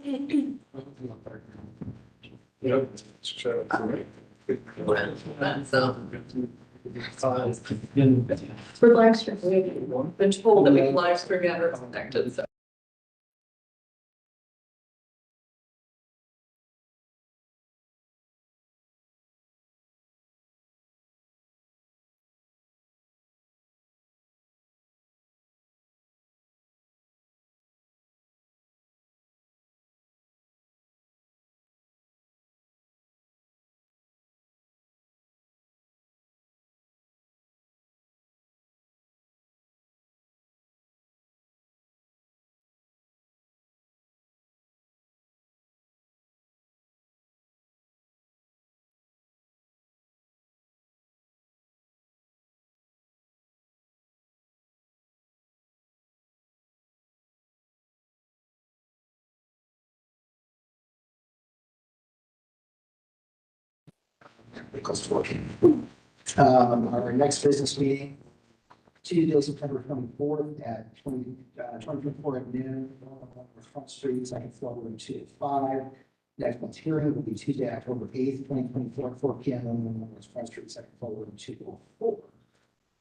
Yep. For live streaming, we've been told that we can live stream it or it's connected, so. Our next business meeting, Tuesday, September 24th at 2024 at noon, on Front Street, second floor, room 205. Next month's hearing will be Tuesday, October 8th, 2024, at 4 p.m. on Front Street, second floor, room 204.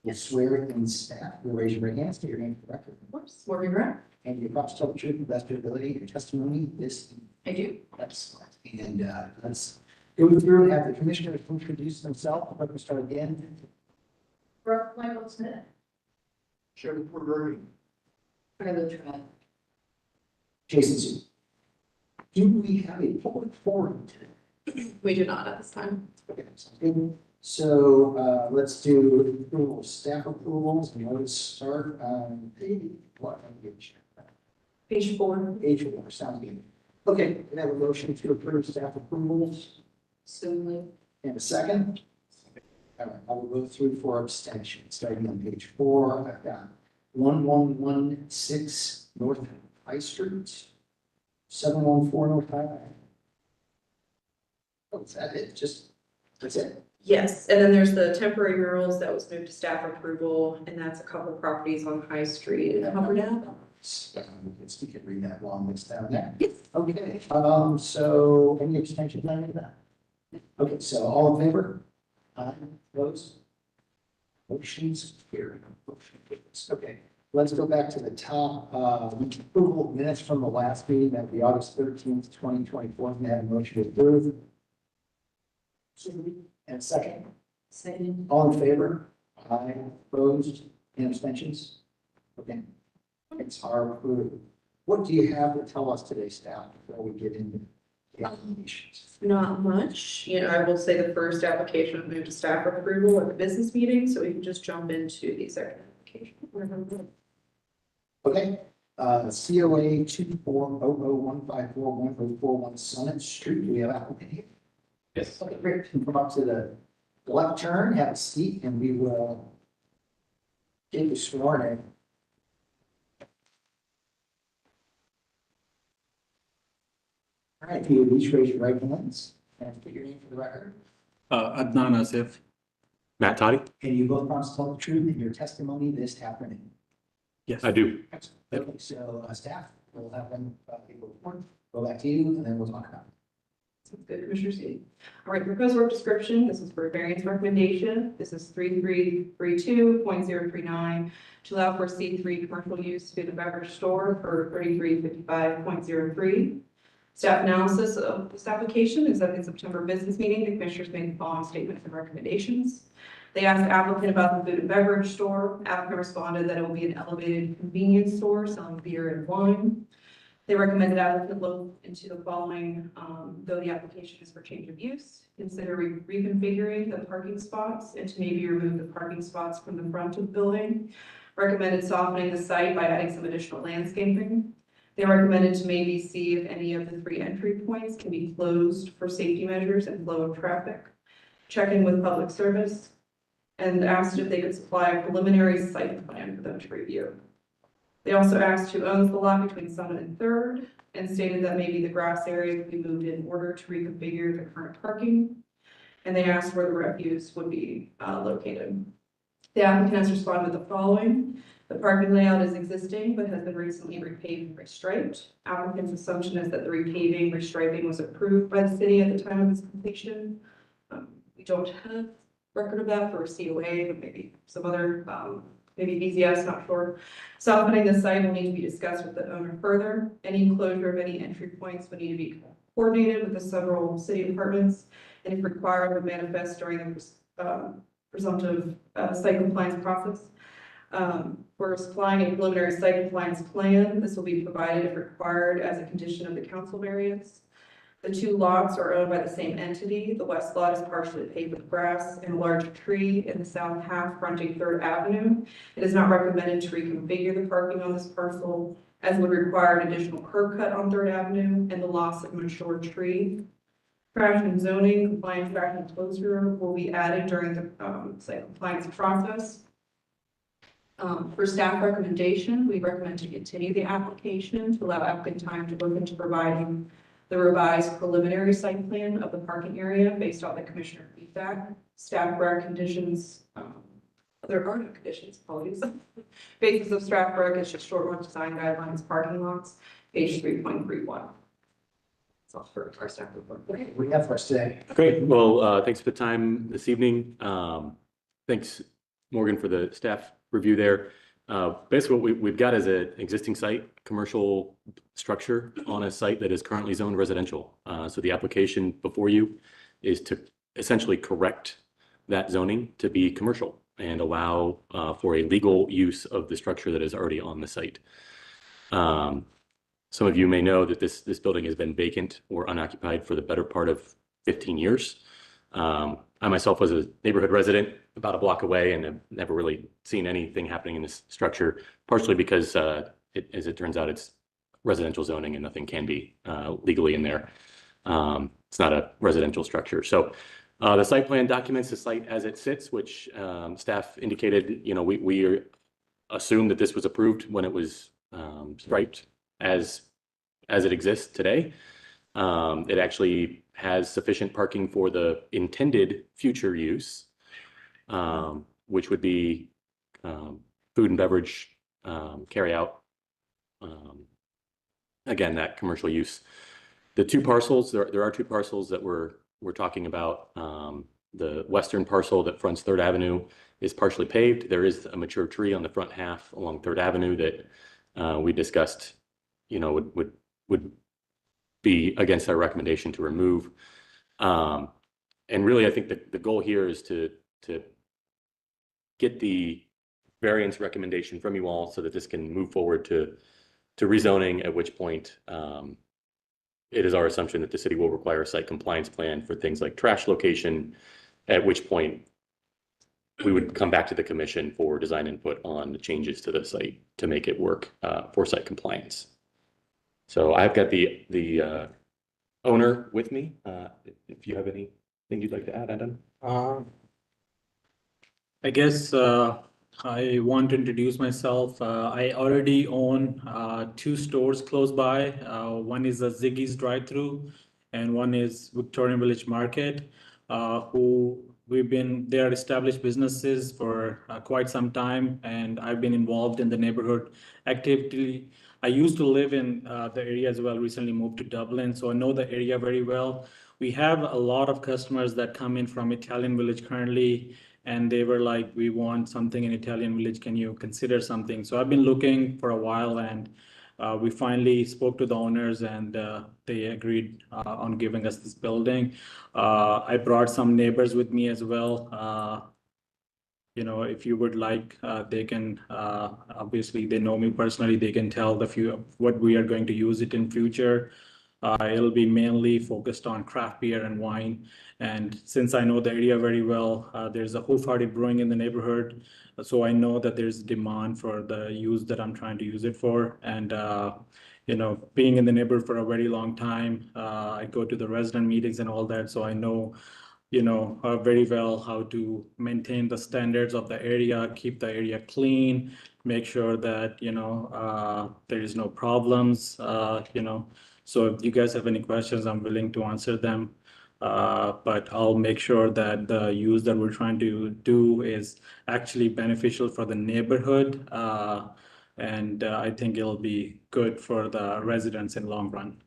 We'll swear in staff. We'll raise your right hand, state your name for the record. Of course, Morgan Grant. And your promise to tell the truth, to the best of your ability, your testimony, this. I do. Excellent. And let's go through and have the commissioners introduce themselves. Let me start again. Brooke Michael Smith. Sherry Porter. Tyler Trent. Jason Sue. Do we have a public forum today? We do not at this time. Okay, sounds good. So let's do approval, staff approvals, and let's start on page, what, Page 4. page 4, sounds good. Okay, we have a motion to approve staff approvals Assuming. and a second. All right, I will go through for abstentions, starting on page 4. I've got 1116 North High Street, 714 North Highway. Oh, is that it? That's it? Yes, and then there's the temporary murals that was moved to staff approval, and that's a couple properties on High Street in Hubbardale. Yes, we can read that long list down there. Yes. Okay, so any abstentions on any of that? Okay, so all in favor? Aye, opposed? Motion's carried. Motion carries. Okay, let's go back to the top. Approval of minutes from the last meeting, that would be August 13th, 2024. May I have a motion to approve? And second? Second. All in favor? Aye, opposed, and abstentions? Okay. It's our approved. What do you have to tell us today, staff, before we get into the applications? Not much, I will say the first application moved to staff approval at the business meeting, so we can just jump into the second application. Okay, COA 24001541041 Summit Street, do we have applicant here? Yes. Okay, great, you can come up to the left turn, have a seat, and we will get you sworn in. All right, if you would each raise your right hands and state your name for the record. Adnan Asif. Matt Toddy? And you both promise to tell the truth in your testimony this happening. Yes. I do. Okay, so staff, we'll have them go back to you, and then we'll talk about it. Sounds good, Commissioner C. All right, proposed work description, this is for a variance recommendation. This is 3332.039 to allow for C3 commercial use food and beverage store for 3355.03. Staff analysis of this application is that in September business meeting, the commissioners made the following statements and recommendations. They asked the applicant about the food and beverage store. Applicant responded that it will be an elevated convenience store selling beer and wine. They recommended applicant look into the following, though the application is for change of use, consider reconfiguring the parking spots and to maybe remove the parking spots from the front of the building. Recommended softening the site by adding some additional landscaping. They recommended to maybe see if any of the 3 entry points can be closed for safety measures and flow of traffic. Checking with public service, and asked if they could supply a preliminary site plan for them to review. They also asked who owns the lot between Summit and Third, and stated that maybe the grass area could be moved in order to reconfigure the current parking. And they asked where the refuse would be located. The applicant has responded with the following. The parking layout is existing, but has been recently repaved and restriped. Applicant's assumption is that the repaving, restriping was approved by the city at the time of its completion. We don't have record of that for a COA, but maybe some other, maybe BZS, not sure. Softening the site will need to be discussed with the owner further. Any closure of any entry points would need to be coordinated with the several city departments, and if required, would manifest during the presumptive site compliance process. We're supplying a preliminary site compliance plan. This will be provided if required as a condition of the council variance. The two lots are owned by the same entity. The west lot is partially paved with grass and a large tree in the south half fronting 3rd Avenue. It is not recommended to reconfigure the parking on this parcel, as would require an additional curb cut on 3rd Avenue and the loss of a mature tree. Trash and zoning, compliance trash and closure will be added during the site compliance process. For staff recommendation, we recommend to continue the application to allow applicant time to look into providing the revised preliminary site plan of the parking area based on the commissioner feedback. Staff rec conditions, there are no conditions, apologies. Basis of staff rec is just short run design guidelines, parking lots, page 3.31. That's all for our staff report. Okay, we have for us today. Great. Well, thanks for the time this evening. Thanks, Morgan, for the staff review there. Basically, what we've got is an existing site, commercial structure on a site that is currently zoned residential. So the application before you is to essentially correct that zoning to be commercial and allow for a legal use of the structure that is already on the site. Some of you may know that this building has been vacant or unoccupied for the better part of 15 years. I myself was a neighborhood resident about a block away and have never really seen anything happening in this structure, partially because, as it turns out, it's residential zoning and nothing can be legally in there. It's not a residential structure. So the site plan documents the site as it sits, which staff indicated, we assume that this was approved when it was striped as it exists today. It actually has sufficient parking for the intended future use, which would be food and beverage carry out. Again, that commercial use. The two parcels, there are two parcels that we're talking about. The western parcel that fronts 3rd Avenue is partially paved. There is a mature tree on the front half along 3rd Avenue that we discussed, would be against our recommendation to remove. And really, I think the goal here is to get the variance recommendation from you all so that this can move forward to rezoning, at which point it is our assumption that the city will require a site compliance plan for things like trash location, at which point we would come back to the commission for design input on the changes to the site to make it work for site compliance. So I've got the owner with me. If you have anything you'd like to add, Adam. I guess I want to introduce myself. I already own 2 stores close by. One is a Ziggy's drive-through, and one is Victorian Village Market, they are established businesses for quite some time, and I've been involved in the neighborhood activity. I used to live in the area as well, recently moved to Dublin, so I know the area very well. We have a lot of customers that come in from Italian Village currently, and they were like, we want something in Italian Village, can you consider something? So I've been looking for a while, and we finally spoke to the owners, and they agreed on giving us this building. I brought some neighbors with me as well. If you would like, they can, obviously they know me personally, they can tell what we are going to use it in future. It'll be mainly focused on craft beer and wine. And since I know the area very well, there's a Whole Party Brewing in the neighborhood. So I know that there's demand for the use that I'm trying to use it for. And, being in the neighborhood for a very long time, I go to the resident meetings and all that. So I know very well how to maintain the standards of the area, keep the area clean, make sure that, there is no problems, So if you guys have any questions, I'm willing to answer them. But I'll make sure that the use that we're trying to do is actually beneficial for the neighborhood. And I think it'll be good for the residents in long run.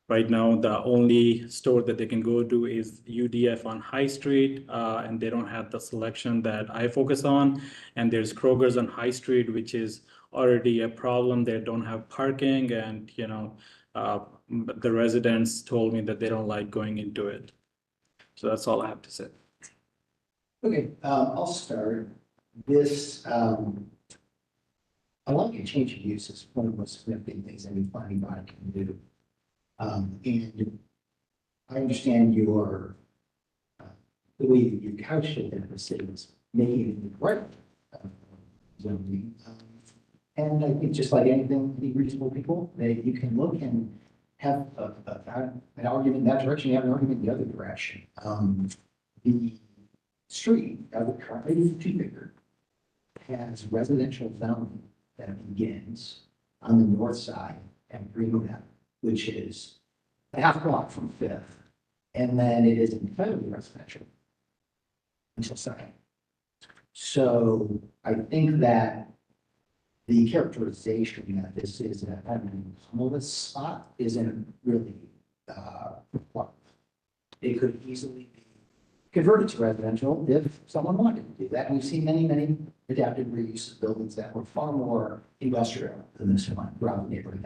Right now, the only store that they can go to is UDF on High Street, and they don't have the selection that I focus on. And there's Kroger's on High Street, which is already a problem. They don't have parking, and but the residents told me that they don't like going into it. So that's all I have to say. Okay, I'll start. This, I like a change of use is one of the most significant things any planning body can do. And I understand your, the way that you couched it in the city is making it right. Zoning. And I think just like anything, any reasonable people, that you can look and have an argument in that direction, you have an argument in the other direction. The street, as it currently is configured, has residential zoning that begins on the north side at Greenwood, which is a half block from Fifth, and then it is entirely residential until Second. So I think that the characterization that this is a homeless spot isn't really required. It could easily be converted to residential if someone wanted to do that. We've seen many, many adaptive reuse of buildings that were far more industrial than this one throughout the neighborhood.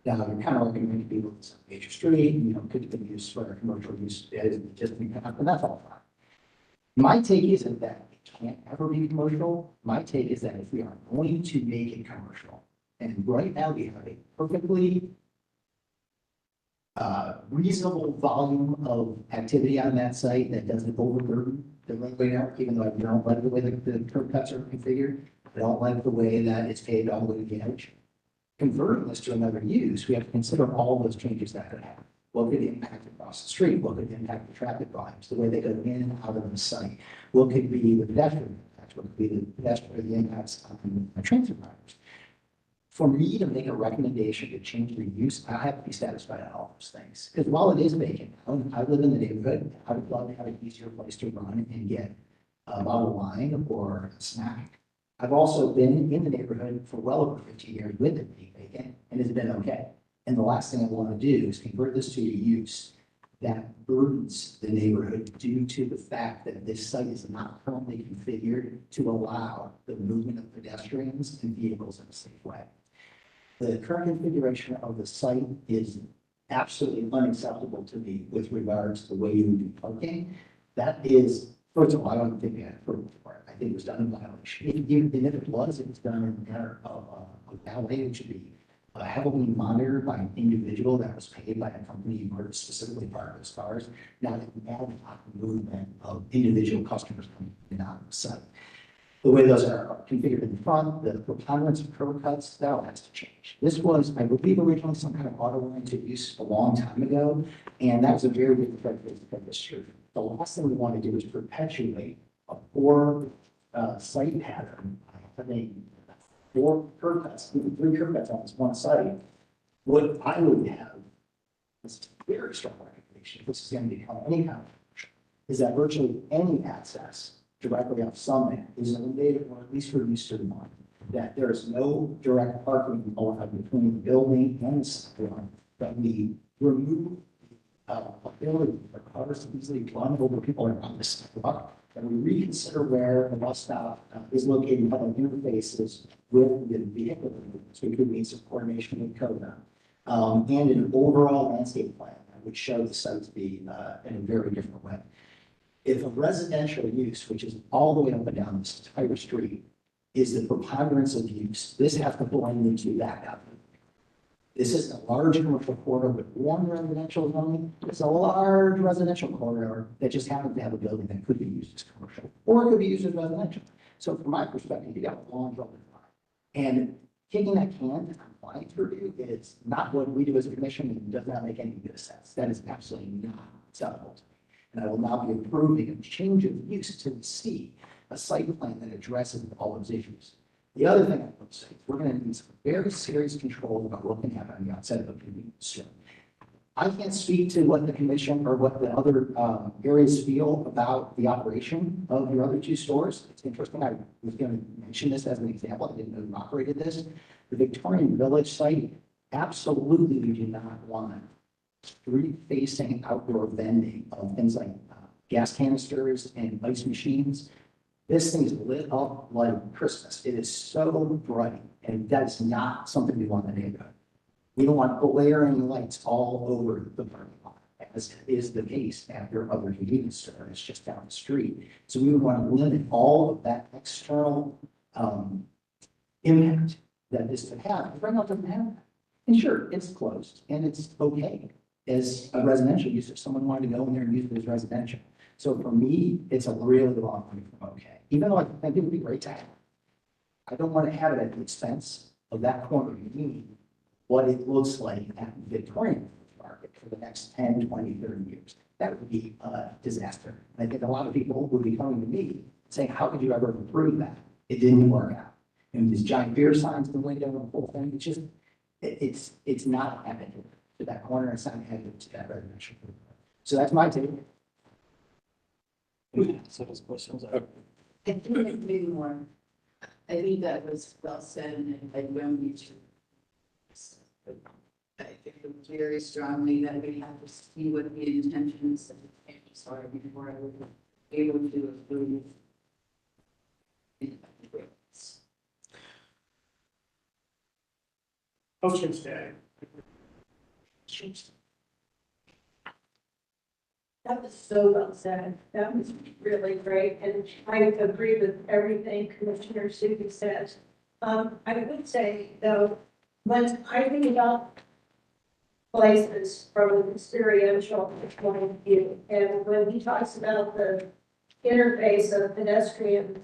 Now, you're kind of looking at people it's a major street, could be used for commercial use, and that's all fine. My take isn't that it can't ever be commercial. My take is that if we are going to make it commercial, and right now we have a perfectly reasonable volume of activity on that site that doesn't overburden the roadway network, even though I don't like the way the curb cuts are configured. I don't like the way that it's paved all the way to the edge. Converting this to another use, we have to consider all those changes that could happen. What could impact across the street? What could impact the traffic volumes, the way they go in and out of the site? What could be the pedestrian impacts? What could be the pedestrian impacts on the transit riders? For me to make a recommendation to change the use, I have to be satisfied on all those things. Because while it is vacant, I live in the neighborhood, I would love to have an easier place to run and get a bottle of wine or a snack. I've also been in the neighborhood for well over 15 years with it being vacant, and it's been okay. And the last thing I want to do is convert this to a use that burdens the neighborhood due to the fact that this site is not currently configured to allow the movement of pedestrians and vehicles in a safe way. The current configuration of the site is absolutely unacceptable to me with regards to the way you do parking. That is, first of all, I don't think we had approval for it. I think it was done in violation. Even if it was done in manner of valet, it should be heavily monitored by an individual that was paid by a company in order to specifically park those cars, not an ad hoc movement of individual customers coming in and out of the site. The way those are configured in the front, the preponderance of curb cuts, that all has to change. This was, I believe, originally some kind of auto-oriented use a long time ago, and that was a very big characteristic of this street. The last thing we want to do is perpetuate a poor site pattern. Having 4 curb cuts, 3 curb cuts on this one site. What I would have is very strong recommendation, if this is going to become any kind of commercial, is that virtually any access directly off Summit is eliminated or at least reduced to the one. That there is no direct parking allowed between the building and the sidewalk, that we remove ability for cars to easily run over people around the sidewalk, and we reconsider where the bus stop is located, how it interfaces with the vehicle, so we could need some coordination with CODA, and an overall landscape plan that would show the site to be in a very different way. If a residential use, which is all the way up and down this entire street, is the preponderance of use, this has to blend into that avenue. This is a large commercial corridor with one residential zoning. It's a large residential corridor that just happens to have a building that could be used as commercial, or it could be used as residential. So from my perspective, you got a long road. And kicking that can to compliance review is not what we do as a commission, and does not make any good sense. That is absolutely not acceptable. And I will now be approving a change of use to see a site plan that addresses all those issues. The other thing I would say is we're going to need some very serious control about what can happen on the outside of a convenience store. I can't speak to what the commission or what the other areas feel about the operation of your other two stores. It's interesting. I was going to mention this as an example. I didn't know you operated this. The Victorian Village site, absolutely we do not want street-facing outdoor vending of things like gas canisters and ice machines. This thing is lit up like Christmas. It is so bright, and that's not something we want in the neighborhood. We don't want glaring lights all over the parking lot, as is the case at your other convenience store. It's just down the street. So we would want to limit all of that external impact that this could have. Right now, it doesn't have that. And sure, it's closed and it's okay as a residential use if someone wanted to go in there and use it as residential. So for me, it's a really long way from okay. Even though I think it would be great to have. I don't want to have it at the expense of that corner of me, what it looks like at the Victorian market for the next 10, 20, 30 years. That would be a disaster. And I think a lot of people would be coming to me saying, how could you ever improve that? It didn't work out. And these giant beer signs in the window and the whole thing, it's just, it's not additive to that corner. It's not additive to that residential. So that's my take. So those questions are. I think it made more, I think that was well said, and I don't need to. I feel very strongly that we have to see what the intentions of the changes are before I would be able to approve. Motion stay. That was so well said. That was really great. And I agree with everything Commissioner Sugi says. I would say though, when I think about places from an experiential point of view, and when he talks about the interface of pedestrian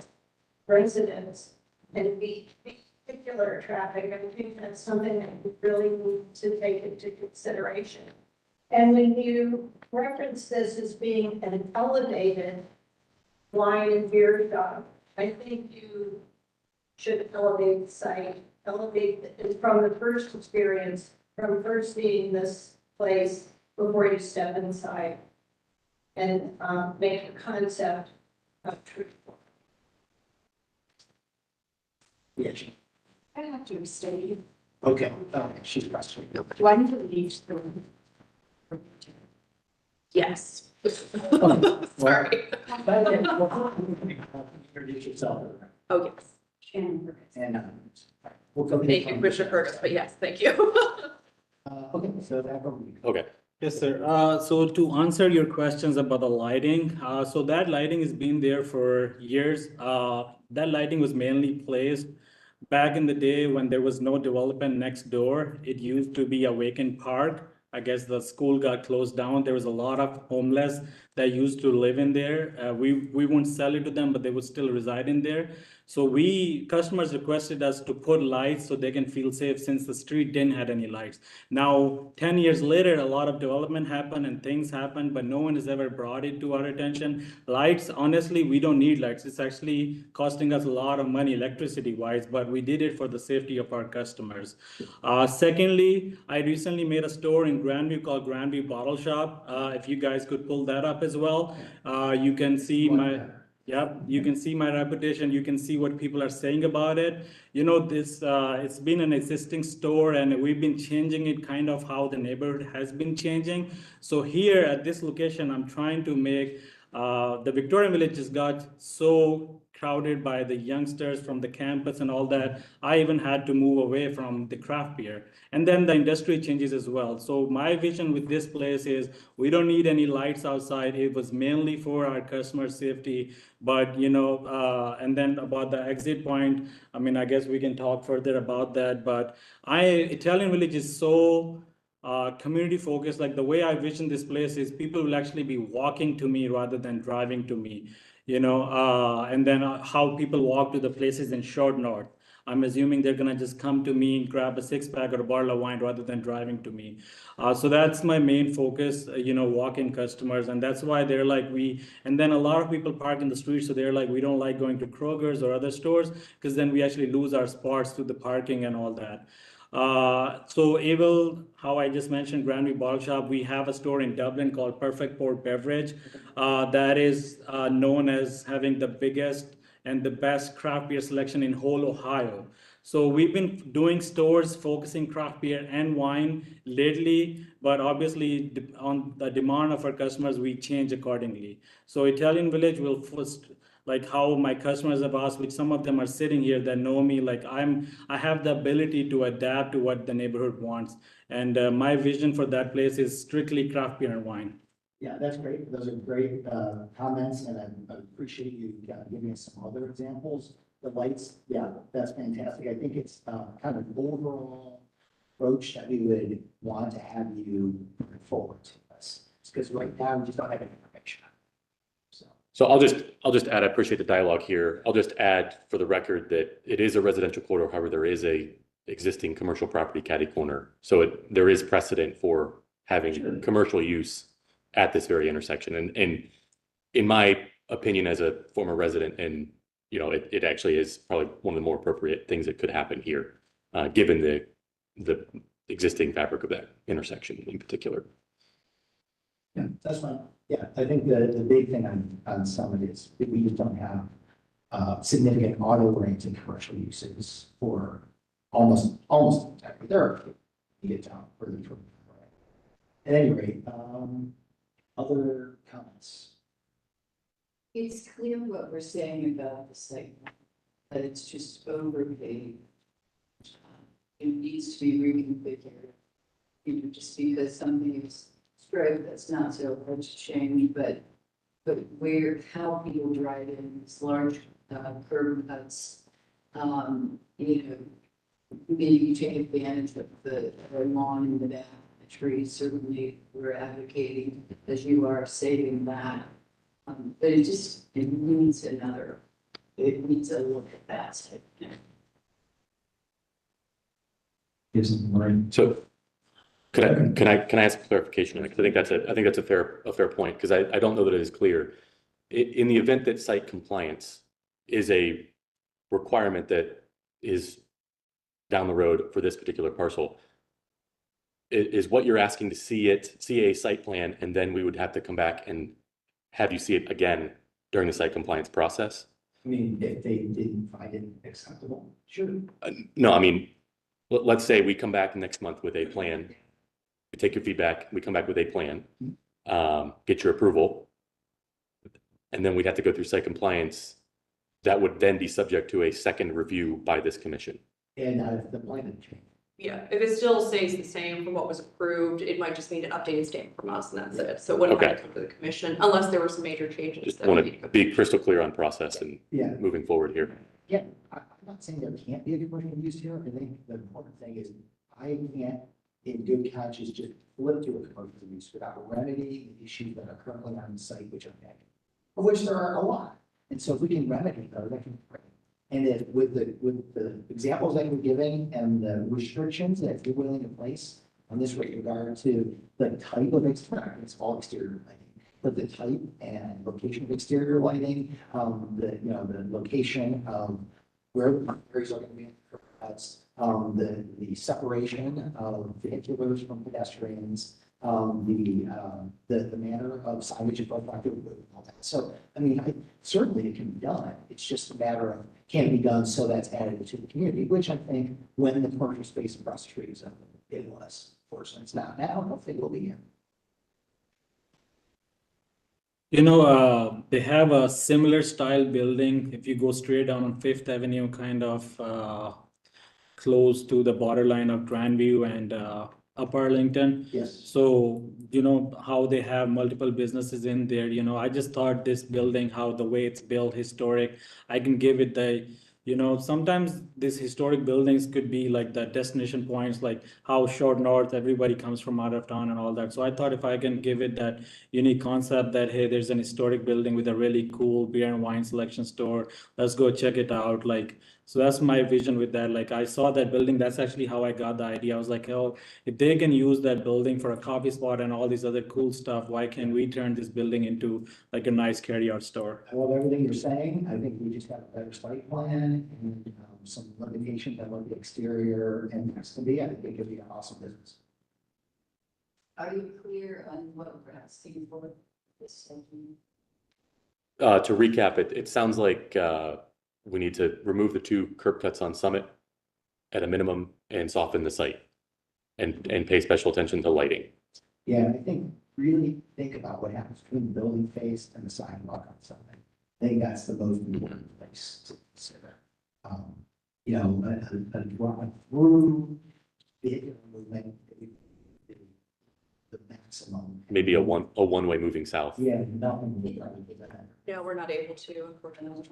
residents and vehicular traffic, I think that's something that we really need to take into consideration. And when you reference this as being an elevated wine and beer shop, I think you should elevate the site, elevate it from the first experience, from first seeing this place before you step inside, and make the concept of truth. Yes. I have to abstain. Okay. She's frustrated. Do I need to leave the room? Yes. Sorry. Introduce yourself. Oh, yes. Shannon. And we'll go. Thank you, Commissioner Curtis, but yes, thank you. Okay, so that will be. Okay. Yes, sir. So to answer your questions about the lighting, so that lighting has been there for years. That lighting was mainly placed back in the day when there was no development next door. It used to be a vacant park. I guess the school got closed down. There was a lot of homeless that used to live in there. We won't sell it to them, but they would still reside in there. So customers requested us to put lights so they can feel safe since the street didn't have any lights. Now, 10 years later, a lot of development happened and things happened, but no one has ever brought it to our attention. Lights, honestly, we don't need lights. It's actually costing us a lot of money electricity wise, but we did it for the safety of our customers. Secondly, I recently made a store in Grandview called Grandview Bottle Shop. If you guys could pull that up as well, you can see my. Yeah, you can see my reputation. You can see what people are saying about it. You know, it's been an existing store and we've been changing it kind of how the neighborhood has been changing. So here at this location, I'm trying to make, the Victorian Village just got so crowded by the youngsters from the campus and all that. I even had to move away from the craft beer. And then the industry changes as well. So my vision with this place is we don't need any lights outside. It was mainly for our customer safety. But, you know, and then about the exit point, I mean, I guess we can talk further about that. But Italian Village is so community focused. Like the way I vision this place is people will actually be walking to me rather than driving to me, you know, and then how people walk to the places in Short North. I'm assuming they're gonna just come to me and grab a 6-pack or a bottle of wine rather than driving to me. So that's my main focus, you know, walk-in customers. And that's why they're like, and then a lot of people park in the street. So they're like, we don't like going to Kroger's or other stores because then we actually lose our spots to the parking and all that. So Abel, how I just mentioned, Grandview Bottle Shop, we have a store in Dublin called Perfect Port Beverage. That is known as having the biggest and the best craft beer selection in whole Ohio. So we've been doing stores focusing craft beer and wine lately, but obviously on the demand of our customers, we change accordingly. So Italian Village will first, like how my customers have asked, which some of them are sitting here that know me, like I have the ability to adapt to what the neighborhood wants. And my vision for that place is strictly craft beer and wine. Yeah, that's great. Those are great comments, and I appreciate you giving us some other examples. The lights, yeah, that's fantastic. I think it's kind of overall approach that we would want to have you bring forward to us. Because right now, we just don't have any information. So I'll just add, I appreciate the dialogue here. I'll just add for the record that it is a residential corridor. However, there is a existing commercial property catty corner. So there is precedent for having commercial use at this very intersection. And in my opinion, as a former resident, and you know, it actually is probably one of the more appropriate things that could happen here, given the existing fabric of that intersection in particular. Yeah, that's fine. Yeah, I think the big thing on Summit is that we just don't have significant auto-oriented commercial uses for almost exactly. There are a few you get down further from. At any rate, other comments? It's clear what we're saying about the site, that it's just overpaid. It needs to be reconfigured. You know, just because something is striped, that's not so hard to change, but how people drive in these large curb cuts, you know, maybe you take advantage of the lawn in the back, the trees. Certainly, we're advocating as you are saving that. But it needs a look at that. So can I ask clarification? Because I think that's a fair point, because I don't know that it is clear. In the event that site compliance is a requirement that is down the road for this particular parcel, is what you're asking to see a site plan, and then we would have to come back and have you see it again during the site compliance process? I mean, if they didn't find it acceptable, sure. No, I mean, let's say we come back next month with a plan. We take your feedback, we come back with a plan, get your approval, and then we'd have to go through site compliance. That would then be subject to a second review by this commission. And if the plan didn't change. Yeah, if it still stays the same from what was approved, it might just need an updated stamp from us, and that's it. So it wouldn't have to come to the commission unless there were some major changes. Just that want we need to be crystal clear on process and Yeah. moving forward here. Yeah, I'm not saying there can't be a commercial use here. I think the important thing is I can't, in good conscience, just flip to a commercial use without remedying the issues that are currently on the site, which are negative, of which there are a lot. And so if we can remedy those, that can be great. And if with the examples that you're giving and the restrictions that you're willing to place on this with regard to the type of exterior, it's all exterior lighting, but the type and location of exterior lighting, the location of where the areas are going to be, that's the separation of vehiculars from pedestrians, the manner of signage and both all that. So, I mean, certainly it can be done. It's just a matter of can it be done so that's added to the community, which I think when the commercial space across the street is it was. Fortunately, it's not now. Hopefully, it will be here. You know, they have a similar style building. If you go straight down on Fifth Avenue, kind of close to the borderline of Grandview and Upper Arlington. Yes. So, you know, how they have multiple businesses in there, you know, I just thought this building, how the way it's built, historic, I can give it the, you know, sometimes these historic buildings could be like the destination points, like how short north, everybody comes from out of town and all that. So I thought if I can give it that unique concept that, hey, there's an historic building with a really cool beer and wine selection store, let's go check it out. Like, so that's my vision with that. Like I saw that building, that's actually how I got the idea. I was like, oh, if they can use that building for a coffee spot and all these other cool stuff, why can't we turn this building into like a nice carry-out store? I love everything you're saying. I think we just have a better site plan and some limitations on what the exterior and next to be. I think it could be an awesome business. Are you clear on what we're asking for this segment? To recap, it sounds like we need to remove the 2 curb cuts on Summit at a minimum and soften the site and pay special attention to lighting. Yeah, I think really think about what happens between the building face and the sidewalk on something. I think that's the most important place to consider. You know, a drive through vehicular movement, the maximum. Maybe a one-way moving south. Yeah, nothing would probably do that. No, we're not able to, unfortunately.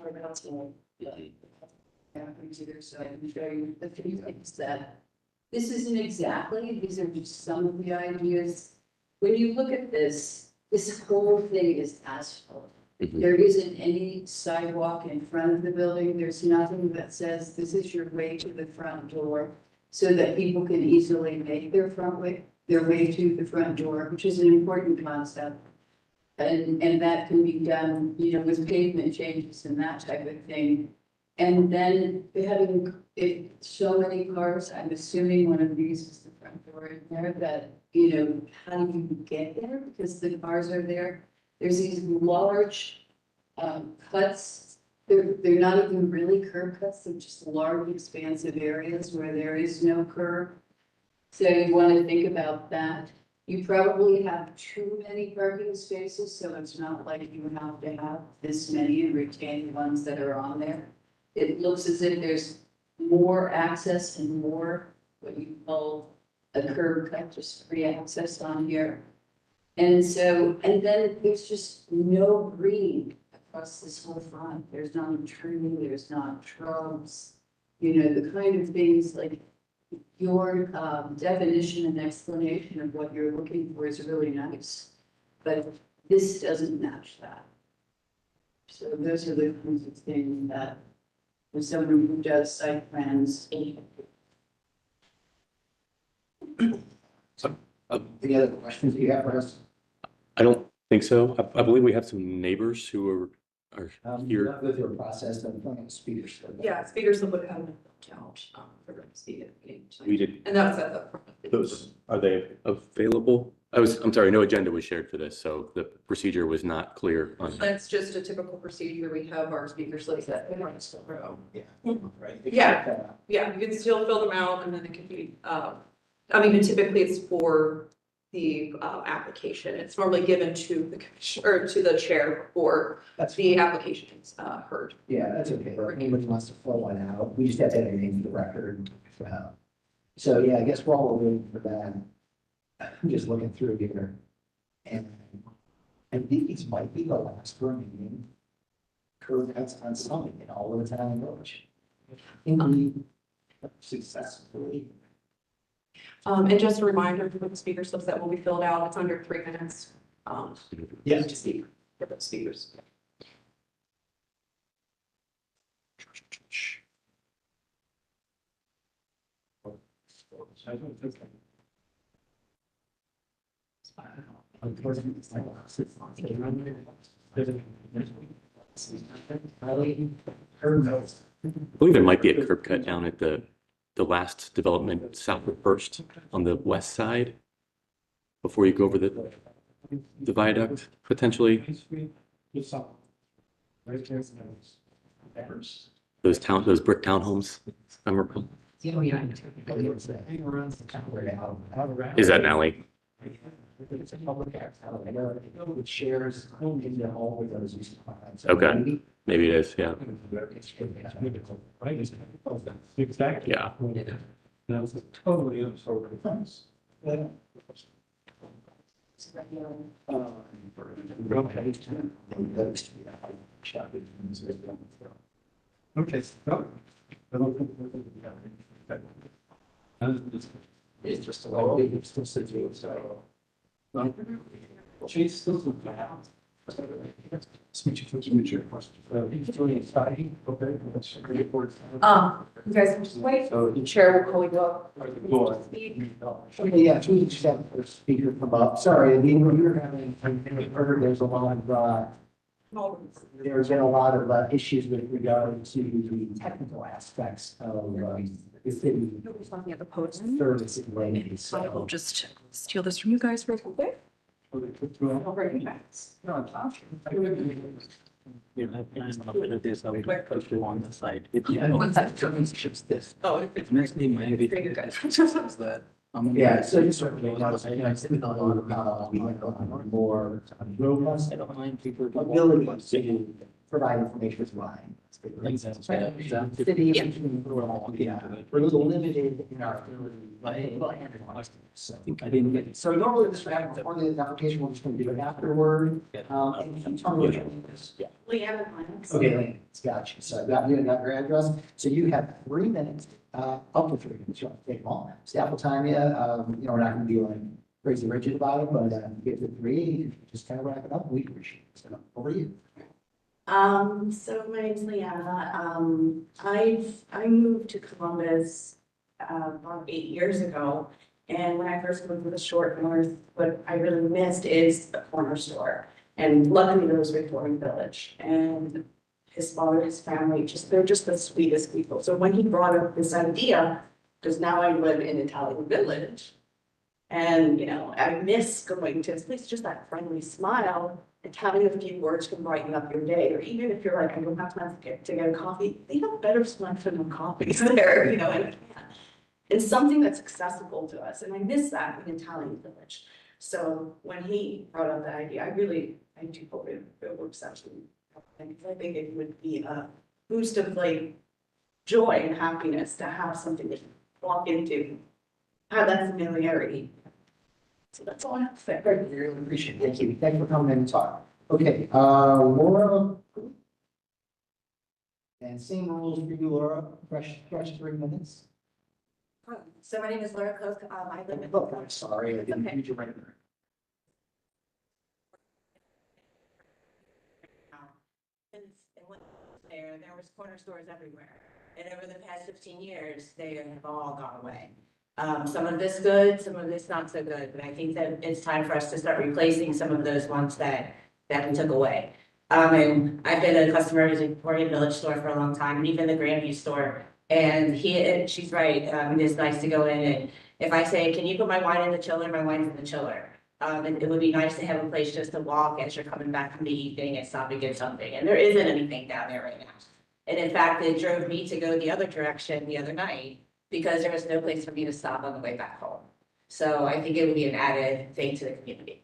Happens either, so I can show you the few things that, this isn't exactly, these are just some of the ideas. When you look at this whole thing is asphalt. Mhm. There isn't any sidewalk in front of the building. There's nothing that says this is your way to the front door so that people can easily make their way to the front door, which is an important concept. And that can be done, you know, with pavement changes and that type of thing. And then having so many cars, I'm assuming one of these is the front door in there, that, you know, how do you get there? Because the cars are there. There's these large cuts. They're not even really curb cuts. They're just large, expansive areas where there is no curb. So you want to think about that. You probably have too many parking spaces, so it's not like you have to have this many and retain the ones that are on there. It looks as if there's more access and more what you call a curb cut, just free access on here. And then there's just no green across this whole front. There's not a tree, there's not shrubs, you know, the kind of things like your definition and explanation of what you're looking for is really nice, but this doesn't match that. So those are the kinds of things that for someone who does site plans. Any other questions you have for us? I don't think so. I believe we have some neighbors who are here. Not go through a process of putting a speaker. Yeah, speakers that would have been built out for them to speak at the meeting. We did, And that's at the front. those, are they available? I'm sorry, no agenda was shared for this, so the procedure was not clear on that. That's just a typical procedure. We have our speaker slips that we run still row. Yeah. Right. Yeah. Yeah, you can still fill them out and then it can be, I mean, typically it's for the application. It's normally given to the commissioner or to the chair before That's, the application is heard. yeah, that's okay. If anybody wants to fill one out, we just have to have a name for the record. So, yeah, I guess while we're waiting for that, I'm just looking through here. And I think these might be the last remaining curb cuts on Summit in all of the town village. Indeed, successfully. And just a reminder for the speaker slips that will be filled out, it's under 3 minutes. Yeah. To speak for the speakers. I believe there might be a curb cut down at the last development south of First on the west side before you go over the viaduct, potentially. Those brick townhomes. Memorable. Is that an alley? It's a public access. It shares in all of those. Okay. Maybe it is, yeah. Exactly. Yeah. That was totally absurd. Okay. It's just a little bit, it's just a deal, so. Chase, this is bad. Switch to future question. He's doing exciting, okay, that's a great word. You guys can just wait, the chair will call you up. Speak. Okay, yeah, we just have the speaker come up. Sorry, I mean, when we were having, heard there's a lot of, There's been a lot of issues with regard to the technical aspects of the city Nobody's looking at the post. service in ways. So I will just steal this from you guys real quick. I'll bring it back. You have plans of it is I will put you on the side. It What's that? ships this. Oh, It's mostly my Very good, guys. is that. Yeah, so just sort of, it's been a lot of, we have a more robust I don't mind people. ability to provide information as well. City, yeah, we're a little limited in our ability. So I didn't get it. So normally this would happen before the application, we're just gonna do it afterward. And can you tell me what your name is? Leanna. Okay, Lane, got you. So got got your address. So you have 3 minutes, up to 3 minutes. You don't have to take them all. Staff will time you. We're not gonna be like crazy rigid about it, but get the 3, just kind of wrap it up. We appreciate it. So over to you. So my name's Leanna. I moved to Columbus about 8 years ago. And when I first moved to the short north, what I really missed is a corner store. And luckily there was Victoria Village, and his father, his family, they're just the sweetest people. So when he brought up this idea, because now I live in Italian Village, and I miss going to this place, just that friendly smile. And having a few words can brighten up your day, or even if you're like, I don't have time to get a coffee, they have better selection of coffees there, and it's something that's accessible to us, and I miss that in Italian Village. So when he brought up the idea, I do hope it works out, because I think it would be a boost of like joy and happiness to have something to walk into, have that familiarity. So that's all I have to say. Great, we really appreciate it. Thank you. Thanks for coming in and talking. Okay, Laura. And same rules for you, Laura. Fresh 3 minutes. So my name is Laura Cook. I live in. Oh, I'm sorry, I didn't Okay. read your right there. There was corner stores everywhere. And over the past 15 years, they have all gone away. Some of this good, some of this not so good, but I think that it's time for us to start replacing some of those ones that we took away. And I've been a customer of the Victoria Village store for a long time, and even the Grandview store. And she's right, it is nice to go in, and if I say, can you put my wine in the chiller, my wine's in the chiller. And it would be nice to have a place just to walk as you're coming back from the evening and stop and get something, and there isn't anything down there right now. And in fact, it drove me to go the other direction the other night, because there was no place for me to stop on the way back home. So I think it would be an added thing to the community.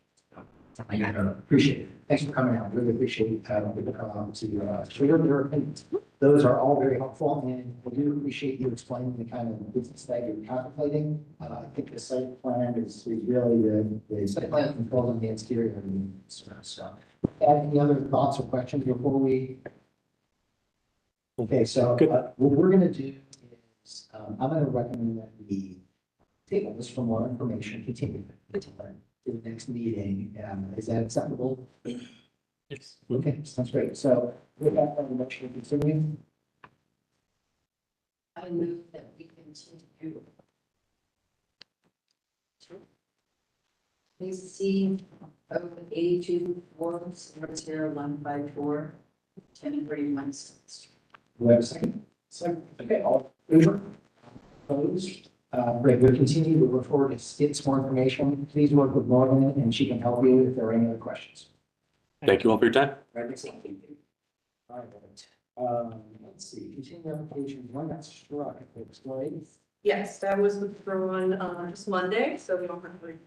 I appreciate it. Thanks for coming out. Really appreciate to share your opinions. Those are all very helpful, and we do appreciate you explaining the kind of business that you're contemplating. I think the site plan is really good. The site plan controls on the exterior and sort of stuff. Any other thoughts or questions before we? Okay, so what we're going to do is I'm going to recommend that we table this for more information, continue to the next meeting. Is that acceptable? Yes. Okay, sounds great. So with that, I'm going to continue. I move that we continue. Please see 82 forms 00154 1031. Do we have a second? Second. Okay, all in favor? Opposed? Great, we'll continue. We'll look forward to get some more information. Please work with Morgan, and she can help you if there are any other questions. Thank you all for your time. Right, all right. Let's see, continue application, one got struck, it looks like. Yes, that was withdrawn just Monday, so we don't have to.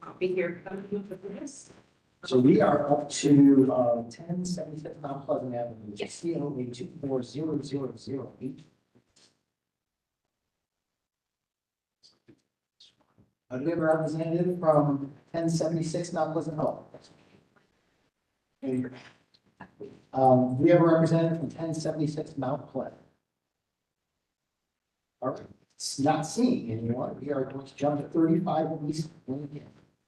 I'll be here. So we are up to 1076 Mount Pleasant Avenue. Yes. COA 240008. Do we have a representative from 1076 Mount Pleasant? Oh. We have a representative from 1076 Mount Pleasant. All right, it's not seeing anyone. We are going to jump to 35 East Lincoln.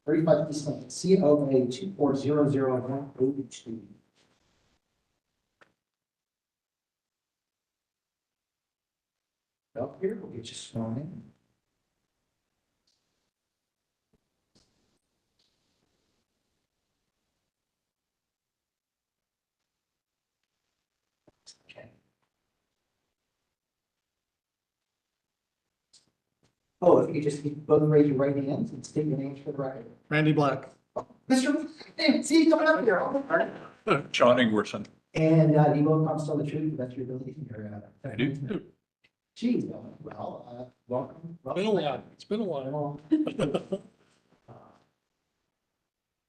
35 East Lincoln, COA 240082. Up here, we'll get you sworn in. Oh, if you could just both raise your right hands and state your names for the record. Randy Black. Mr. See you coming up here. John Ingwerson. And you both promise to tell the truth, that's your ability. I do. Geez, welcome. It's been a while.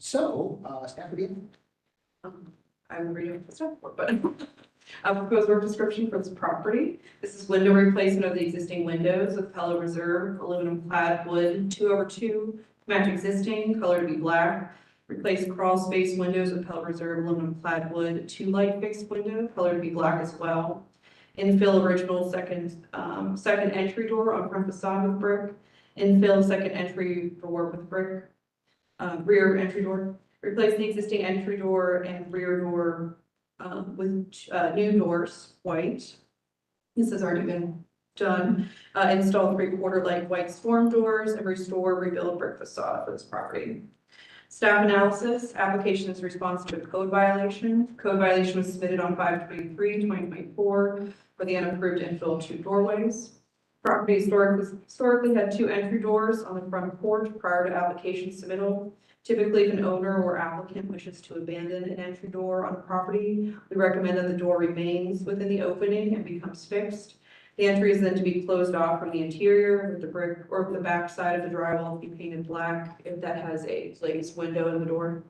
So, staff again. I'm reading the stuff, but a proposed work description for this property. This is window replacement of the existing windows with Pella Reserve aluminum clad wood 2/2, match existing, color to be black. Replace crawl space windows with Pella Reserve aluminum clad wood 2 light fixed window, color to be black as well. Infill original second entry door on front facade with brick. Infill second entry door with brick. Rear entry door. Replace the existing entry door and rear door with new doors, white. This has already been done. Install 3/4 light white storm doors and restore rebuild brick facade for this property. Staff analysis, application is response to a code violation. Code violation was submitted on 5/23/2024 for the unapproved infill of 2 doorways. Property historically had 2 entry doors on the front porch prior to application submittal. Typically, if an owner or applicant wishes to abandon an entry door on a property, we recommend that the door remains within the opening and becomes fixed. The entry is then to be closed off from the interior with the brick or the back side of the drywall to be painted black if that has a glazed window in the door.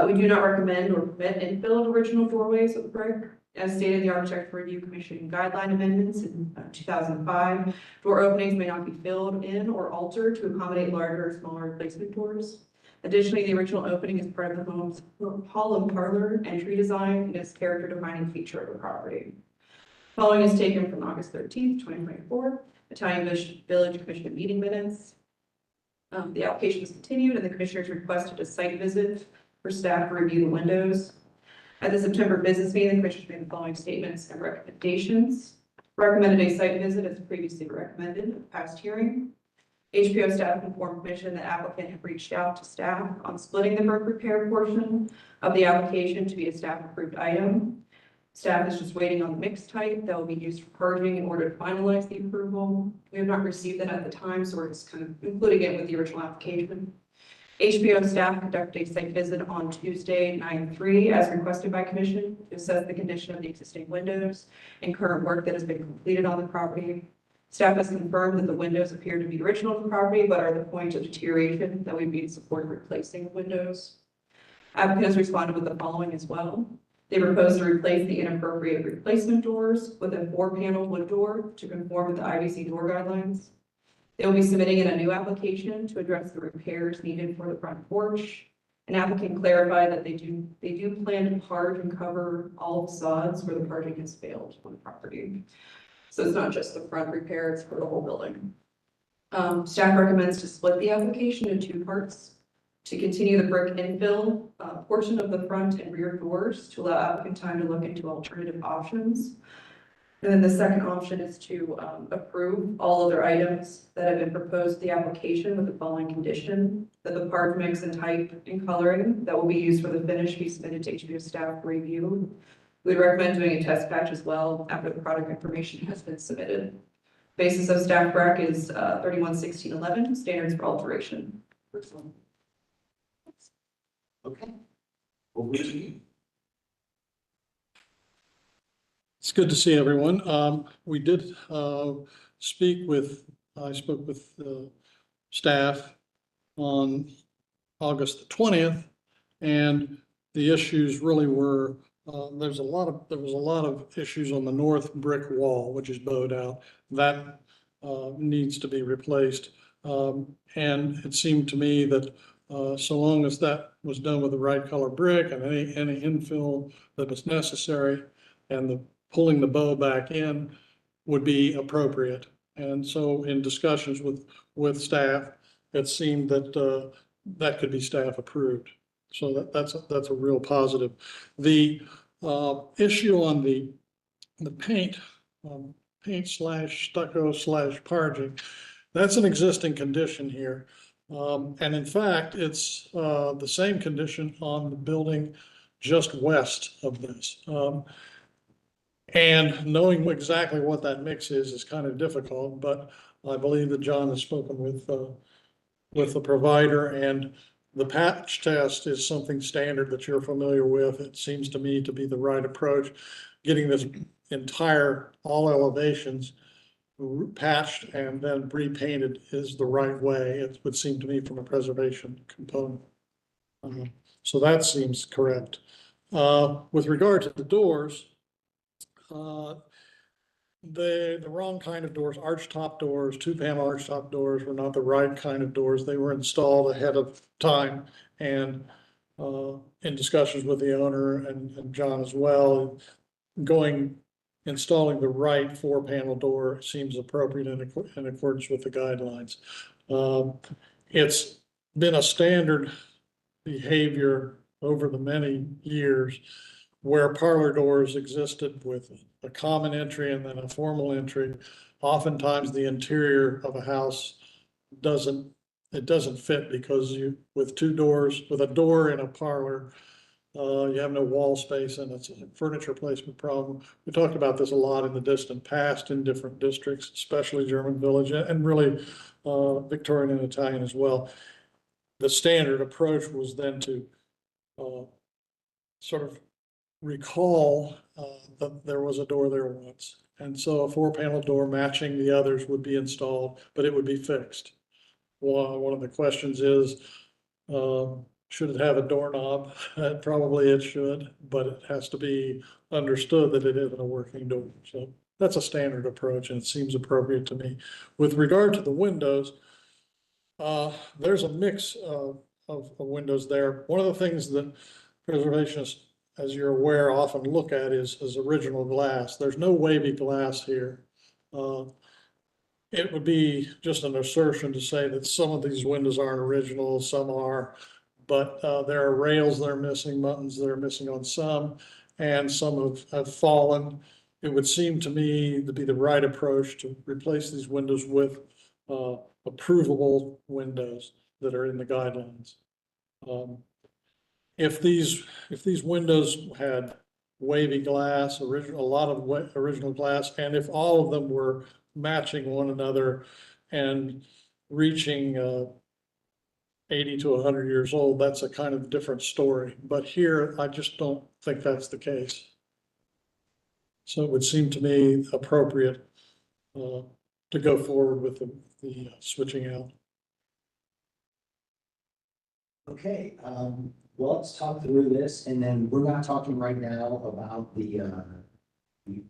We do not recommend or permit infill of original doorways with brick. As stated in the Architecture Review Commission guideline amendments in 2005, door openings may not be filled in or altered to accommodate larger or smaller replacement doors. Additionally, the original opening is part of the home's hall and parlor entry design and is character defining feature of the property. Following is taken from August 13th, 2024, Italian Village Commission meeting minutes. The application is continued and the commissioners requested a site visit for staff to review the windows. At the September business meeting, the commissioners made the following statements and recommendations. Recommended a site visit as previously recommended at the past hearing. HPO staff informed commission that applicant had reached out to staff on splitting the brick repair portion of the application to be a staff approved item. Staff is just waiting on the mix type that will be used for purging in order to finalize the approval. We have not received that at the time, so we're just kind of including it with the original application. HPO staff conducted a site visit on Tuesday, 9/3, as requested by commission to assess the condition of the existing windows and current work that has been completed on the property. Staff has confirmed that the windows appear to be original to the property, but are the point of deterioration that would be in support of replacing windows. Applicant has responded with the following as well. They propose to replace the inappropriate replacement doors with a 4-panel wood door to conform with the IBC door guidelines. They will be submitting in a new application to address the repairs needed for the front porch. An applicant clarified that they do plan to parge and cover all facades where the parging has failed on the property. So it's not just the front repair, it's for the whole building. Staff recommends to split the application into 2 parts. To continue the brick infill portion of the front and rear doors to allow applicant time to look into alternative options. And then the second option is to approve all other items that have been proposed to the application with the following condition: that the part mix and type and coloring that will be used for the finish be submitted to HPO staff for review. We'd recommend doing a test patch as well after the product information has been submitted. Basis of staff rec is 311611, standards for alteration. Okay. Over to you. It's good to see everyone. We did speak with, I spoke with staff on August the 20th, and the issues really were, there was a lot of issues on the north brick wall, which is bowed out. That needs to be replaced. And it seemed to me that so long as that was done with the right color brick and any infill that was necessary, and the pulling the bow back in would be appropriate. And so in discussions with staff, it seemed that that could be staff approved. So that's a real positive. The issue on the paint slash stucco slash parging, that's an existing condition here. And in fact, it's the same condition on the building just west of this. And knowing exactly what that mix is kind of difficult, but I believe that John has spoken with the provider, and the patch test is something standard that you're familiar with. It seems to me to be the right approach. Getting this entire, all elevations patched and then repainted is the right way, it would seem to me, from a preservation component. So that seems correct. With regard to the doors, the wrong kind of doors, arch top doors, 2-panel arch top doors were not the right kind of doors. They were installed ahead of time, and in discussions with the owner and John as well, installing the right 4-panel door seems appropriate in accordance with the guidelines. It's been a standard behavior over the many years where parlor doors existed with a common entry and then a formal entry. Oftentimes the interior of a house doesn't fit, because with 2 doors, with a door in a parlor, you have no wall space, and it's a furniture placement problem. We talked about this a lot in the distant past in different districts, especially German Village and really Victorian and Italian as well. The standard approach was then to sort of recall that there was a door there once. And so a 4-panel door matching the others would be installed, but it would be fixed. One of the questions is, should it have a doorknob? Probably it should, but it has to be understood that it isn't a working door. So that's a standard approach, and it seems appropriate to me. With regard to the windows, there's a mix of windows there. One of the things that preservationists, as you're aware, often look at is original glass. There's no wavy glass here. It would be just an assertion to say that some of these windows aren't original, some are, but there are rails that are missing, buttons that are missing on some, and some have fallen. It would seem to me to be the right approach to replace these windows with approvable windows that are in the guidelines. If these windows had wavy glass, a lot of original glass, and if all of them were matching one another and reaching 80 to 100 years old, that's a kind of different story. But here, I just don't think that's the case. So it would seem to me appropriate to go forward with the switching out. Okay, well, let's talk through this, and then we're not talking right now about the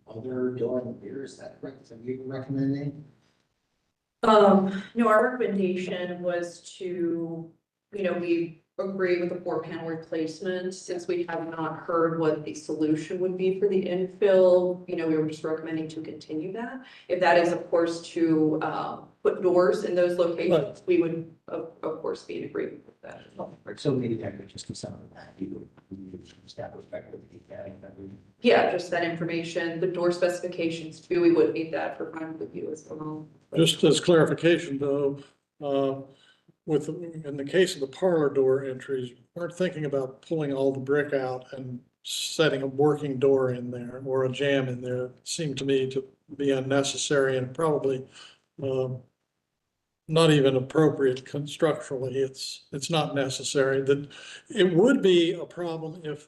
other door in the rear. Is that correct? Are you recommending? No, our recommendation was to, we agree with the 4-panel replacement. Since we have not heard what the solution would be for the infill, we were just recommending to continue that. If that is, of course, to put doors in those locations, we would, of course, be in agreement with that. So maybe that could just be some of that. You establish better. Yeah, just that information, the door specifications too, we would need that for final review as well. Just as clarification though, in the case of the parlor door entries, we're thinking about pulling all the brick out and setting a working door in there or a jamb in there. It seemed to me to be unnecessary and probably not even appropriate constructurally. It's not necessary. That it would be a problem if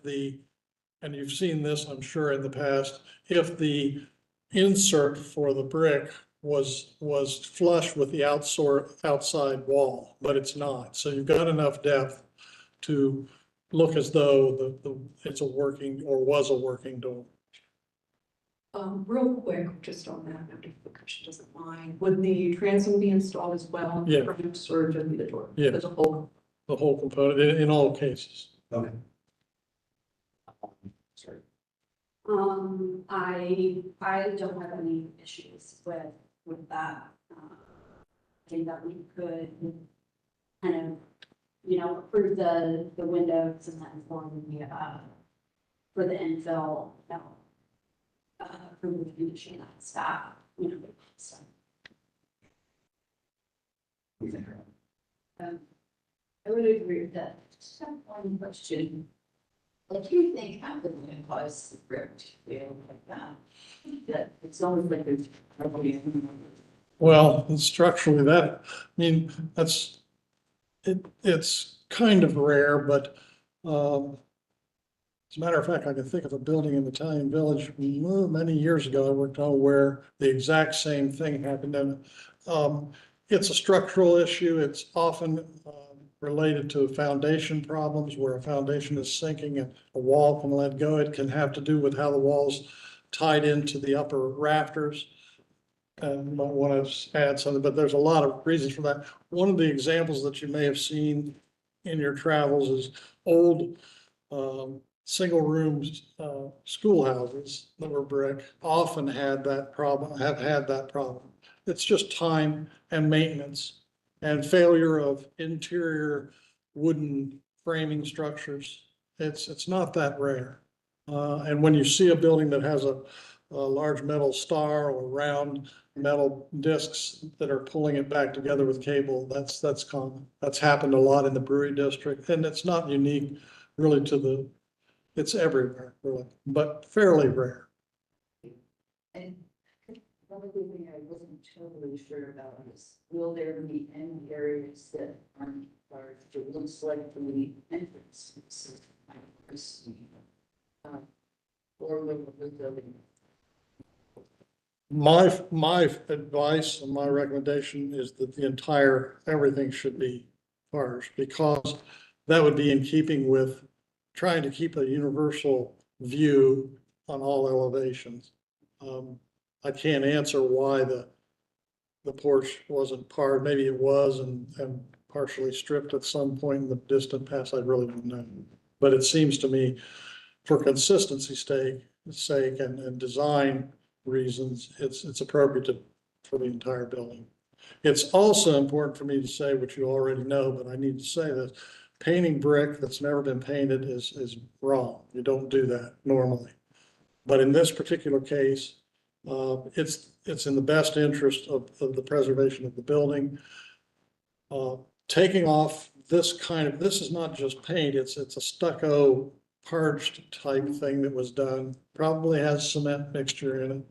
and you've seen this, I'm sure, in the past, if the insert for the brick was flush with the outside wall, but it's not. So you've got enough depth to look as though it's a working or was a working door. Real quick, just on that note, if the commission doesn't mind, would the transom be installed as well? Yeah. Perhaps, or just be the door? Yeah. As a whole? The whole component in all cases. Okay. Sorry. I don't have any issues with that. I think that we could kind of, approve the windows and then for the infill, approve the condition of staff, so. I would agree with that. Just have one question. Like, you think how would it cause the brick to feel like that? That it's almost like there's probably Well, structurally that, I mean, it's kind of rare, but, as a matter of fact, I can think of a building in the Italian Village many years ago I worked on where the exact same thing happened. And it's a structural issue. It's often related to foundation problems where a foundation is sinking and a wall can let go. It can have to do with how the wall's tied into the upper rafters. And might want to add something, but there's a lot of reasons for that. One of the examples that you may have seen in your travels is old single rooms, schoolhouses that were brick often had that problem, have had that problem. It's just time and maintenance and failure of interior wooden framing structures. It's not that rare. And when you see a building that has a large metal star or round metal discs that are pulling it back together with cable, that's common. That's happened a lot in the Brewery District, and it's not unique really to it's everywhere, really, but fairly rare. And one other thing I wasn't totally sure about is, will there be any areas that aren't large? It looks like the entrance is or will the building? My advice and my recommendation is that everything should be cars, because that would be in keeping with trying to keep a universal view on all elevations. I can't answer why the porch wasn't parred. Maybe it was and partially stripped at some point in the distant past. I really don't know. But it seems to me, for consistency's sake and design reasons, it's appropriate for the entire building. It's also important for me to say, which you already know, but I need to say this: painting brick that's never been painted is wrong. You don't do that normally. But in this particular case, it's in the best interest of the preservation of the building. Taking off this is not just paint, it's a stucco parched type thing that was done, probably has cement mixture in it.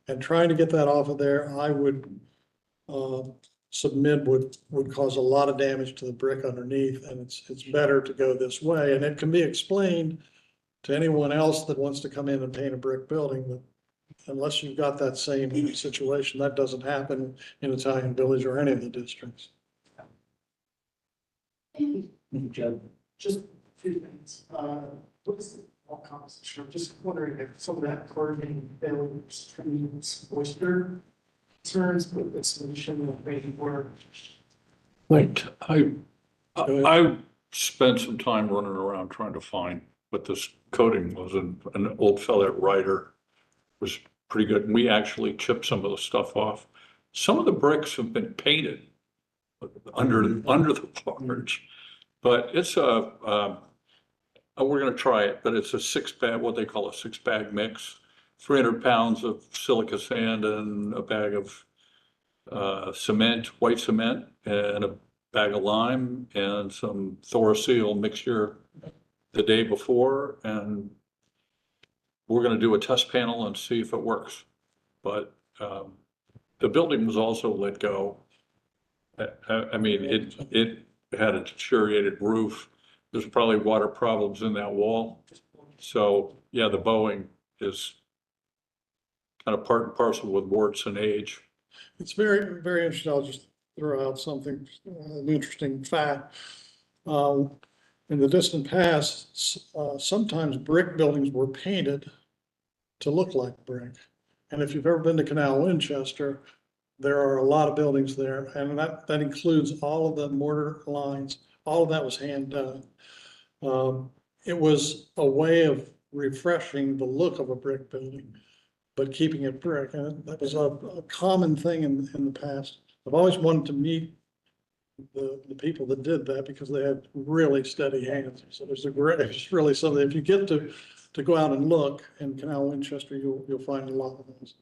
And trying to get that off of there, I would submit would cause a lot of damage to the brick underneath, and it's better to go this way. And it can be explained to anyone else that wants to come in and paint a brick building, but unless you've got that same situation, that doesn't happen in Italian Village or any of the districts. Joe, just two things. What's the wall composition? I'm just wondering if some of that carving failures, trees, oyster concerns with the solution of making work. Like, I spent some time running around trying to find what this coating was, and an old fella at Ryder was pretty good. And we actually chipped some of the stuff off. Some of the bricks have been painted under the porch, but it's we're gonna try it, but it's a 6-bag, what they call a 6-bag mix, 300 pounds of silica sand and a bag of cement, white cement, and a bag of lime and some Thoraceal mixture the day before. And we're gonna do a test panel and see if it works. But the building was also let go. I mean, it had a deteriorated roof. There's probably water problems in that wall. So, yeah, the bowing is kind of part and parcel with warts and age. It's very, very interesting. I'll just throw out something, an interesting fact. In the distant past, sometimes brick buildings were painted to look like brick. And if you've ever been to Canal Winchester, there are a lot of buildings there, and that includes all of the mortar lines. All of that was hand done. It was a way of refreshing the look of a brick building, but keeping it brick. And that was a common thing in the past. I've always wanted to meet the people that did that because they had really steady hands. So it's really something. If you get to go out and look in Canal Winchester, you'll find a lot of those.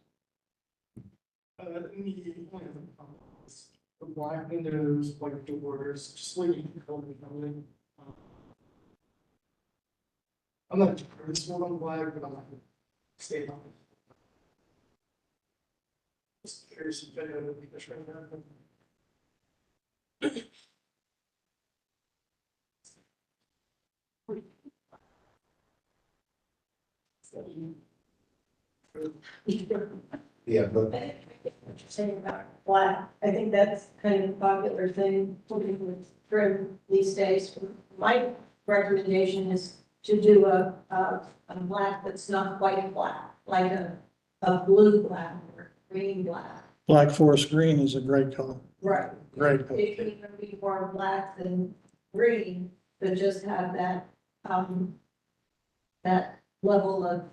The black windows, white doors, just like you can call the building. I'm not a tourist one on black, but I'm not gonna stay on it. Here's a video of Commissioner American. Yeah, but What you're saying about black, I think that's kind of a popular thing with trim these days. My recommendation is to do a black that's not quite black, like a blue black or green black. Black forest green is a great color. Right. Great color. It can even be more black than green, but just have that level of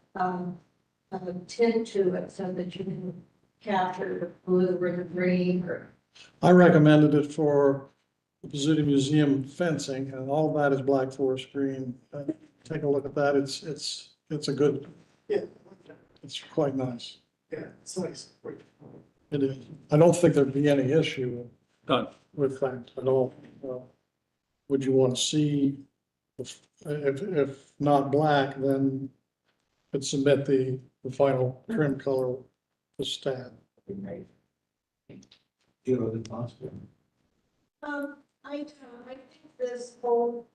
a tint to it so that you can capture the blue or the green or. I recommended it for the Pizzuti Museum fencing, and all that is black forest green. Take a look at that. It's a good, it's quite nice. yeah, it's nice. It is. I don't think there'd be any issue Done. with that at all. Would you want to see, if not black, then could submit the final trim color to staff. You know, the possible. I think this whole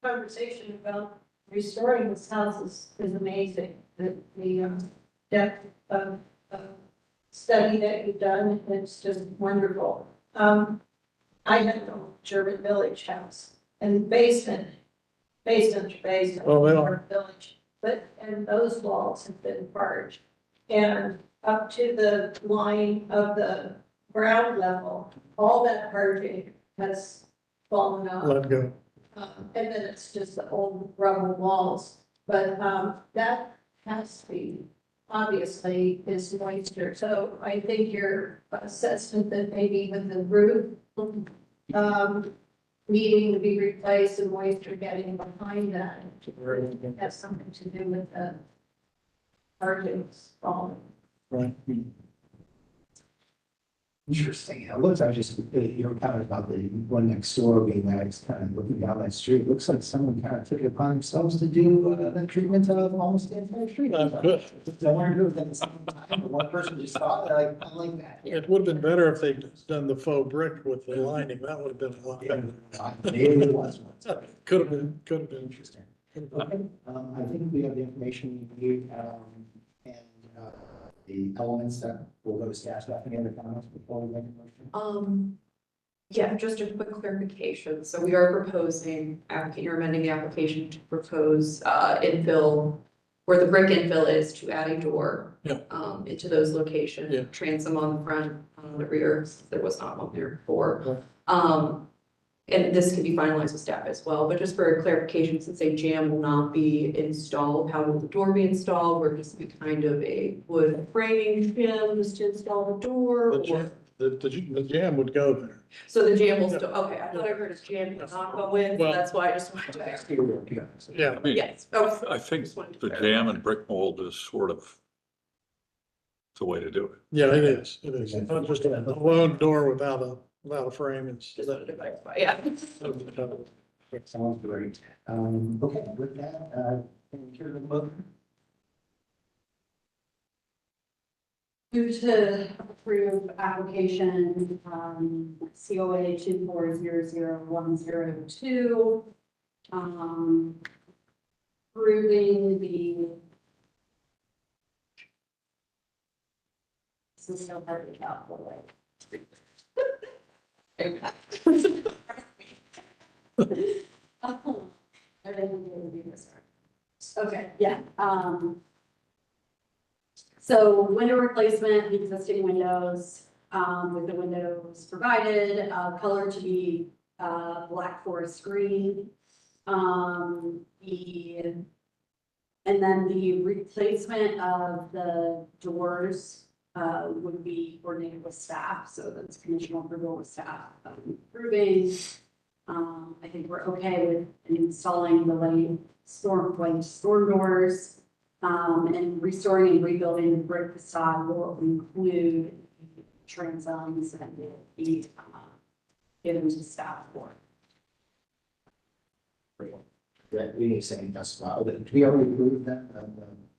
conversation about restoring this house is amazing. The depth of study that you've done, it's just wonderful. I had the German Village house and basement to basement. Oh, they are. Village, and those walls have been barged. And up to the line of the ground level, all that barging has fallen off. Let go. And then it's just the old rubble walls, but, that has to be, obviously, is moisture, so I think your assessment that maybe even the roof, needing to be replaced and moisture getting behind that, has something to do with the bargings falling. Right. Interesting. It looks, I was just, kind of about the one next door being nice, kind of looking down that street. Looks like someone kind of took it upon themselves to do the treatment of almost the entire street. Good. I wonder who at the same time, but one person just thought, like, I like that. It would have been better if they'd done the faux brick with the lining. That would have been a lot better. Maybe it was one. Could have been. Interesting. Okay, I think we have the information we need, and, the elements that will go to staff. Any other comments before we make a motion? Yeah, just a quick clarification. So we are proposing, you're amending the application to propose, infill, where the brick infill is, to add a door. Yeah. Into those locations. Yeah. Transom on the front, on the rear, there was not one there before. Right. And this can be finalized with staff as well, but just for clarification, since a jamb will not be installed, how will the door be installed? Will it just be kind of a wood framing jamb just to install the door? The jam would go there. So the jamb will still, okay, I thought I heard a jamb did not go in, so Well- that's why I just wanted to ask. Yeah. I mean, Yes, oh, I think Just wanted to the clarify. jam and brick mold is sort of the way to do it. Yeah, it is. It is. Not just a lone door without a frame. It's. just wanted to clarify, yeah. Sounds great. Okay, with that, can we hear the motion? Move to approve application, COA 2400102. Approving the. This is so hard to calculate. Oh, I didn't do this right. Okay, yeah, so window replacement, the existing windows, with the windows provided, color to be, black forest green. And then the replacement of the doors, would be coordinated with staff, so that's conditional approval with staff, approving. I think we're okay with installing the lane storm doors. And restoring and rebuilding the brick facade will include transoms and will be given to staff for. Yeah, we need to say that's well. Did we already approve that,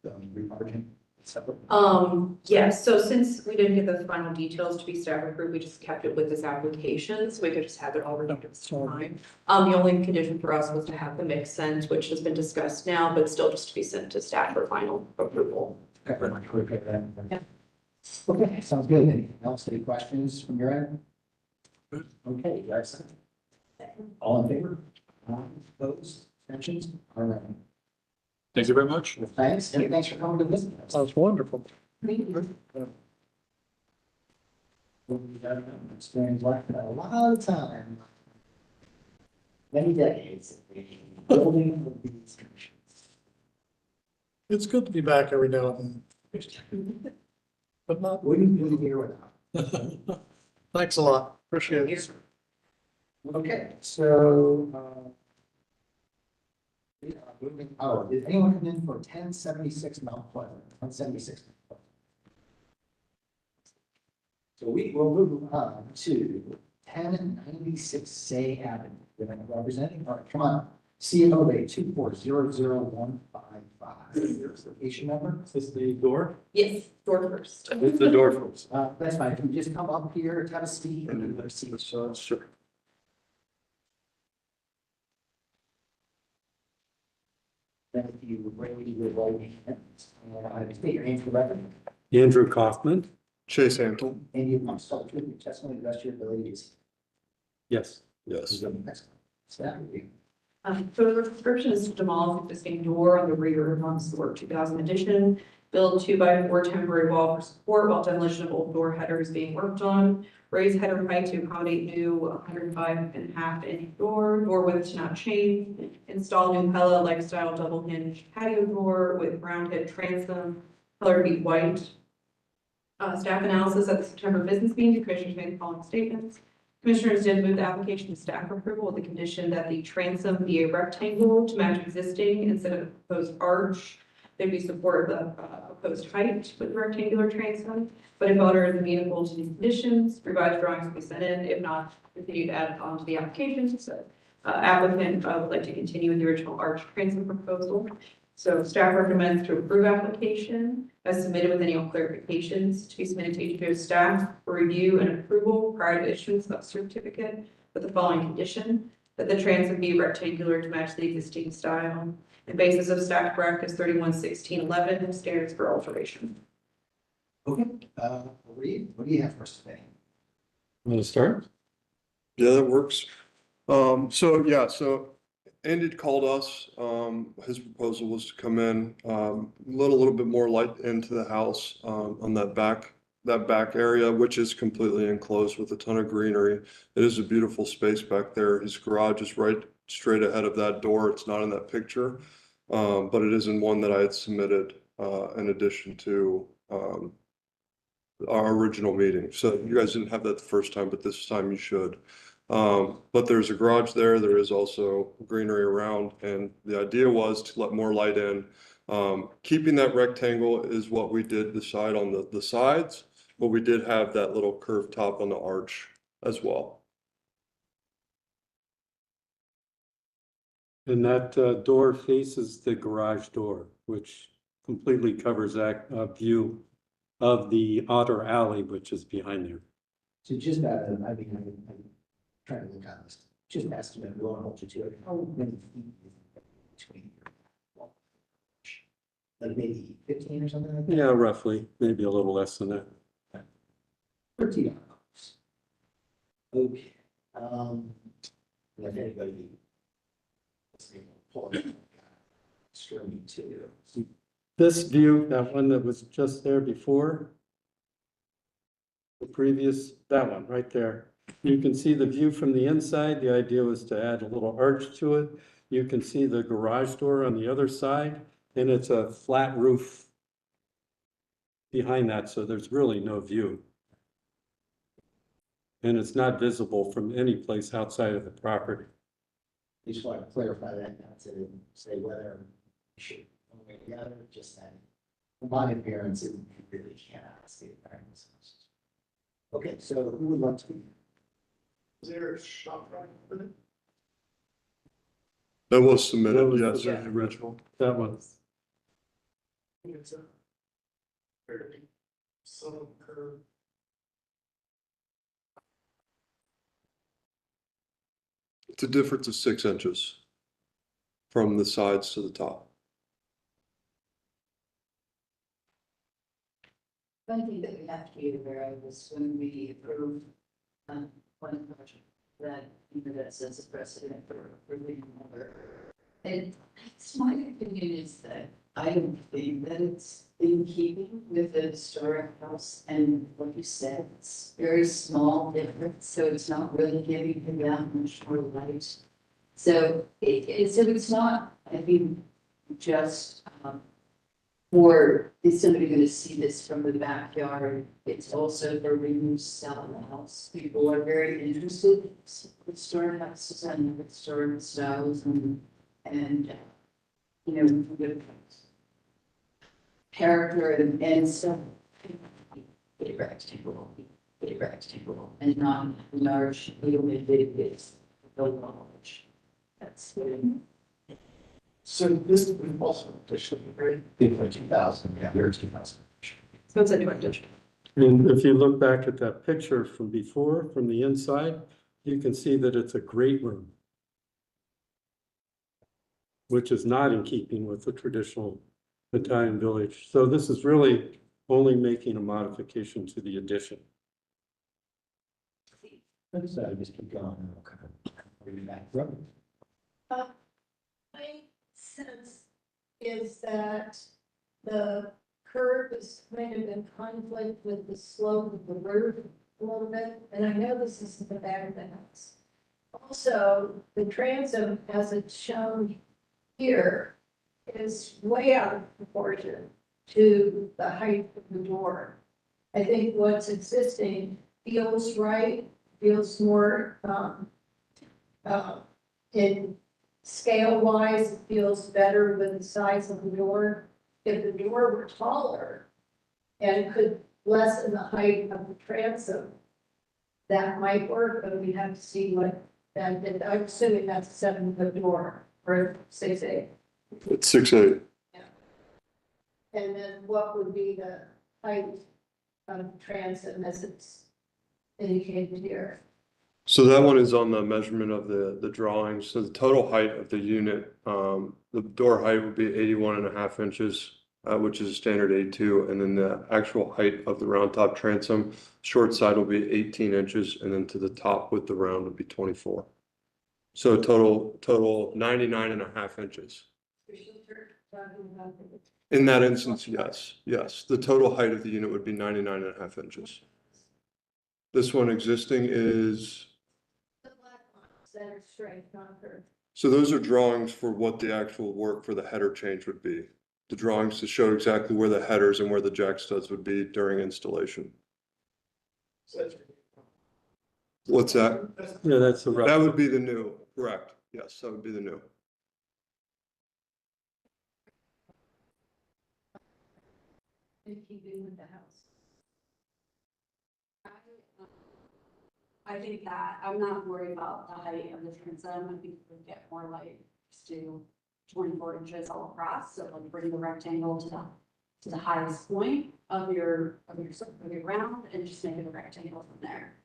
the remargin? Separate. Yes, so since we didn't get the final details to be staff approved, we just kept it with this application, so we could just have it all reviewed at this time. The only condition for us was to have the mix sent, which has been discussed now, but still just to be sent to staff for final approval. Okay, very much. Okay, then. Yeah. Okay, sounds good. Anything else? Any questions from your end? Okay, guys. All in favor? Opposed? Abstentions? All right. Thank you very much. Well, thanks, and thanks for coming to visit us. Sounds wonderful. Experience like that, a lot of time. Many decades of building of these commissions. It's good to be back every now and then. But not. Wouldn't be here without. Thanks a lot. Appreciate it. Okay, so, we are moving, oh, did anyone come in for 1076 Mount Pleasant? 1076. So we will move on to 1096 Say Avenue. We're going to representing, all right, come on. COA 2400155. Here's the location number. Is this the door? Yes, door first. It's the door first. That's fine. Can you just come up here, have a seat, and then let's see. Sure. Then if you raise your right hand, and state your name for the record, Andrew Kaufman? Chase Antle. and you must tell the truth, your testimony, the best of your abilities. Yes. Excellent. Staff review. So the description is to demolish existing door on the rear of Montessori 2000 addition, build 2x4 temporary wall for support while demolition of old door header is being worked on, raise header height to accommodate new 105.5-inch door width to not change, install new Pella lifestyle double hinge patio door with round head transom, color to be white. Staff analysis at the September business meeting, the commissioners made the following statements. Commissioners did move the application to staff approval with the condition that the transom be a rectangle to match existing instead of a proposed arch. They'd be supportive of the proposed height with rectangular transom, but if owner is amenable to these conditions, revised drawings will be sent in. If not, continue to add on to the application. So applicant would like to continue with the original arch transom proposal. So staff recommends to approve application as submitted with any clarifications to be submitted to HPO staff for review and approval prior to issuance of certificate with the following condition: that the transom be rectangular to match the existing style and basis of staff practice 311611 standards for alteration. Okay, Reed, what do you have for us today? Want to start? Yeah, that works. So Andy called us. His proposal was to come in, let a little bit more light into the house, on that back area, which is completely enclosed with a ton of greenery. It is a beautiful space back there. His garage is right straight ahead of that door. It's not in that picture, but it is in one that I had submitted, in addition to, our original meeting. So you guys didn't have that the first time, but this time you should. But there's a garage there. There is also greenery around, and the idea was to let more light in. Keeping that rectangle is what we did decide on the sides, but we did have that little curved top on the arch as well. And that door faces the garage door, which completely covers that view of the outer alley, which is behind there. So just, I'm trying to look at this, just estimate, we'll hold you to it, how many feet is it between your wall? Like maybe 15 or something like that? Yeah, roughly, maybe a little less than that. $13. Okay, if anybody. Let's see, pull it. Streaming too. This view, that one that was just there before, the previous, that one right there. You can see the view from the inside. The idea was to add a little arch to it. You can see the garage door on the other side, and it's a flat roof behind that, so there's really no view. And it's not visible from any place outside of the property. I just want to clarify that, not to say whether we should one way or the other, just that. From my appearance, you really cannot see it. Okay, so who would like to? Is there a shop drawing for it? That was submitted, That was yes, submitted. the original. That one. It's a difference of 6 inches from the sides to the top. One thing that we have to be aware of is when we approve, one project that, that sets a precedent for approving another. And it's my opinion is that I don't think that it's in keeping with the historic house and what you said, it's very small difference, so it's not really giving him that much more light. So it's not, I think, just, or is somebody gonna see this from the backyard? It's also for when you sell the house. People are very interested in historic houses and historic styles and you know, the character and stuff. A rectangle, and not large, it's the large. That's it. So this is also additionally very big for 2000, yeah, or 2000. So it's a new addition. And if you look back at that picture from before, from the inside, you can see that it's a great room, which is not in keeping with the traditional Italian village. So this is really only making a modification to the addition. So I just keep going. Okay. Bring it back. Robert? My sense is that the curve is kind of in conflict with the slope of the roof a little bit, and I know this is the back of the house. Also, the transom, as it's shown here, is way out of proportion to the height of the door. I think what's existing feels right, feels more, in scale wise, it feels better with the size of the door. If the door were taller and could lessen the height of the transom, that might work, but we have to see what, and I'm assuming that's a 7-foot door or 6'8". It's 6'8". And then what would be the height of transom as it's indicated here? So that one is on the measurement of the drawings. So the total height of the unit, the door height would be 81.5 inches, which is a standard A2. And then the actual height of the round top transom, short side will be 18 inches. And then to the top with the round would be 24. So total 99.5 inches. In that instance, yes, yes. The total height of the unit would be 99.5 inches. This one existing is, The black lines that are straight, not curved. so those are drawings for what the actual work for the header change would be. The drawings to show exactly where the headers and where the jack studs would be during installation. What's that? Yeah, that's the rough. That would be the new, correct. Yes, that would be the new. In keeping with the house. I think that, I'm not worried about the height of the transom. I think we get more light, just do 24 inches all across, so like bring the rectangle to the highest point of your round and just make it a rectangle from there,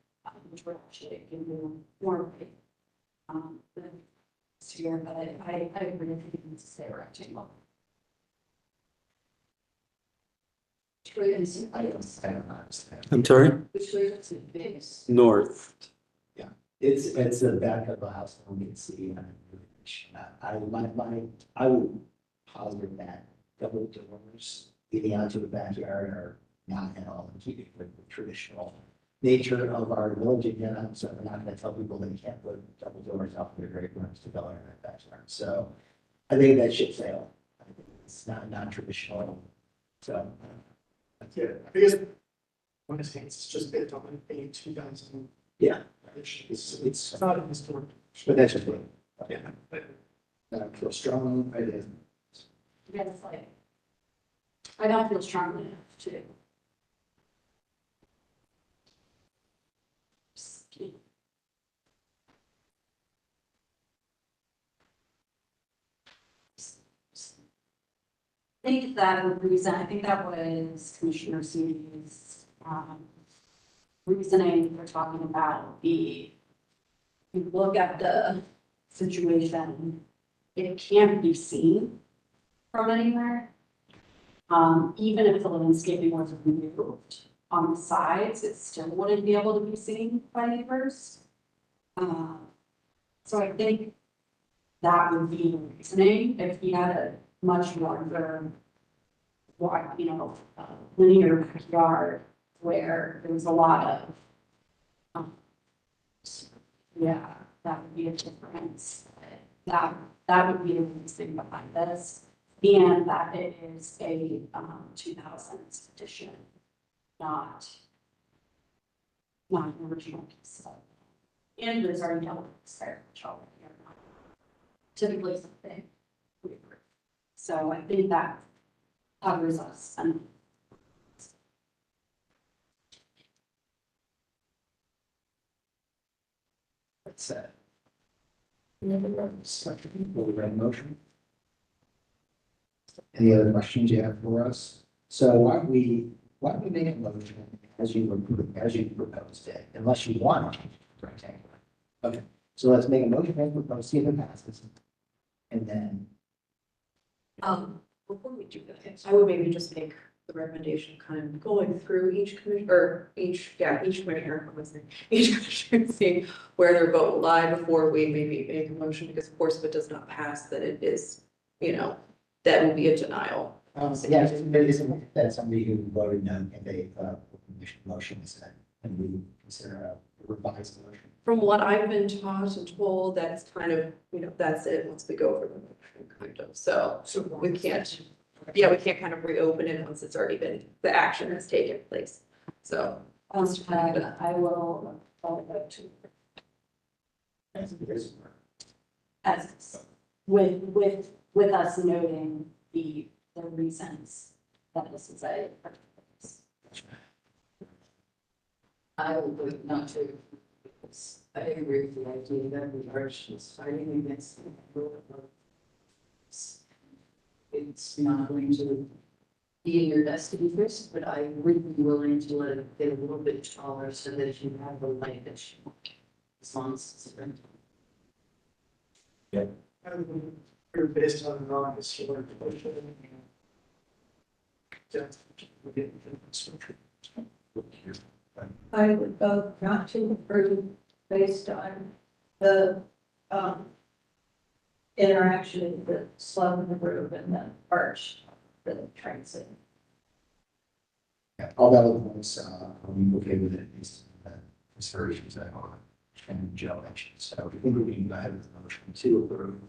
which would actually give you more weight. Here, but I agree with you, it needs to stay a rectangle. I don't understand. I'm sorry? Which way does it face? North. It's the back of the house, and we can see. I would posit that double doors leading onto the backyard are not at all in keeping with the traditional nature of our village again. So we're not gonna tell people they can't put double doors up their great rooms to go in their backyard. So I think that should fail. I think it's not non-traditional. So. Yeah, I guess one is it's just based on a 2000. Yeah. It's not a historic. But that's just me. Yeah, but I feel strong, I did. Yeah, it's like, I don't feel strongly enough to. think that the reason, I think that was Commissioner Sudey's, reasoning for talking about if you look at the situation, it can't be seen from anywhere. Even if the landscaping was removed on the sides, it still wouldn't be able to be seen by neighbors. So I think that would be the reasoning if you had a much larger, wide, linear backyard where there was a lot of, yeah, that would be a difference. That would be the reasoning behind this, and that it is a 2000s edition, not an original piece of. And there's already no expired already. Typically something we approve. So I think that covers us. And That's it. Will we read motion? Any other questions you have for us? So why don't we make a motion as you proposed it, unless you want to change the rectangle. Okay, so let's make a motion as proposed, see if it passes. And then, Before we do that, I would maybe just make the recommendation kind of going through each commission, or each commissioner, I'm listening, each commissioner, seeing where their vote will lie before we maybe make a motion, because of course, if it does not pass, then it is, that will be a denial. yeah, isn't that somebody who voted no, and they, motion is that, and we consider a revised motion? From what I've been taught and told, that's kind of, that's it, once we go over the motion, kind of, so we can't, we can't kind of reopen it once it's already been, the action has taken place, so. I will follow to as with us noting the reasons that this is a. I would vote not to. Because I agree with the idea that the arch is fighting against the rule of law. It's not going to be in your best interest, but I would be willing to let it get a little bit taller so that you have the light that you want. As long as it's rental. You're based on non-historic. I would vote not to approve based on the, interaction with the slope of the roof and the arch, the transit. Yeah, all valid points, I'm okay with it, these, considerations that are, and Joe mentioned, so we think we can go ahead with the motion to approve.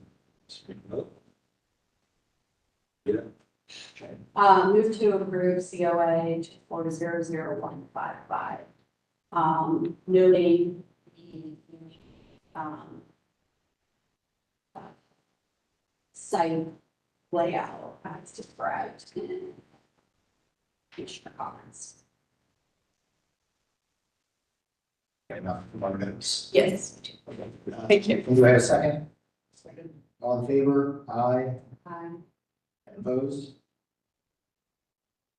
Move to approve COA 400155. Noting the site layout as described in the comments. Enough of our notes. Yes. Thank you. Do I have a second? Second. All in favor? Aye. Opposed?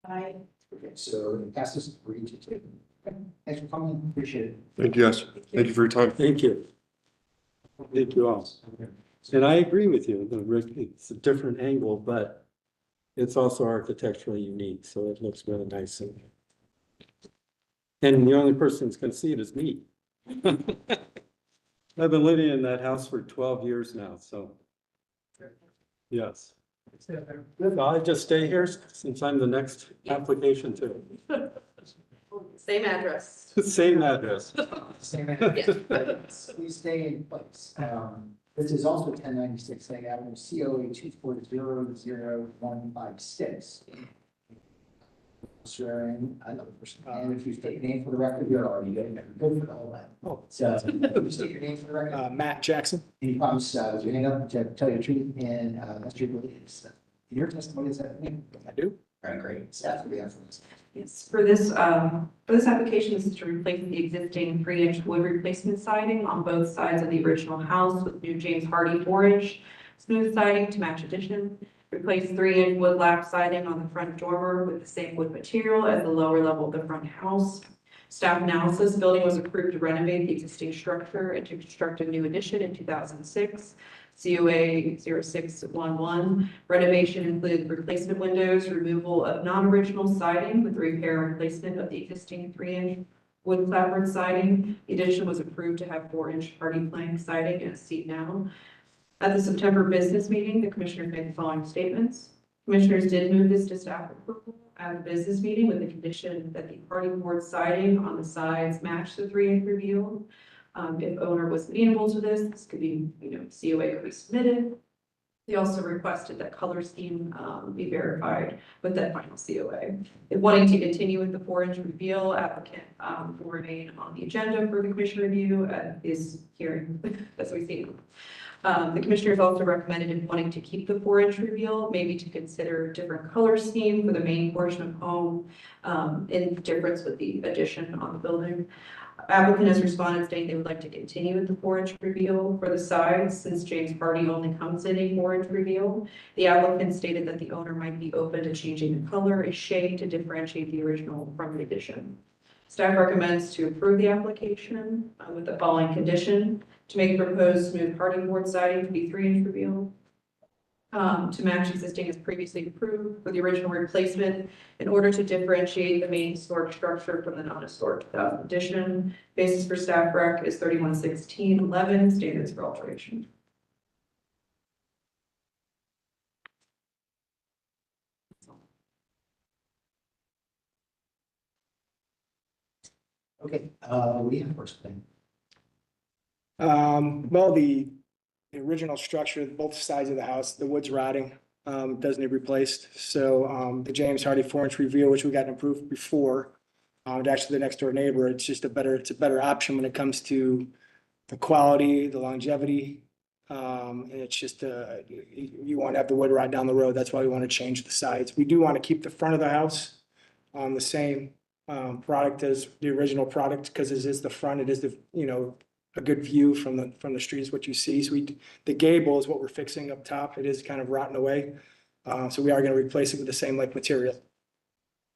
I Okay, so it passes 3-2. Okay, thanks for coming, appreciate it. Thank you, guys. Thank you for your time. Thank you. Thank you all. And I agree with you, it's a different angle, but it's also architecturally unique, so it looks really nice. And the only person that's gonna see it is me. I've been living in that house for 12 years now, so. Yes. I'll just stay here since I'm the next application too. Same address. Same address. Same address. Please stay in place. This is also 1096 Lake Avenue, COA 2400156. Swearing another person, and if you state your name for the record, you're already good for the whole that. Oh. So, if you state your name for the record. Matt Jackson. Any promise, with your hand up to tell you the truth, and, that's your beliefs. Your testimony is that name? I do. All right, great. Staff will be after this. Yes, for this application, this is to replace the existing 3-inch wood replacement siding on both sides of the original house with new James Hardy 4-inch smooth siding to match addition. Replace 3-inch wood lap siding on the front dormer with the same wood material as the lower level of the front house. Staff analysis, building was approved to renovate the existing structure and to construct a new addition in 2006. COA 0611. Renovation included replacement windows, removal of non-original siding with repair and replacement of the existing 3-inch wood clapboard siding. The addition was approved to have 4-inch hardy plank siding and a seat now. At the September business meeting, the commissioners made the following statements. Commissioners did move this to staff approval at the business meeting with the condition that the hardy board siding on the sides match the 3-inch reveal. If owner was amenable to this could be, COA could be submitted. They also requested that color scheme be verified with that final COA. If wanting to continue with the 4-inch reveal, applicant will remain on the agenda for the commission review at this hearing, as we see. The commissioners also recommended if wanting to keep the 4-inch reveal, maybe to consider different color scheme for the main portion of home in difference with the addition on the building. Applicant has responded stating they would like to continue with the 4-inch reveal for the sides since James Party only comes in a 4-inch reveal. The applicant stated that the owner might be open to changing the color and shade to differentiate the original from the addition. Staff recommends to approve the application with the following condition: to make proposed smooth hardy board siding to be 3-inch reveal, to match existing as previously approved for the original replacement in order to differentiate the main historic structure from the non-historic addition. Basis for staff rec is 311611, standards for alteration. Okay, we have first thing. Well, the original structure, both sides of the house, the wood's rotting, does need replaced. So, the James Hardy 4-inch reveal, which we got approved before, actually the next door neighbor, it's a better option when it comes to the quality, the longevity. And it's just, you won't have the wood rot down the road. That's why we want to change the sides. We do want to keep the front of the house on the same, product as the original product, because it is the front, it is the, a good view from the street is what you see. So the gable is what we're fixing up top. It is kind of rotting away. So we are going to replace it with the same like material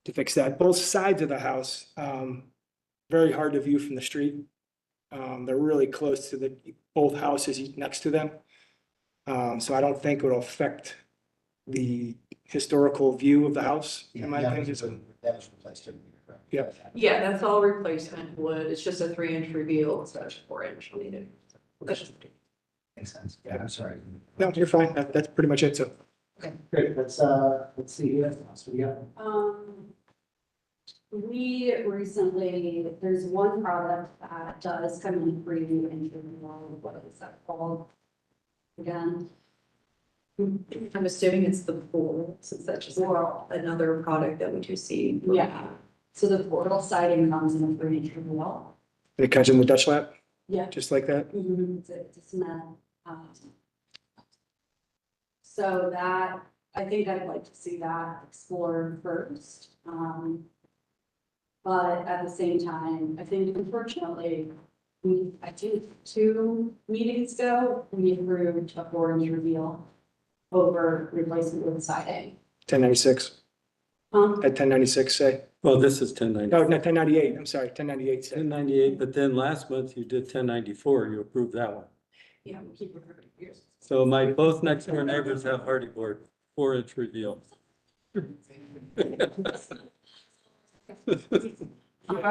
to fix that. Both sides of the house, very hard to view from the street. They're really close to both houses next to them. So I don't think it'll affect the historical view of the house, in my opinion. That was replaced. Yeah. Yeah, that's all replacement wood. It's just a 3-inch reveal instead of 4-inch needed. That's just Makes sense. Yeah, I'm sorry. No, you're fine. That's pretty much it. So. Okay, great. Let's see. What else we got? We recently, there's one product that does come in free and what is that called again? I'm assuming it's the portal, since that's just another product that we do see. Yeah, so the portal siding comes in a 3-inch wall. It comes in the Dutch lap, Yeah. just like that. It's a cement. So that, I think I'd like to see that explored first. But at the same time, I think unfortunately, I think 2 meetings ago, we approved a 4-inch reveal over replacement with siding. 1096. At 1096, say. Well, this is 1090. No, not 1098. I'm sorry, 1098. Say. 1098, but then last month you did 1094, you approved that one. Yeah, we keep approving years. So both next door neighbors have hardy board, 4-inch reveal. I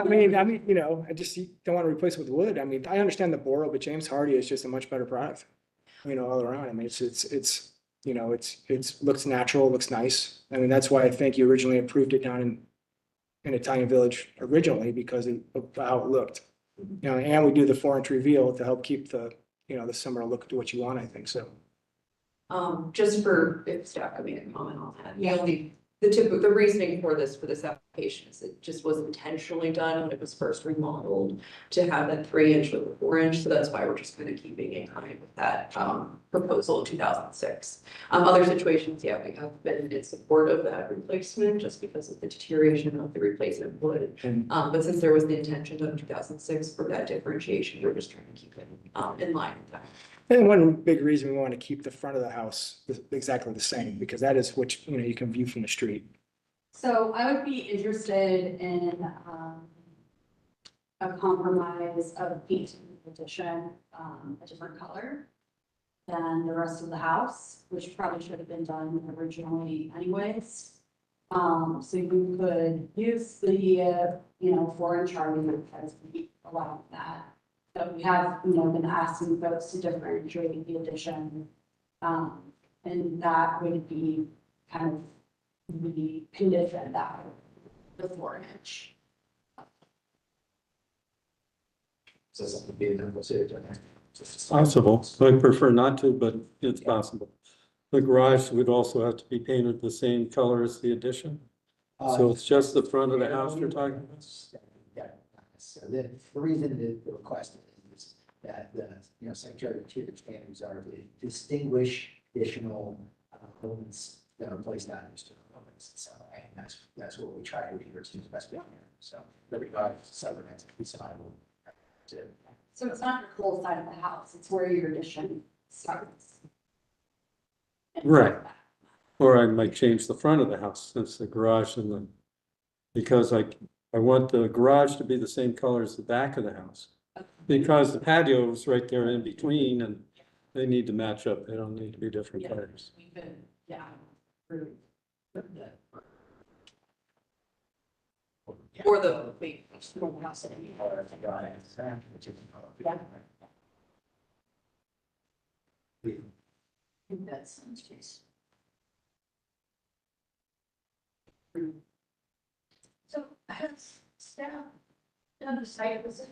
mean, I just don't want to replace it with wood. I mean, I understand the Boro, but James Hardy is just a much better product, all around. I mean, it's looks natural, looks nice. I mean, that's why I think you originally approved it down in Italian Village originally, because of how it looked. And we do the 4-inch reveal to help keep the similar look to what you want, I think so. Just for, if staff could make a comment on that. The reasoning for this application is it just was intentionally done when it was first remodeled to have that 3-inch with a 4-inch. So that's why we're just kind of keeping in line with that proposal in 2006. Other situations, yeah, we have been in support of that replacement just because of the deterioration of the replacement wood. But since there was the intention of 2006 for that differentiation, we're just trying to keep it in line with that. And one big reason we want to keep the front of the house exactly the same, because that is what, you know, you can view from the street. So I would be interested in, a compromise of painting the addition, a different color than the rest of the house, which probably should have been done originally anyways. So you could use the, 4-inch hardy as we allow that. So we have, been asking folks to differentiate the addition. And that would be kind of the condition that the 4-inch. So something being considered. Possible. I prefer not to, but it's possible. The garage would also have to be painted the same color as the addition. So it's just the front of the house you're talking about? Yeah, so the reason the request is that the, Secretary of Interior standards are to distinguish additional elements that are placed on just elements. So, and that's what we try to do here to the best we can. So everybody, southern end, east side will have to. So it's not the whole side of the house, it's where your addition starts. Right. Or I might change the front of the house since the garage and the, because I want the garage to be the same color as the back of the house. Because the patio is right there in between and they need to match up. They don't need to be different colors. We could, yeah. approve the- Or the, wait, for the house. That sounds case. So has staff done a site visit?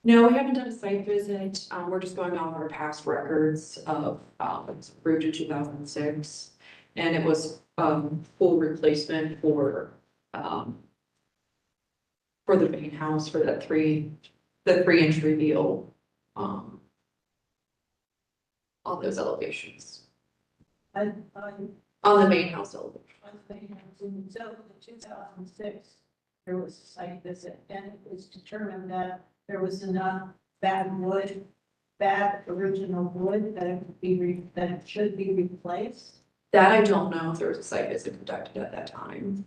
no, we haven't done a site visit. We're just going off our past records of, it's approved in 2006. And it was, full replacement for the main house for that the 3-inch reveal, on those elevations, On on the main house elevation. in 2006, there was a site visit, and it was determined that there was enough bad original wood that it could be, that it should be replaced. That I don't know if there was a site visit conducted at that time.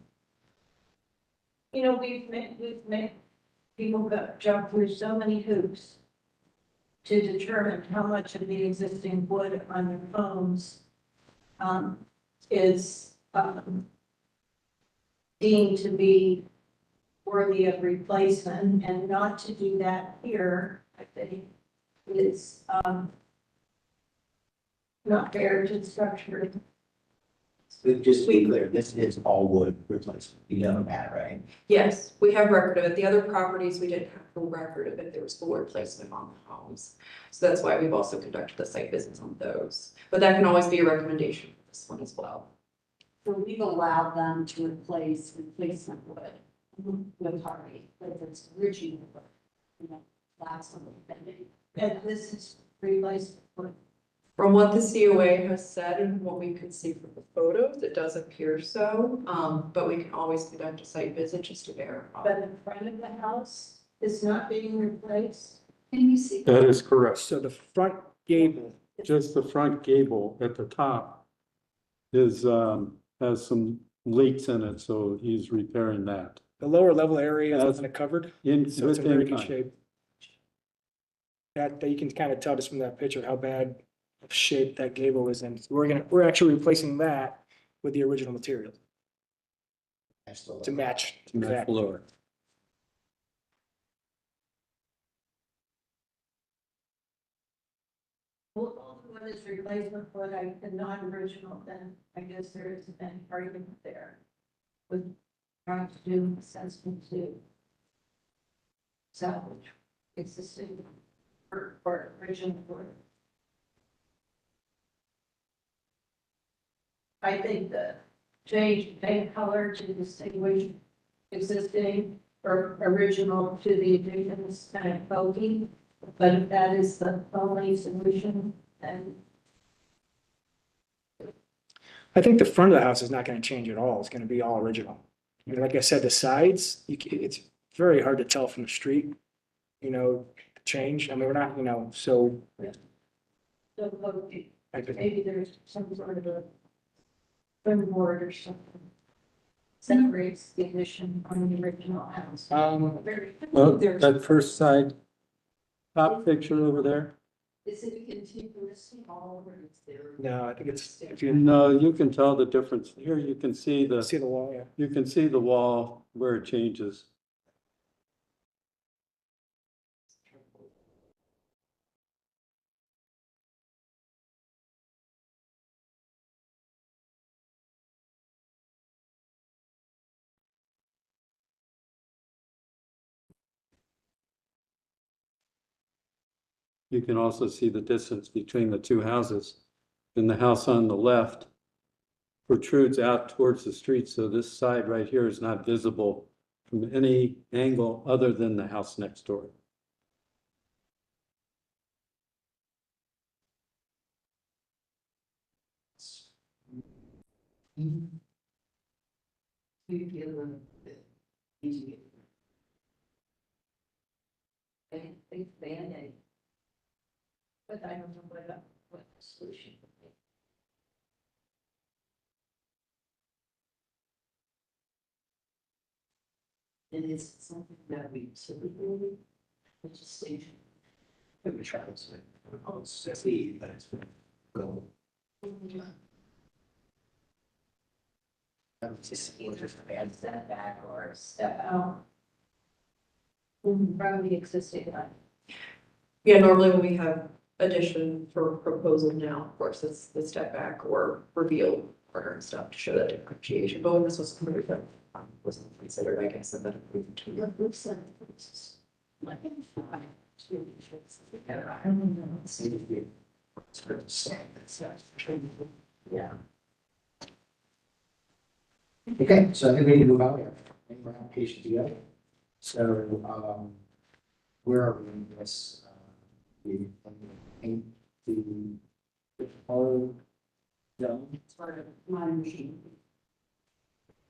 We've made people jump through so many hoops to determine how much of the existing wood on their homes is deemed to be worthy of replacement, and not to do that here, I think, is not fair to the structure. Just to be clear, this is all wood replacement. You know that, right? Yes, we have record of it. The other properties, we didn't have full record of it. There was full replacement on the homes. So that's why we've also conducted the site visits on those. But that can always be a recommendation for this one as well. So we've allowed them to replace replacement wood with hardy, but if it's original wood, that's something that they. And this is replacement wood. From what the COA has said and what we could see from the photos, it does appear so. But we can always conduct a site visit just to verify. But the front of the house is not being replaced. Can you see? That is correct. So the front gable, Just the front gable at the top is, has some leaks in it, so he's repairing that. the lower level area That's- is kind of covered, In, so it's in very within good time. shape. That you can kind of tell just from that picture how bad of shape that gable is in. So we're actually replacing that with the original material to match. To match exactly. lower. Well, what is replacement wood, and non-original, then I guess there isn't any argument there. With trying to do assessment to salvage existing or original wood. I think the change paint color to distinguish existing or original to the addition is kind of bulky, but if that is the only solution, then I think the front of the house is not going to change at all. It's going to be all original. Like I said, the sides, it's very hard to tell from the street, the change. I mean, we're not, so the loading. Maybe there's some sort of a board or something. Separates the addition from the original house. Very. Oh, that first side, top picture over there? Is it contiguous wall or is there? No, I think it's, if you No, you can tell the difference. Here you can see see the wall, yeah. you can see the wall where it changes. You can also see the distance between the two houses. And the house on the left protrudes out towards the street, so this side right here is not visible from any angle other than the house next door. You feel a little bit easier. They Band-Aid. But I don't know what the solution would be. And is it something that we typically legislation? Let me try this. Oh, it's see, but it's go. Just either a setback or a step out. From the existing line. Yeah, normally when we have addition for proposal now, of course, it's the step back or reveal corner and stuff to show that differentiation, but when this was approved, that wasn't considered, I guess, and then approved. Your group said it's like five, two, six, I don't know. See if you. Sort of saying that's yeah. Okay, so I think we need to move out here. We're on page together. So, where are we in this? We paint the whole zone. It's part of my machine.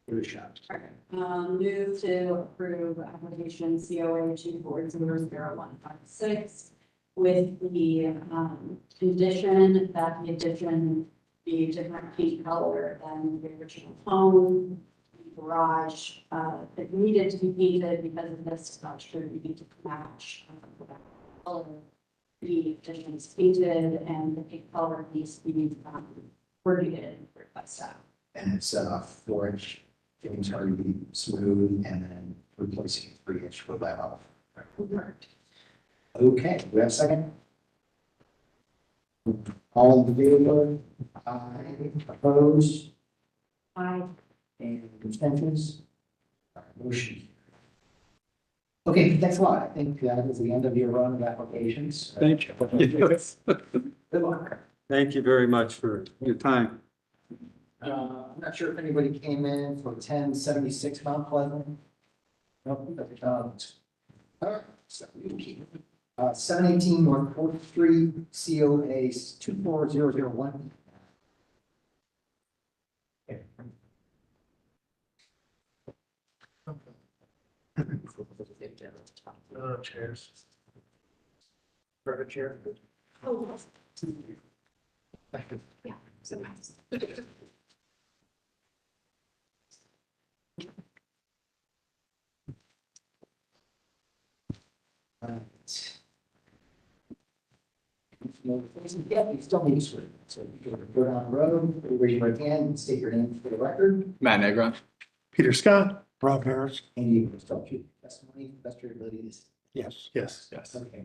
Give it a shot. Move to approve application COA 240156 with the condition that the addition be different paint color than the original home. The garage, it needed to be painted because of this structure, we need to match the color. The addition is painted and the paint color needs to be coordinated by staff. And it's 4-inch fittings are to be smooth and then replacing 3-inch with that off. Correct. Okay, do we have a second? All in favor? Aye. Opposed? Aye. And abstentions? Motion. Okay, thanks a lot. I think that is the end of your run of applications. Thank you. Good luck. Thank you very much for your time. I'm not sure if anybody came in for 1076 Mount Pleasant. Nope, but, all right, so we'll keep it. 718 North 4th Street, COA 24001. Chairs. Private chair. Oh, Yeah. so nice. Yeah, you still need to swear. So you go down the road, raise your right hand, and state your name for the record, Matt Negron. Peter Scott. Rob Harris. and you can start your testimony, best of your abilities. Yes. Yes. Yes. Okay.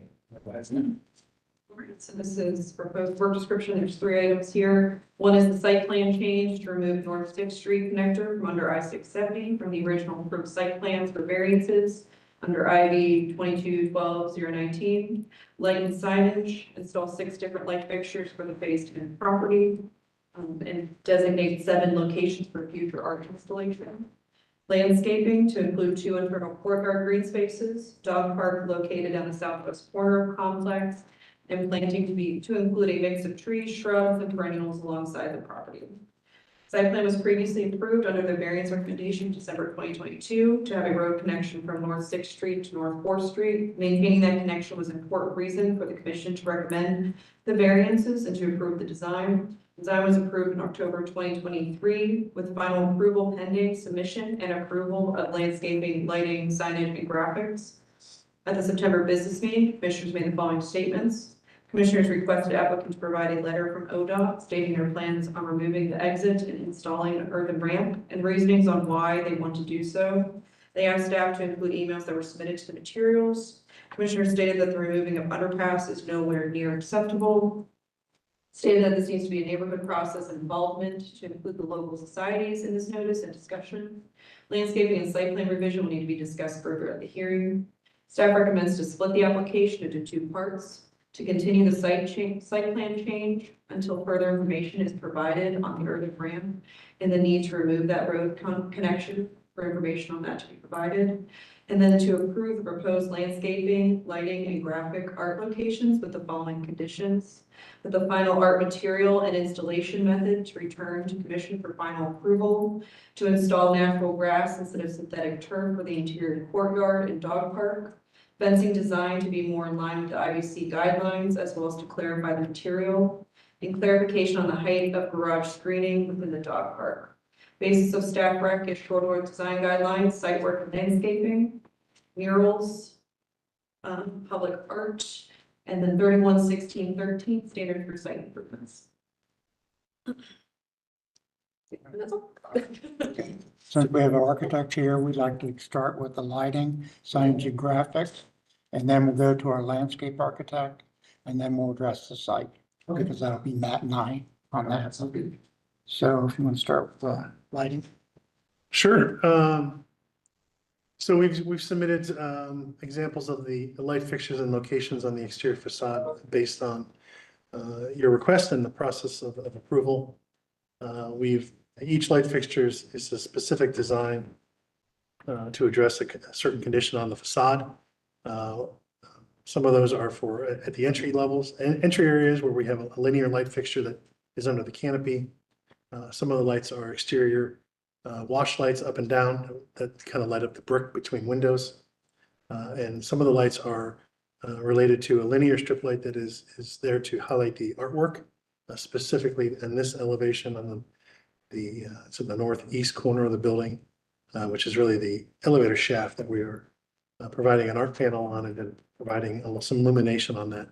So this is proposed work description. There's 3 items here. One is the site plan change to remove North 6th Street connector from under I-670 from the original approved site plans for variances under IV 22-12-019. Light and signage, install 6 different light fixtures for the phase 10 property, and designate 7 locations for future arch installation. Landscaping to include 2 internal courtyard green spaces, dog park located on the southwest corner of complex, and planting to include a mix of trees, shrubs, and perennials alongside the property. Site plan was previously approved under the variance recommendation December 2022 to have a road connection from North Sixth Street to North Fourth Street. Maintaining that connection was an important reason for the commission to recommend the variances and to approve the design. Design was approved in October 2023 with final approval pending submission and approval of landscaping, lighting, signage, and graphics. At the September business meeting, commissioners made the following statements. Commissioners requested applicant to provide a letter from ODOT stating their plans on removing the exit and installing an earthen ramp and reasonings on why they want to do so. They asked staff to include emails that were submitted to the materials. Commissioners stated that the removing of underpass is nowhere near acceptable. Stated that this needs to be a neighborhood process and involvement to include the local societies in this notice and discussion. Landscaping and site plan revision will need to be discussed further at the hearing. Staff recommends to split the application into two parts. To continue the site plan change until further information is provided on the earthen ramp and the need to remove that road connection for information on that to be provided. And then to approve the proposed landscaping, lighting, and graphic art locations with the following conditions. With the final art material and installation method to return to commission for final approval. To install natural grass instead of synthetic turf for the interior courtyard and dog park. Fencing design to be more in line with the IBC guidelines, as well as to clarify the material, and clarification on the height of garage screening within the dog park. Basis of staff rec is short-order design guidelines, site work and landscaping, murals, public art, and then 31-16-13 standard for site improvements. And that's all. Since we have an architect here, we'd like to start with the lighting, signage and graphics. And then we'll go to our landscape architect and then we'll address the site. Okay. Because that'll be Matt and I on that. Sounds good. So if you want to start with lighting. Sure. So we've submitted examples of the light fixtures and locations on the exterior facade based on your request and the process of approval. Each light fixture is a specific design to address a certain condition on the facade. Some of those are for at the entry levels and entry areas where we have a linear light fixture that is under the canopy. Some of the lights are exterior wash lights up and down that kind of light up the brick between windows. And some of the lights are related to a linear strip light that is there to highlight the artwork, specifically in this elevation on it's in the northeast corner of the building, which is really the elevator shaft that we are providing an art panel on it and providing some illumination on that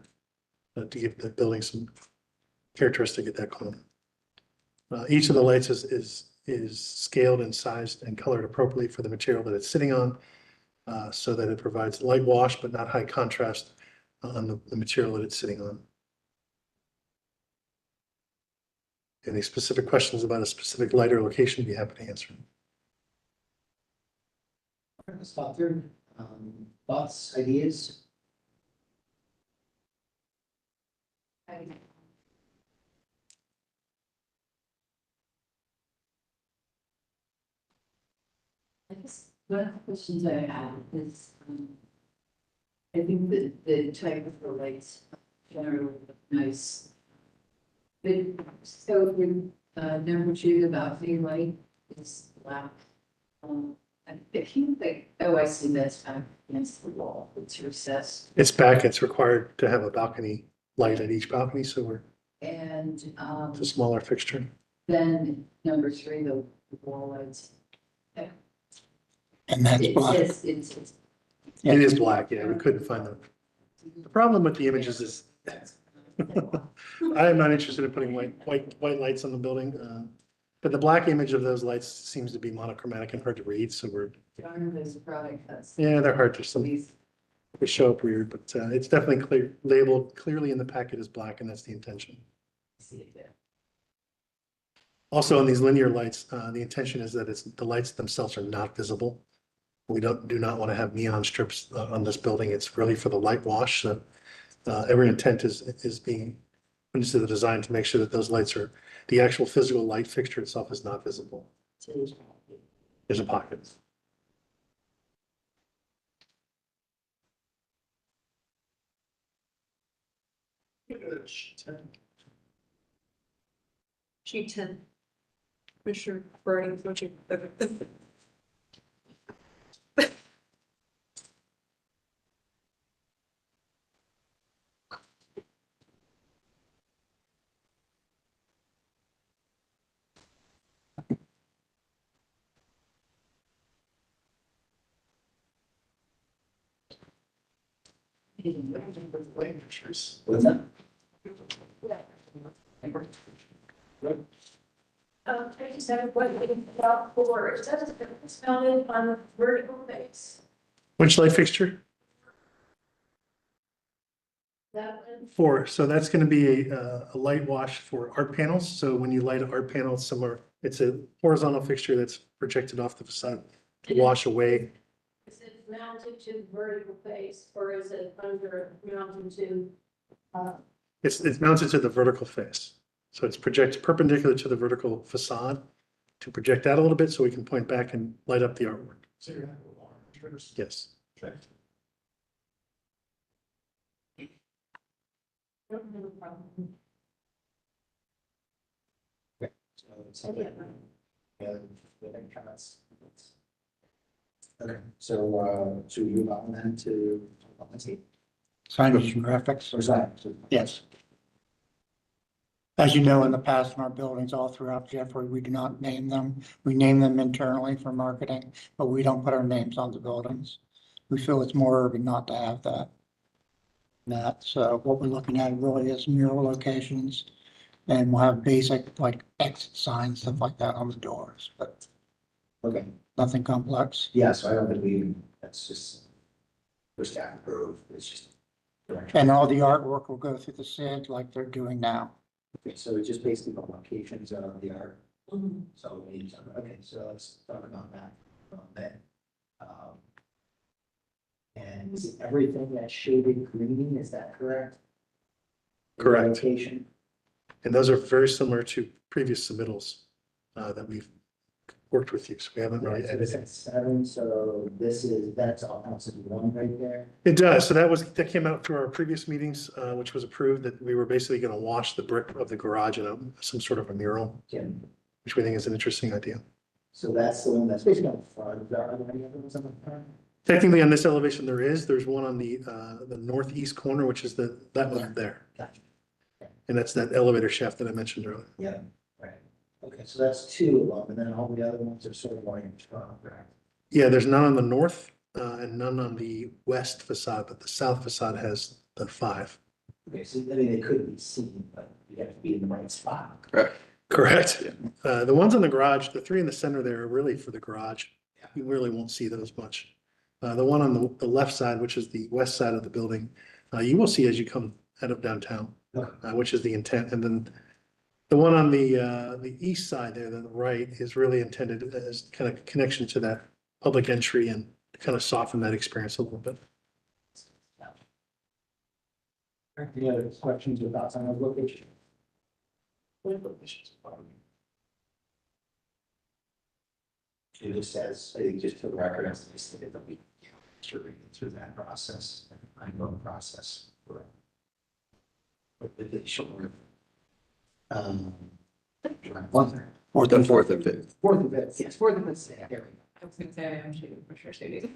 to give the building some characteristic at that corner. Each of the lights is scaled and sized and colored appropriately for the material that it's sitting on, so that it provides light wash but not high contrast on the material that it's sitting on. Any specific questions about a specific light or location, be happy to answer. Let's stop there. Thoughts, ideas? I guess one of the questions I have is, I think that the type of the lights generally look nice. But so with number 2, the balcony light is black. I think like, oh, I see that's back against the wall. It's recessed. It's back, it's required to have a balcony light at each balcony, so And it's a smaller fixture. then number 3, the wall lights. And that's It black. says it's It is black, yeah, we couldn't find them. The problem with the images is I am not interested in putting white lights on the building. But the black image of those lights seems to be monochromatic and hard to read, so there's a product that's. yeah, they're hard to they show up weird, but it's definitely labeled clearly in the packet as black, and that's the intention. See it there. Also, on these linear lights, the intention is that the lights themselves are not visible. We do not want to have neon strips on this building. It's really for the light wash. So every intent is being put into the design to make sure that those lights are, the actual physical light fixture itself is not visible. There's a pocket. Sheet 10. Commissioner Burning, what you? What's that? I just have a question about for, it says it's mounted on the vertical base. Which light fixture? That one, 4, so that's gonna be a light wash for art panels, so when you light an art panel, it's similar, it's a horizontal fixture that's projected off the facade to wash away. is it mounted to the vertical face or is it under mounted to? It's mounted to the vertical face, so it's projected perpendicular to the vertical facade to project out a little bit so we can point back and light up the artwork. So you're gonna have a long triggers. Yes. So it's something. Yeah, with any comments? Okay, so, should we move on then to, let's see, Signage and graphics. or sign? Yes. As you know, in the past, in our buildings all throughout Jeffrey, we do not name them. We name them internally for marketing, but we don't put our names on the buildings. We feel it's more urban not to have that. So what we're looking at really is mural locations. And we'll have basic like exit signs, stuff like that on the doors, but Okay, nothing complex. yeah, so I don't believe, that's just, for staff approved, it's just. And all the artwork will go through the SID like they're doing now. Okay, so it's just basically the locations of the art. So, okay, so let's talk about that. Then. And is everything that's shaded green, is that correct? Correct. Location? And those are very similar to previous submittals that we've worked with you, so we haven't really Right, so edited. it's at 7, so this is, that's all counts as 1 right there. It does, so that came out through our previous meetings, which was approved, that we were basically gonna wash the brick of the garage in some sort of a mural, Yeah. which we think is an interesting idea. So that's the one that's basically on the front of the, are there any other ones on the front? Technically, on this elevation, there's one on the northeast corner, which is that one there. Gotcha. And that's that elevator shaft that I mentioned earlier. Yeah, right. Okay, so that's 2 of them, and then all the other ones are sort of going in front, correct? Yeah, there's none on the north and none on the west facade, but the south facade has the 5. Okay, so I mean, they could be seen, but you have to be in the right spot. Correct. The ones in the garage, the 3 in the center there are really for the garage. You really won't see those much. The one on the left side, which is the west side of the building, you will see as you come out of downtown, which is the intent. And then the one on the east side there, the right, is really intended as kind of connection to that public entry and kind of soften that experience a little bit. Any other questions or thoughts on those locations? It just says, I think just for the record, as they stated that we, through that process, ongoing process. But the short. One. Or The the 4th and 5th. 4th and 5th, yes, 4th and 5th, yeah, there we go. I was gonna say, I am shading, for sure shading.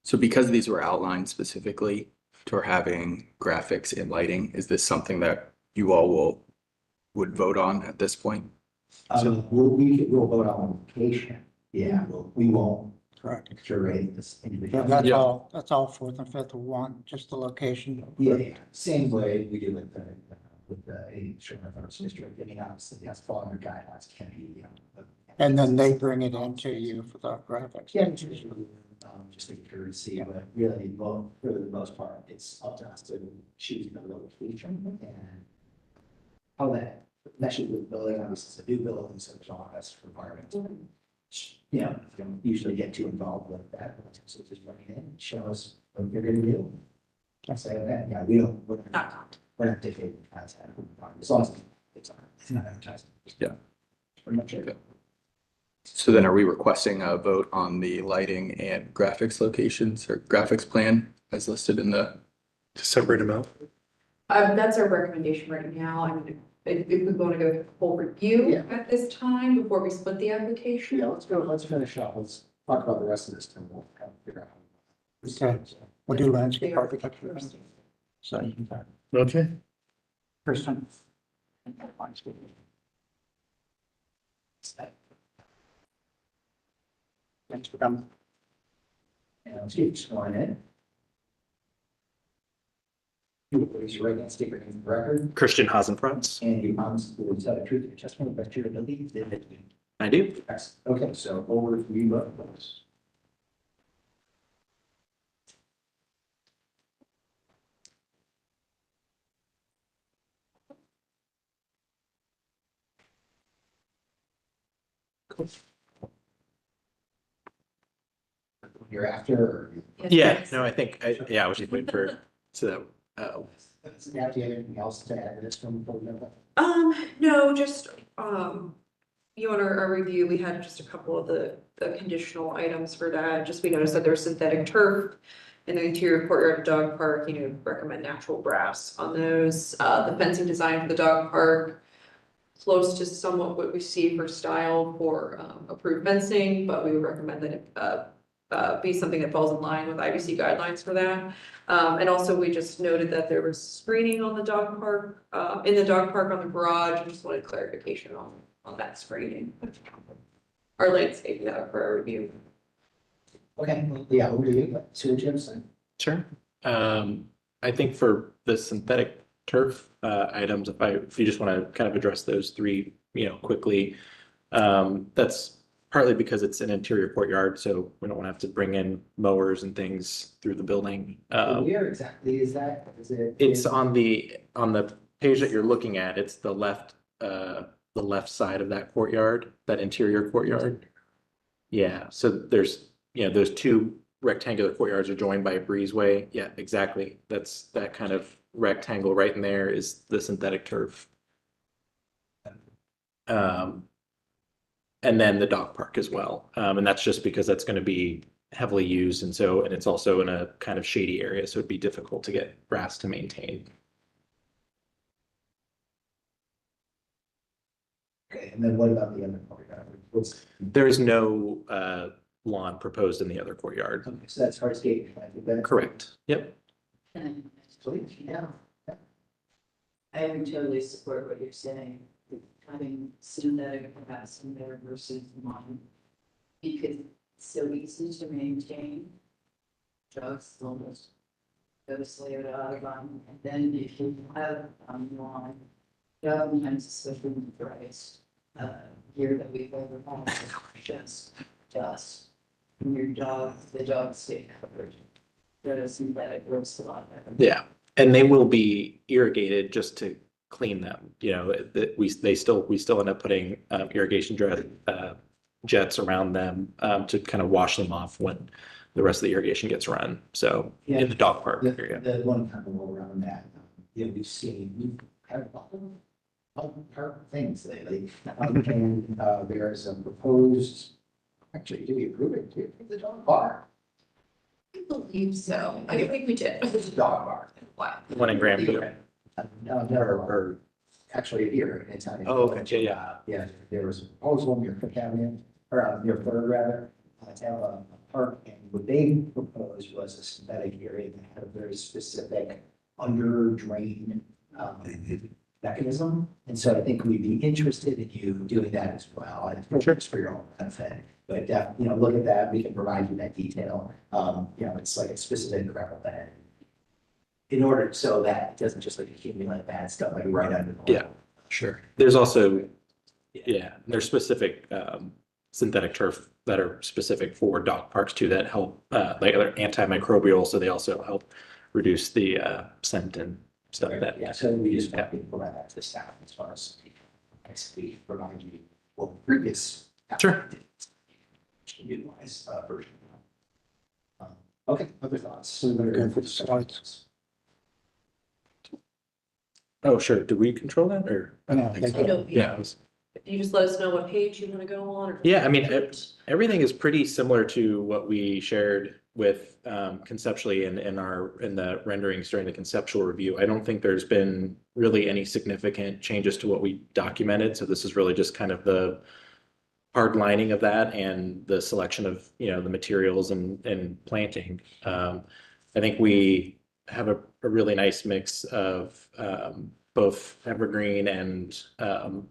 So because these were outlined specifically for having graphics and lighting, is this something that you all would vote on at this point? We'll vote on location, yeah, we won't. Correct. Curate this individual. That's all, that's all 4th and 5th will want, just the location. Yeah, same way we do with the Sherman First District, I mean, obviously, that's following their guidelines, can't be, you know. And then they bring it into you for the graphics. Yeah, just a courtesy, but really, well, for the most part, it's up to us to choose the location and how that meshes with the building, obviously, it's a new building, so there's all this requirements. You know, you don't usually get too involved with that, so just bring it in, show us what you're gonna do. I say that, yeah, we're not dictating content, as long as it's not advertising. Yeah. Pretty much it. Okay. So then are we requesting a vote on the lighting and graphics locations or graphics plan as listed in the? To separate them out. That's our recommendation right now. I mean, if we want to go full review Yeah. at this time before we split the Yeah, application. let's go, let's finish up. Let's talk about the rest of this and we'll kind of figure out. Okay. We'll do landscape architecture. So you can, Okay. Kristen. Thanks for coming. And let's get you sworn in. You will raise your right hand, state your name for the record, Christian Hasenfratz. and you promise to tell the truth, your testimony, but your belief that it. I do. Okay, so over to you, both. You're after, or? Yeah, no, I think, I was just waiting for, so that, Now, do you have anything else to add to this from? No, just, you on our review, we had just a couple of the conditional items for that. Just we noticed that there's synthetic turf in the interior courtyard of dog park, recommend natural grass on those. The fencing design for the dog park, close to somewhat what we see for style for approved fencing, but we would recommend that it be something that falls in line with IBC guidelines for that. And also, we just noted that there was screening on the dog park, in the dog park on the garage. I just wanted clarification on that screening. Our landscape, for our review. Okay, yeah, over to you, Sue Jimson. sure. I think for the synthetic turf items, if you just want to kind of address those three, quickly, that's partly because it's an interior courtyard, so we don't want to have to bring in mowers and things through the building. Where exactly is that? Is it? It's on the page that you're looking at. It's the left side of that courtyard, that interior courtyard. Yeah, so there's, those two rectangular courtyards are joined by a breezeway. Yeah, exactly. That's that kind of rectangle right in there is the synthetic turf. And then the dog park as well. And that's just because that's going to be heavily used. And it's also in a kind of shady area, so it'd be difficult to get grass to maintain. Okay, and then what about the other courtyard? There is no lawn proposed in the other courtyard. Okay, so that's hardscape. Correct. Yep. Please, yeah. I would totally support what you're saying, having synthetic grass in there versus lawn. Because it's so easy to maintain. Dogs almost go slave it out of them, and then if you have lawn, sometimes especially in the driest year that we've ever had, just dust. And the dogs stay covered. The synthetic works a lot better. Yeah, and they will be irrigated just to clean them. We still end up putting irrigation jets around them to kind of wash them off when the rest of the irrigation gets run. So Yeah. in the dog park The area. one kind of roll around that, we've had a lot of park things lately. And there is a proposed, actually, do we approve it? Do we approve the dog park? I believe so. I think we did. It's a dog park. Wow. One in Grandview. No, or actually here in Italian. Oh, okay, yeah. Yeah, there was a proposal near Fifth Avenue, or near Third rather, to have a park, and what they proposed was a synthetic area that had a very specific under drain mechanism. And so I think we'd be interested in you doing that as well, and just for your own benefit. But, look at that, we can provide you that detail. It's like a specific gravel bed. In order so that it doesn't just like accumulate bad stuff like right under. the Yeah, sure. There's also, there's specific synthetic turf that are specific for dog parks too, that help, like they're antimicrobial, so they also help reduce the scent and stuff that. Yeah, so we just want to provide that to the staff as far as basically provide you previous. Sure. Utilize version. Okay, other thoughts? So we're going for the slides. Oh, sure. Do we control that or? I don't think so. I don't- Yeah. it was- You just let us know what page you want to go on. Or Yeah, I mean, everything is pretty similar to what we shared with conceptually in the renderings during the conceptual review, I don't think there's been really any significant changes to what we documented. So this is really just kind of the hard lining of that and the selection of, the materials and planting. I think we have a really nice mix of both evergreen and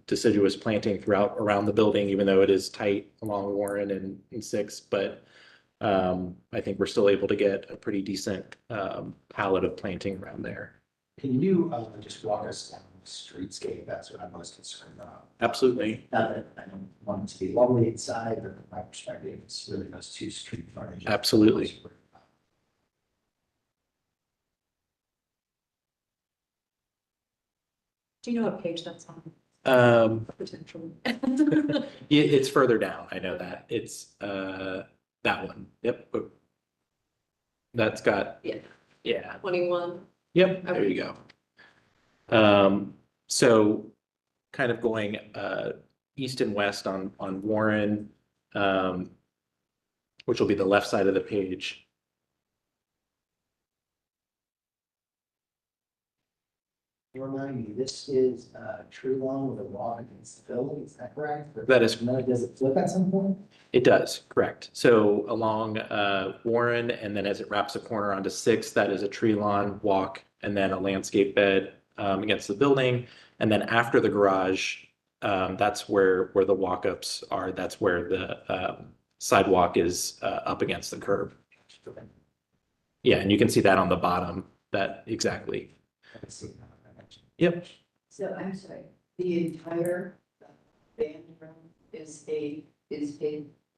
deciduous planting around the building, even though it is tight along Warren and Sixth. But I think we're still able to get a pretty decent palette of planting around there. Can you just walk us down the streetscape? That's what I'm most concerned about. Absolutely. Not that I don't want it to be lovely inside, but from my perspective, it's really those two street frontage. Absolutely. Do you know what page that's on? Potentially. It's further down. I know that. It's that one. Yep. That's got, yeah. 21. Yep, there you go. So kind of going east and west on Warren, which will be the left side of the page. Remind me, this is a tree lawn with a wall against the building, is that correct? That is, Does it flip at some point? it does, correct. So along Warren, and then as it wraps a corner onto Sixth, that is a tree lawn walk, and then a landscape bed against the building. And then after the garage, that's where the walk-ups are. That's where the sidewalk is up against the curb. Yeah, and you can see that on the bottom, that exactly. Yep. So I'm sorry, the entire band room is a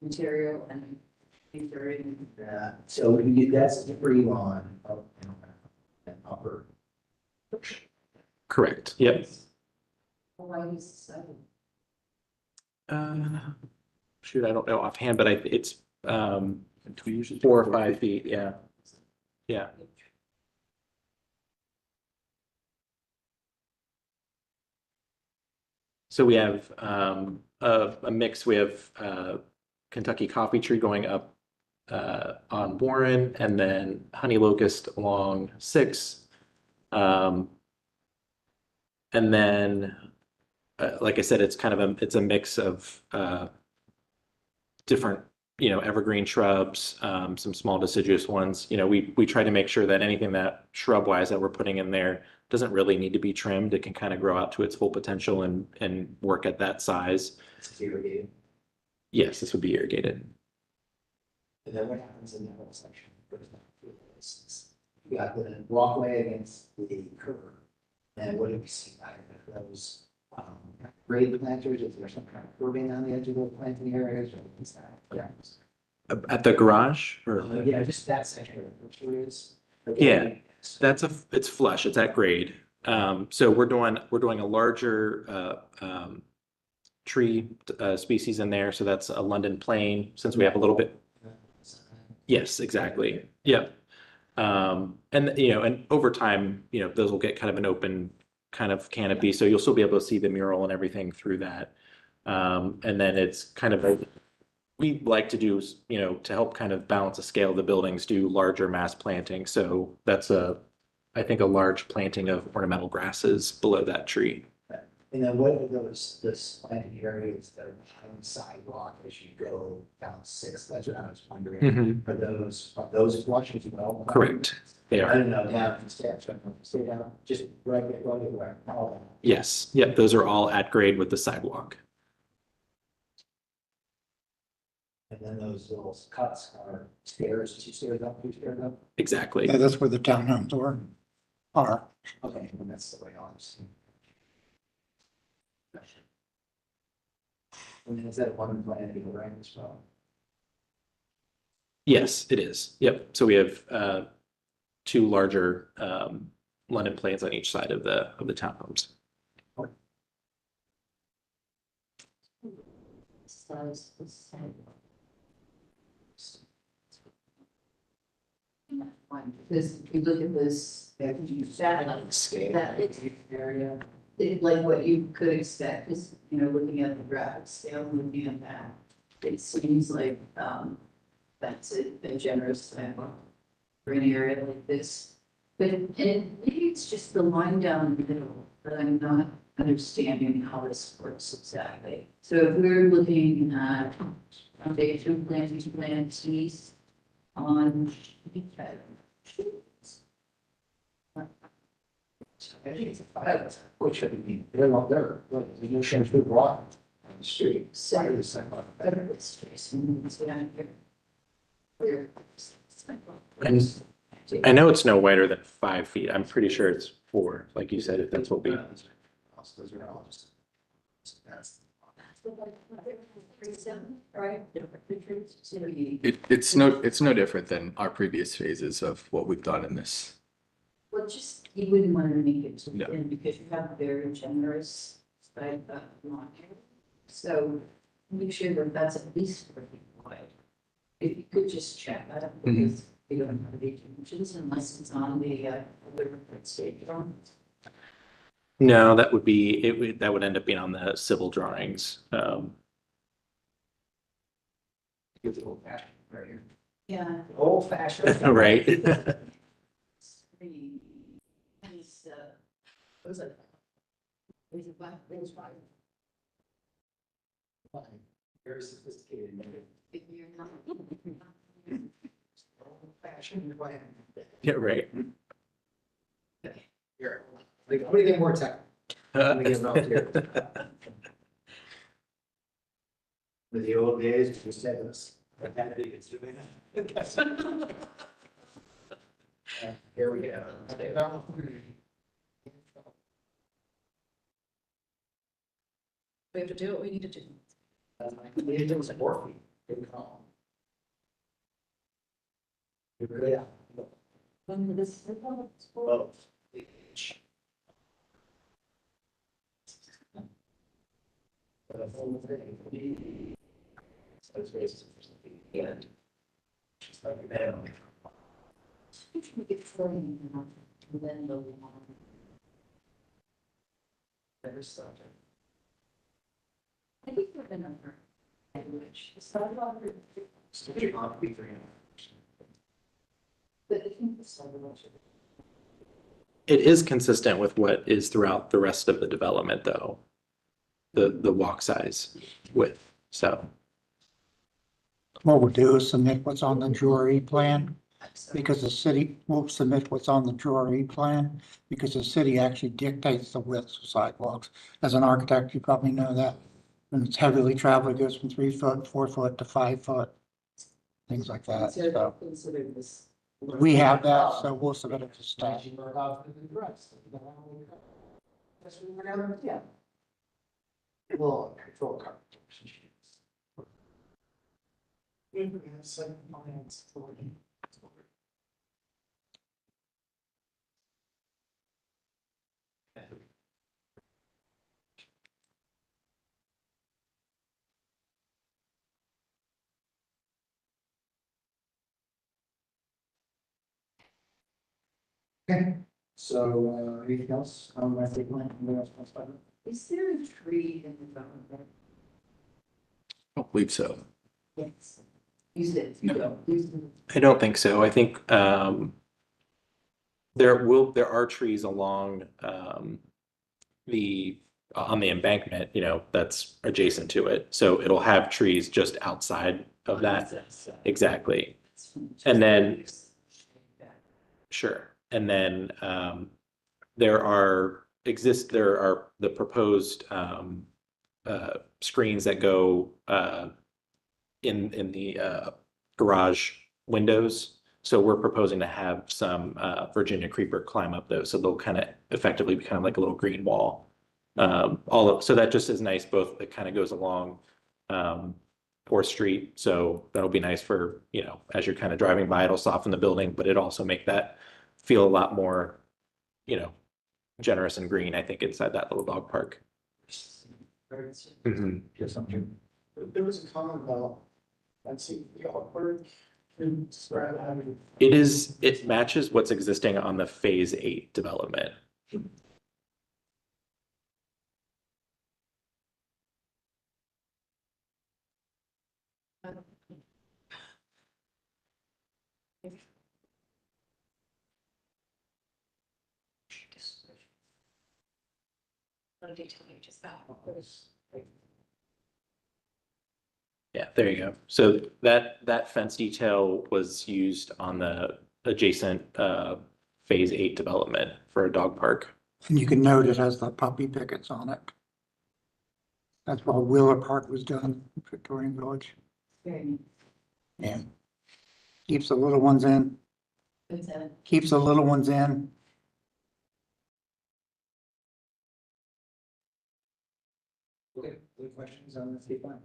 material and during So that's the tree lawn up and upper. Correct. Yep. why is so? Shoot, I don't know offhand, but it's 4 or 5 feet. Yeah. Yeah. So we have a mix. We have Kentucky coffee tree going up on Warren, and then honey locust along Sixth. And then, like I said, it's kind of it's a mix of different, evergreen shrubs, some small deciduous ones. We try to make sure that anything that shrub wise that we're putting in there doesn't really need to be trimmed. It can kind of grow out to its full potential and work at that size. It's irrigated. Yes, this would be irrigated. And then what happens in that whole section? You got the walkway against the curb. And what do we see out of those grade planters? Is there some kind of curbing on the edge of the planting areas? Or is that? Yeah. At the garage or? Yeah, just that section, which is. Yeah, it's flush, it's at grade. So we're doing a larger tree species in there. So that's a London plane, since we have a little bit. Yes, exactly. Yep. And and over time, those will get kind of an open kind of canopy. So you'll still be able to see the mural and everything through that. And then it's kind of we like to do, to help kind of balance the scale of the buildings, do larger mass planting. So that's I think a large planting of ornamental grasses below that tree. And then what are those planting areas that are behind the sidewalk as you go down Sixth? That's what I was wondering. Are those flush as well? Correct. They I are. don't know, down in steps, stay down, just right where. Yes. Yep. Those are all at grade with the sidewalk. And then those little cuts are stairs, 2 stairs up, 2 stairs up. Exactly. Yeah, that's where the townhomes are. Okay, and that's the way on. And then is that one plan to go around as well? Yes, it is. Yep. So we have 2 larger London planes on each side of the townhomes. Because if you look at this, that area. like what you could expect is, looking at the graphic scale, looking at that, it seems like, that's a generous for an area like this. But and maybe it's just the line down the middle that I'm not understanding how this works exactly. So if we're looking at foundation plan T's on. Which should be, they're not there, but you change the block on the street, side of the sidewalk. I know it's no wider than 5 feet. I'm pretty sure it's 4, like you said, if that's what we. Those are all just. Right? It's no different than our previous phases of what we've done in this. Well, just, you wouldn't want to make it too No. thin because you have a very generous side lawn area. So make sure that that's at least 4 feet wide. If you could just check that out, because you don't have the dimensions unless it's on the other state drawings. No, that would be, that would end up being on the civil drawings. Give the old fashioned right here. Yeah. Old fashioned. Right. What is it? It's fine. Fine. Very sophisticated. If you're not. Old fashioned plan. Yeah, right. Here, like, I'm gonna get more tech. I'm gonna get out here. With the old days, we said this. Here we go. We have to do what we need to do. We did it 4 feet. Didn't come. Yeah. Well, Then the better stuff. I think we're gonna language. Still should not be 300. But I think the sidewalk should. It is consistent with what is throughout the rest of the development, though. The walk size width, so. What we'll do is submit what's on the Drury plan, because the city will submit what's on the Drury plan, because the city actually dictates the widths of sidewalks. As an architect, you probably know that. When it's heavily traveled, it goes from 3 foot, 4 foot to 5 foot, things like that. So Consider this. we have that, so we'll submit it to staff. Yeah. Well, control car. Okay, so, anything else? I think, anything else? Is there a tree in the development? I don't believe so. Yes. You said. No. I don't think so. I think there are trees along on the embankment, that's adjacent to it. So it'll have trees just outside of that. Exactly. And then, sure. And then there are the proposed screens that go in the garage windows. So we're proposing to have some Virginia creeper climb up those, so they'll kind of effectively be kind of like a little green wall. So that just is nice, both it kind of goes along 4th Street, so that'll be nice for, as you're kind of driving by, it'll soften the building, but it also make that feel a lot more, generous and green, I think, inside that little dog park. Mhm. Just something. There was a comment about, let's see, the awkward. It matches what's existing on the Phase 8 development. Yeah, there you go. So that fence detail was used on the adjacent phase 8 development for a dog park. And you can note it has the puppy pickets on it. That's why Wheeler Park was done, in Victorian Village. Yeah. Keeps the little ones in, keeps the little ones in. Okay, any questions on the state plan?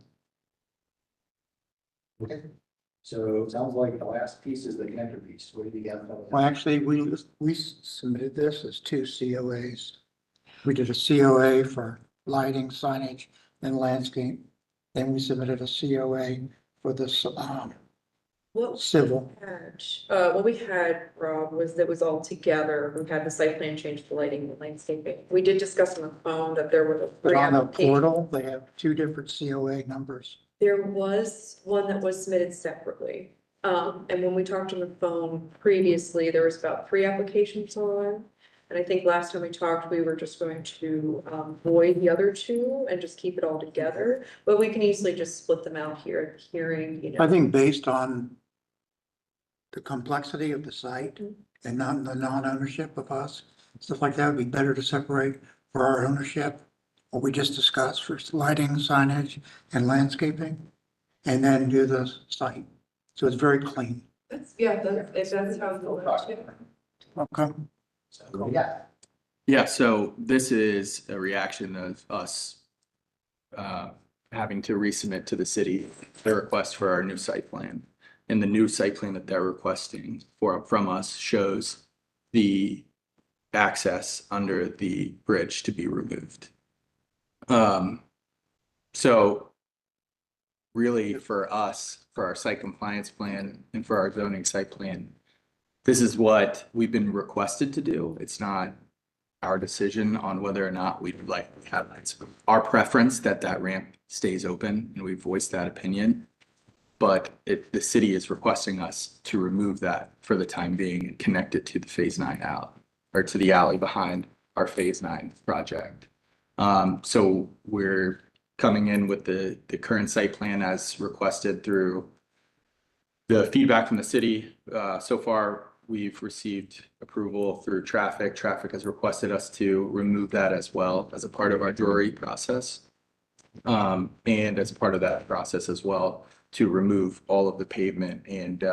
Okay, so it sounds like the last piece is the connector piece. What do you got? Well, actually, we submitted this as 2 COAs. We did a COA for lighting, signage, and landscape. Then we submitted a COA for this, civil. What we had, Rob, was that was all together. We had the site plan change, the lighting, the landscaping. We did discuss on the phone that there were But three on the applications. portal, they have 2 different COA numbers. There was one that was submitted separately. And when we talked on the phone previously, there was about 3 applications on. And I think last time we talked, we were just going to void the other 2 and just keep it all together. But we can easily just split them out here at the hearing, you know. I think based on the complexity of the site and not the non-ownership of us, stuff like that would be better to separate for our ownership. What we just discussed for lighting, signage, and landscaping, and then do the site. So it's very clean. That's how it looks. Okay. So, yeah. Yeah, so this is a reaction of us having to resubmit to the city the request for our new site plan. And the new site plan that they're requesting from us shows the access under the bridge to be removed. So really for us, for our site compliance plan and for our zoning site plan, this is what we've been requested to do. It's not our decision on whether or not we'd like to have our preference that ramp stays open, and we voiced that opinion. But the city is requesting us to remove that for the time being and connect it to the phase 9 alley, or to the alley behind our phase 9 project. So we're coming in with the current site plan as requested through the feedback from the city. So far, we've received approval through traffic. Traffic has requested us to remove that as well as a part of our jury process. And as part of that process as well, to remove all of the pavement and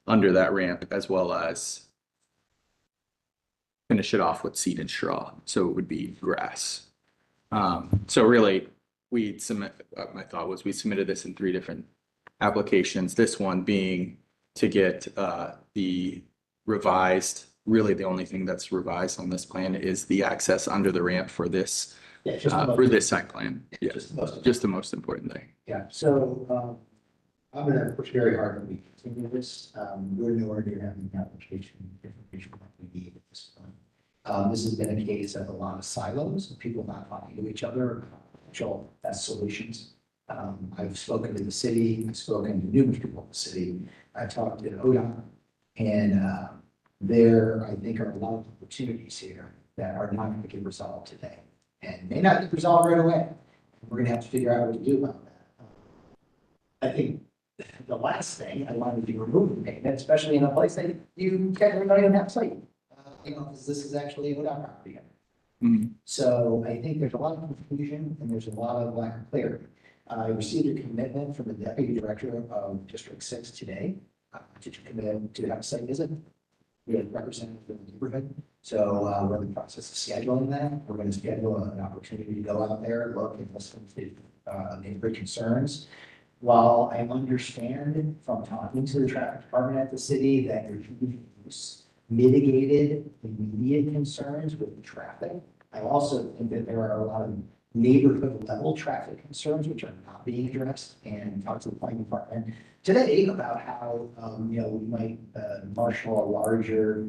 under that ramp, as well as finish it off with seed and straw. So it would be grass. So really, my thought was we submitted this in 3 different applications. This one being to get the revised, really the only thing that's revised on this plan is the access under the ramp for this, for this site plan. Yeah, just the most important thing. Yeah, so I'm gonna push very hard that we continue this. We're nowhere near having the application information that we need at this point. This has been a case of a lot of silos, of people not talking to each other, potential best solutions. I've spoken to the city, I've spoken to numerous people in the city, I talked to ODOT, and there, I think, are a lot of opportunities here that are not going to get resolved today, and may not get resolved right away. We're gonna have to figure out what to do about that. I think the last thing I wanted to do, remove the pavement, especially in a place that you can't really even have site. Because this is actually ODOT property. So I think there's a lot of confusion and there's a lot of lack of clarity. I received a commitment from the deputy director of District 6 today to commit to have a site visit. We have representatives from the neighborhood. So we're in the process of scheduling that. We're going to schedule an opportunity to go out there, look and listen to neighborhood concerns. While I understand from talking to the traffic department at the city that your use mitigated immediate concerns with the traffic, I also think that there are a lot of neighborhood level traffic concerns which are not being addressed, and talked to the planning department today about how we might marshal a larger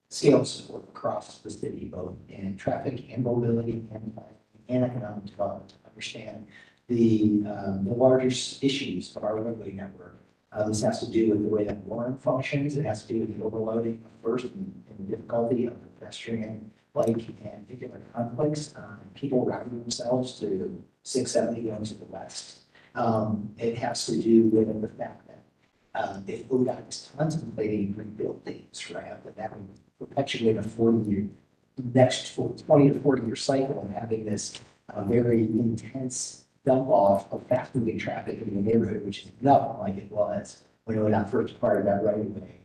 scale support across the city, both in traffic and mobility and economic development, to understand the larger issues of our roadway network This has to do with the way that warrant functions. It has to do with the overloading first and difficulty of the pedestrian, like, and vehicular conflicts, people routing themselves to 670 going to the west. It has to do with the fact that if ODOT is contemplating rebuilding this ramp, that would perpetuate a 40-year, next 20 to 40-year cycle of having this very intense dump off of fast moving traffic in the neighborhood, which is nothing like it was when ODOT first part of that right of way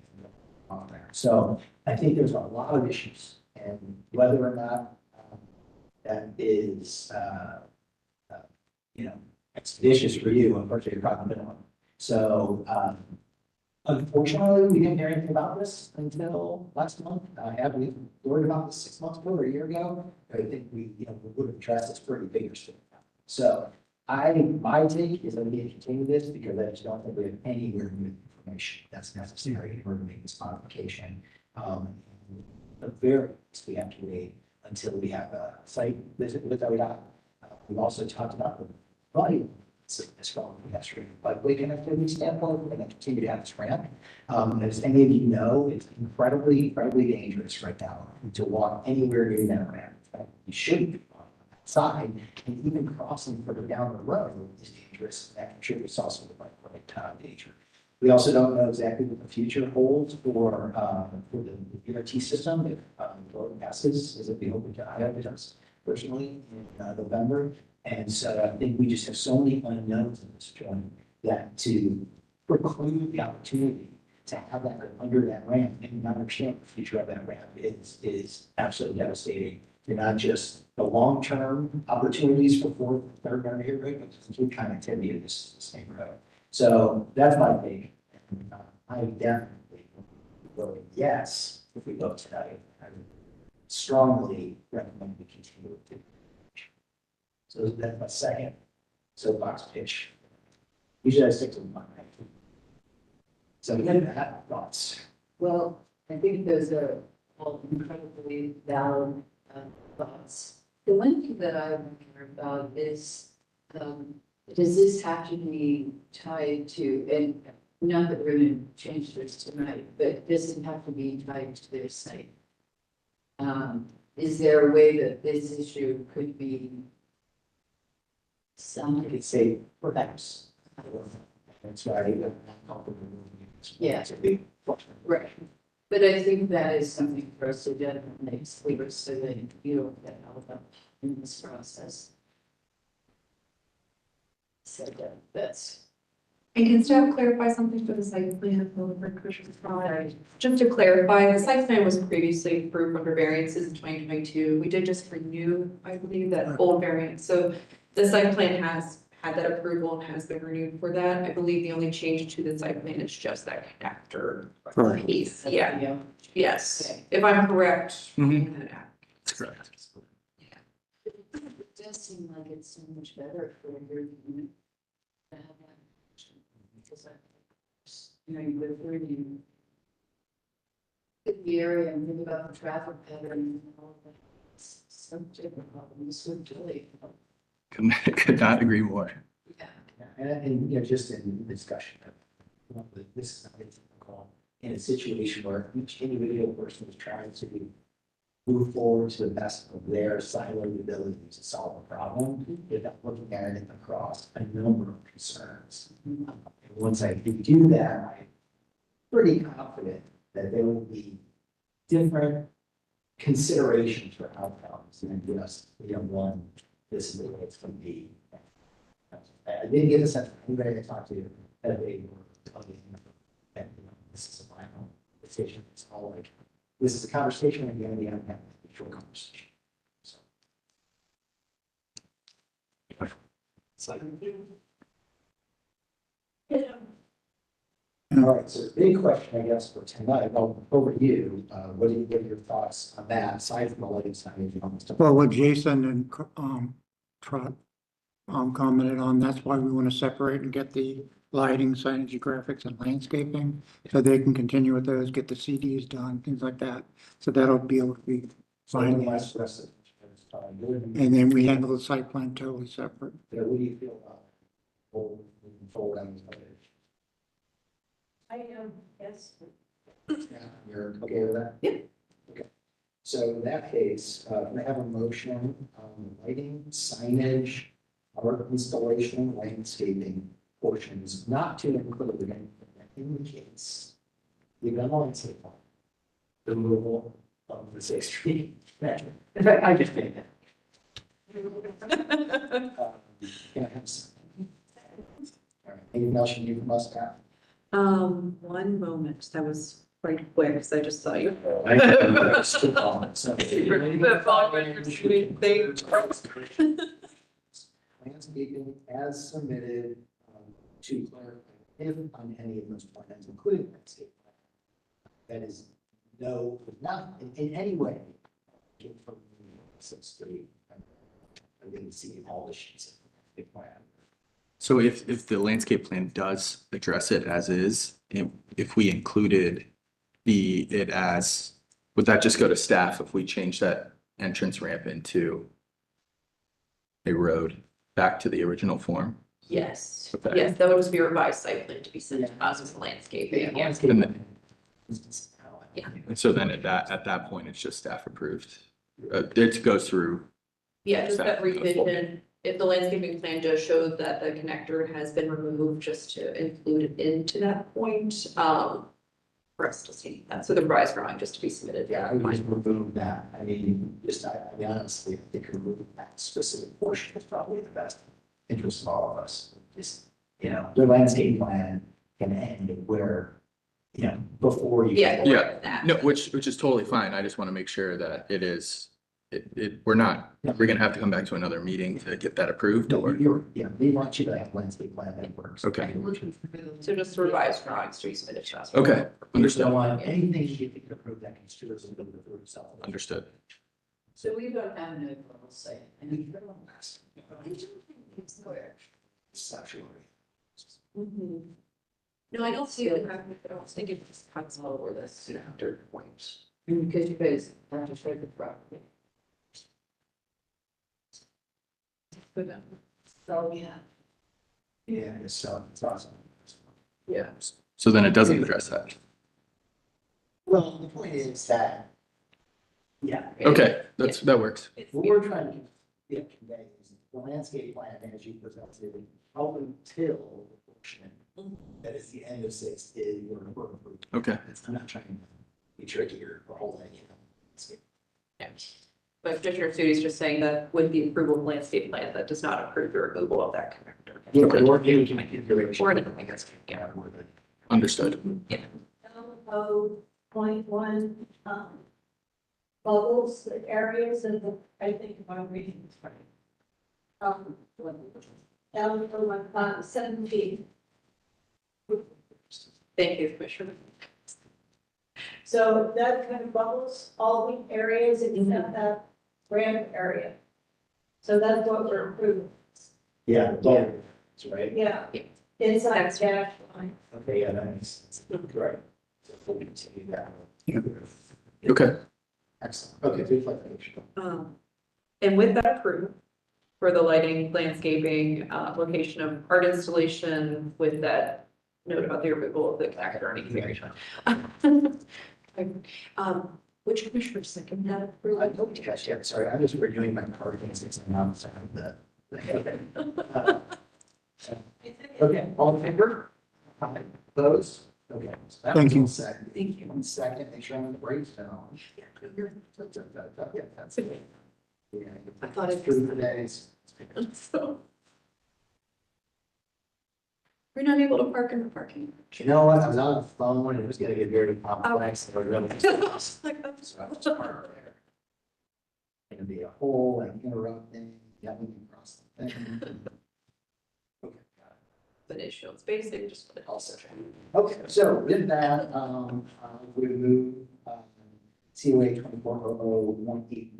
on there. So I think there's a lot of issues, and whether or not that is, expeditious for you, unfortunately, you're probably the one. So, unfortunately, we didn't hear anything about this until last month. Have we worried about this 6 months ago or a year ago? I think we would have addressed this pretty vigorously. So my take is that we need to continue this because I just don't think we have anywhere near the information that's necessary in order to make this modification. The very least, we have to wait until we have a site visit with ODOT. We've also talked about the body as well as pedestrian bikeway connectivity standpoint. We're going to continue to have this ramp. As any of you know, it's incredibly dangerous right now to walk anywhere near that ramp. You shouldn't be on that side, and even crossing further down the road is dangerous. That contributes also to bike danger. We also don't know exactly what the future holds for the ERT system. If voting passes, as it be open to items personally in November. And so I think we just have so many unknowns in this joint that to preclude the opportunity to have that go under that ramp and not understand the future of that ramp is absolutely devastating. They're not just the long-term opportunities for fourth, third, and neighborhood, but just complete connectivity to this neighborhood. So that's my take. I definitely vote yes if we vote tonight. I would strongly recommend we continue with it. So that's my second soapbox pitch. Usually I stick to one. So again, that thoughts. Well, I think those are all incredibly valid thoughts. The one thing that I wonder about is, does this have to be tied to, and not that we're going to change this tonight, but does it have to be tied to their site? Is there a way that this issue could be I could say perhaps. That's right. Yeah. Right. But I think that is something for us to definitely clear so that you don't get held up in this process. So that's. And can staff clarify something for the site plan for Commissioner Fry? Just to clarify, the site plan was previously approved under variances in 2022. We did just renew, I believe, that old variance. So the site plan has had that approval and has been renewed for that. I believe the only change to the site plan is just that connector piece. Yeah. Yes. Okay. If I'm correct. That's correct. It does seem like it's so much better for your unit to have that. Because you live where you get the area and think about the traffic pattern and all of that. It's so difficult and so delayed. Could not agree more. Yeah. And just in the discussion, this is not typical in a situation where each individual person is trying to move forward to the best of their siloed abilities to solve a problem without looking at it across a number of concerns. And once I do that, I'm pretty confident that there will be different considerations for outcomes than just, one, this is the way it's going to be. I didn't get a sense from anybody I talked to that they were telling me that this is a final decision. It's all like, this is a conversation and you're going to have a mutual conversation. So. It's like, all right, so the big question, I guess, for tonight, over to you, what are your thoughts on that, aside from the lighting signage? Well, what Jason and Trot commented on, that's why we want to separate and get the lighting, signage, graphics, and landscaping, so they can continue with those, get the CDs done, things like that. So that'll be able to be finalized. And then we handle the site plan totally separate. What do you feel about fold on the I am, yes. You're okay with that? Yeah. Okay. So in that case, can I have a motion on lighting, signage, art installation, landscaping portions, not to include anything that indicates the landscape plan, the removal of the 6th Street. In fact, I just made that. Can I have some? All right, anything else you need from us, Pat? One moment, that was quite quick, because I just saw you. Landscaping as submitted, to clarify, if on any of those plans, including landscape plan, that is no, not in any way. Get from 6th Street. I didn't see all the sheets of the plan. So if the landscape plan does address it as is, if we included it as, would that just go to staff if we change that entrance ramp into a road back to the original form? Yes, Okay. yes, that would just be a revised site plan to be sent to us as landscaping. Yeah. Landscaping. Yeah. And so then at that point, it's just staff approved. It goes through. Yeah, just that Staff goes forward. revision, if the landscaping plan does show that the connector has been removed, just to include it into that point, for us to see that, so the revised drawing just to be submitted. Yeah, I would just remove that. I mean, just, I mean, honestly, I think removing that specific portion is probably the best interest of all of us. Just, the landscape plan can end where, before you. Yeah, no, which is totally fine. I just want to make sure that it is, we're gonna have to come back to another meeting to get that approved or. They want you to have landscape plan that works. Okay. So just revised drawings to be submitted to us. Okay, understood. Don't want anything you can approve that can steer us into the food itself. Understood. So we don't have an overall say. And we don't ask. It's square. Sexually. Mhm. No, I don't see it, I was thinking it just cuts all over this after points. Because you guys have to show the property. So, yeah. Yeah, it's awesome. Yeah. So then it doesn't address that. Well, the point is that, yeah. Okay, that works. What we're trying to convey is the landscape plan as you presented, up until the portion that is the end of 6 is your approved. Okay. I'm not trying to be tricky or hold that, Yeah. But Commissioner Sudi's just saying that with the approval of landscape plan, that does not approve the removal of that connector. Okay. Or maybe we can make it. Or anything that's. Understood. Yeah. .1, bubbles, the areas of the, I think if I'm reading this right. Down for 17. Thank you, Commissioner. So that kind of bubbles all the areas except that ramp area. So that's what we're approving. Yeah, that's right. Yeah, inside That's dash line. Okay, yeah, that makes sense. Right. So we'll continue that. Okay. Excellent. Okay, good clarification. And with that approved, for the lighting, landscaping, location of art installation with that note about the removal of the connector and configuration. Which commissioner second that approval? I don't think I should, sorry, I'm just reviewing my parking since I'm not the. Okay, all in favor? Close? Okay. So that Thank was you. all second. Thank you. 1 second, make sure I'm on the brakes down. Yeah, that's it. Yeah. I thought it Through the days. So. We're not able to park in the parking. You know what, I was on the phone and it was gonna get very complex. So I really. Like, I'm So I was parked there. Gonna be a whole like interrupting, yelling across the thing. Okay, got it. But it shows basic, just put it also. Okay, so with that, we move, COA 2400-189,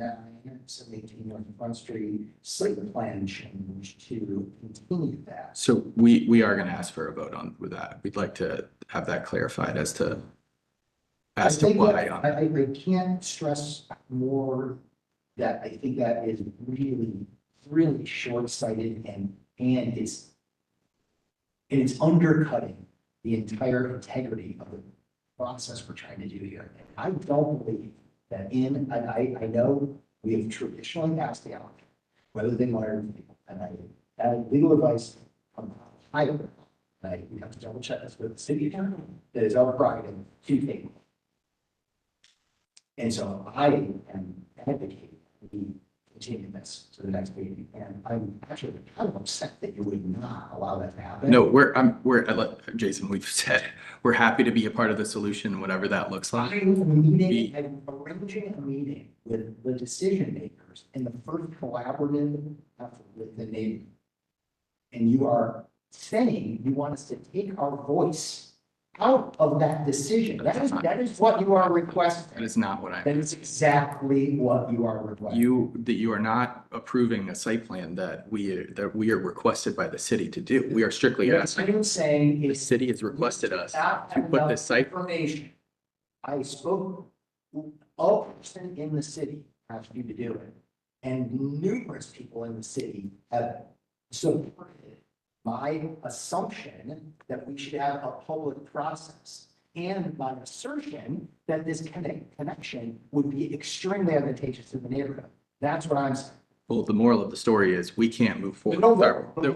718 North Front Street, site plan change to continue that. So we are gonna ask for a vote on with that. We'd like to have that clarified as to why. I can't stress more that I think that is really, really short-sighted and it's undercutting the entire integrity of the process we're trying to do here. And I don't believe that I know we have traditionally passed the out, whether they monitor people, and I had legal advice from higher. We have to double check this with the city attorney, that is our prerogative to take. And so I am advocating we continue this to the next meeting, and I'm actually kind of upset that you would not allow that to happen. No, Jason, we've said, we're happy to be a part of the solution, whatever that looks like. I'm arranging a meeting with the decision makers in the first collaborative effort with the neighbor. And you are saying you want us to take our voice out of that decision. That is what you are requesting. That is not what That is exactly what you are requesting. you are not approving a site plan that we are requested by the city to do. We are strictly What asking. I'm saying The is. city has requested us Without to put this site. information. I spoke, a person in the city asked you to do it. And numerous people in the city have supported my assumption that we should have a public process. And my assertion that this connection would be extremely advantageous to the neighborhood. That's what I'm saying. Well, the moral of the story is we can't move forward. No, with our- no.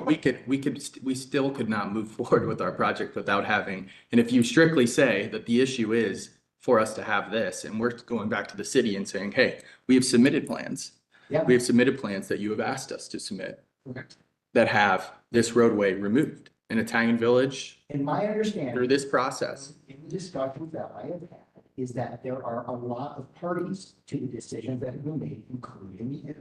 we still could not move forward with our project without having, and if you strictly say that the issue is for us to have this, and we're going back to the city and saying, hey, we have submitted plans. Yeah. We have submitted plans that you have asked us to submit Correct. that have this roadway removed in Italian Village In my understanding. through this process. In the discussions that I have had, is that there are a lot of parties to the decisions that have been made, including you.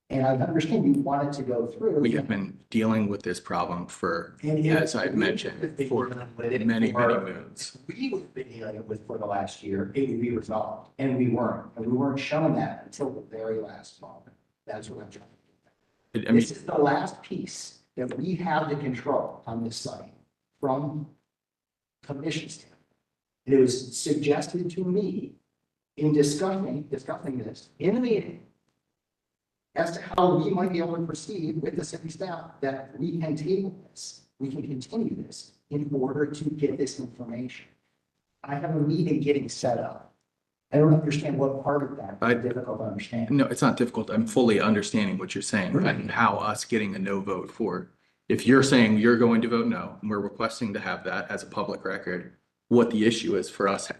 And I understand you wanted to go through. We have been dealing with this problem for, And if as I've we mentioned, have been for dealing with it many, for- many moons. We would have been dealing with for the last year, it would be resolved, and we weren't, and we weren't shown that until the very last moment. That's what I'm trying to do. I mean, This is the last piece that we have to control on this site from commission standpoint. And it was suggested to me in discussing this in the meeting as to how we might be able to proceed with the city staff, that we can table this, we can continue this in order to get this information. I have a meeting getting set up. I don't understand what part of that is difficult to understand. No, it's not difficult. I'm fully understanding what you're saying and how us getting a no vote for, if you're saying you're going to vote no, and we're requesting to have that as a public record, what the issue is for us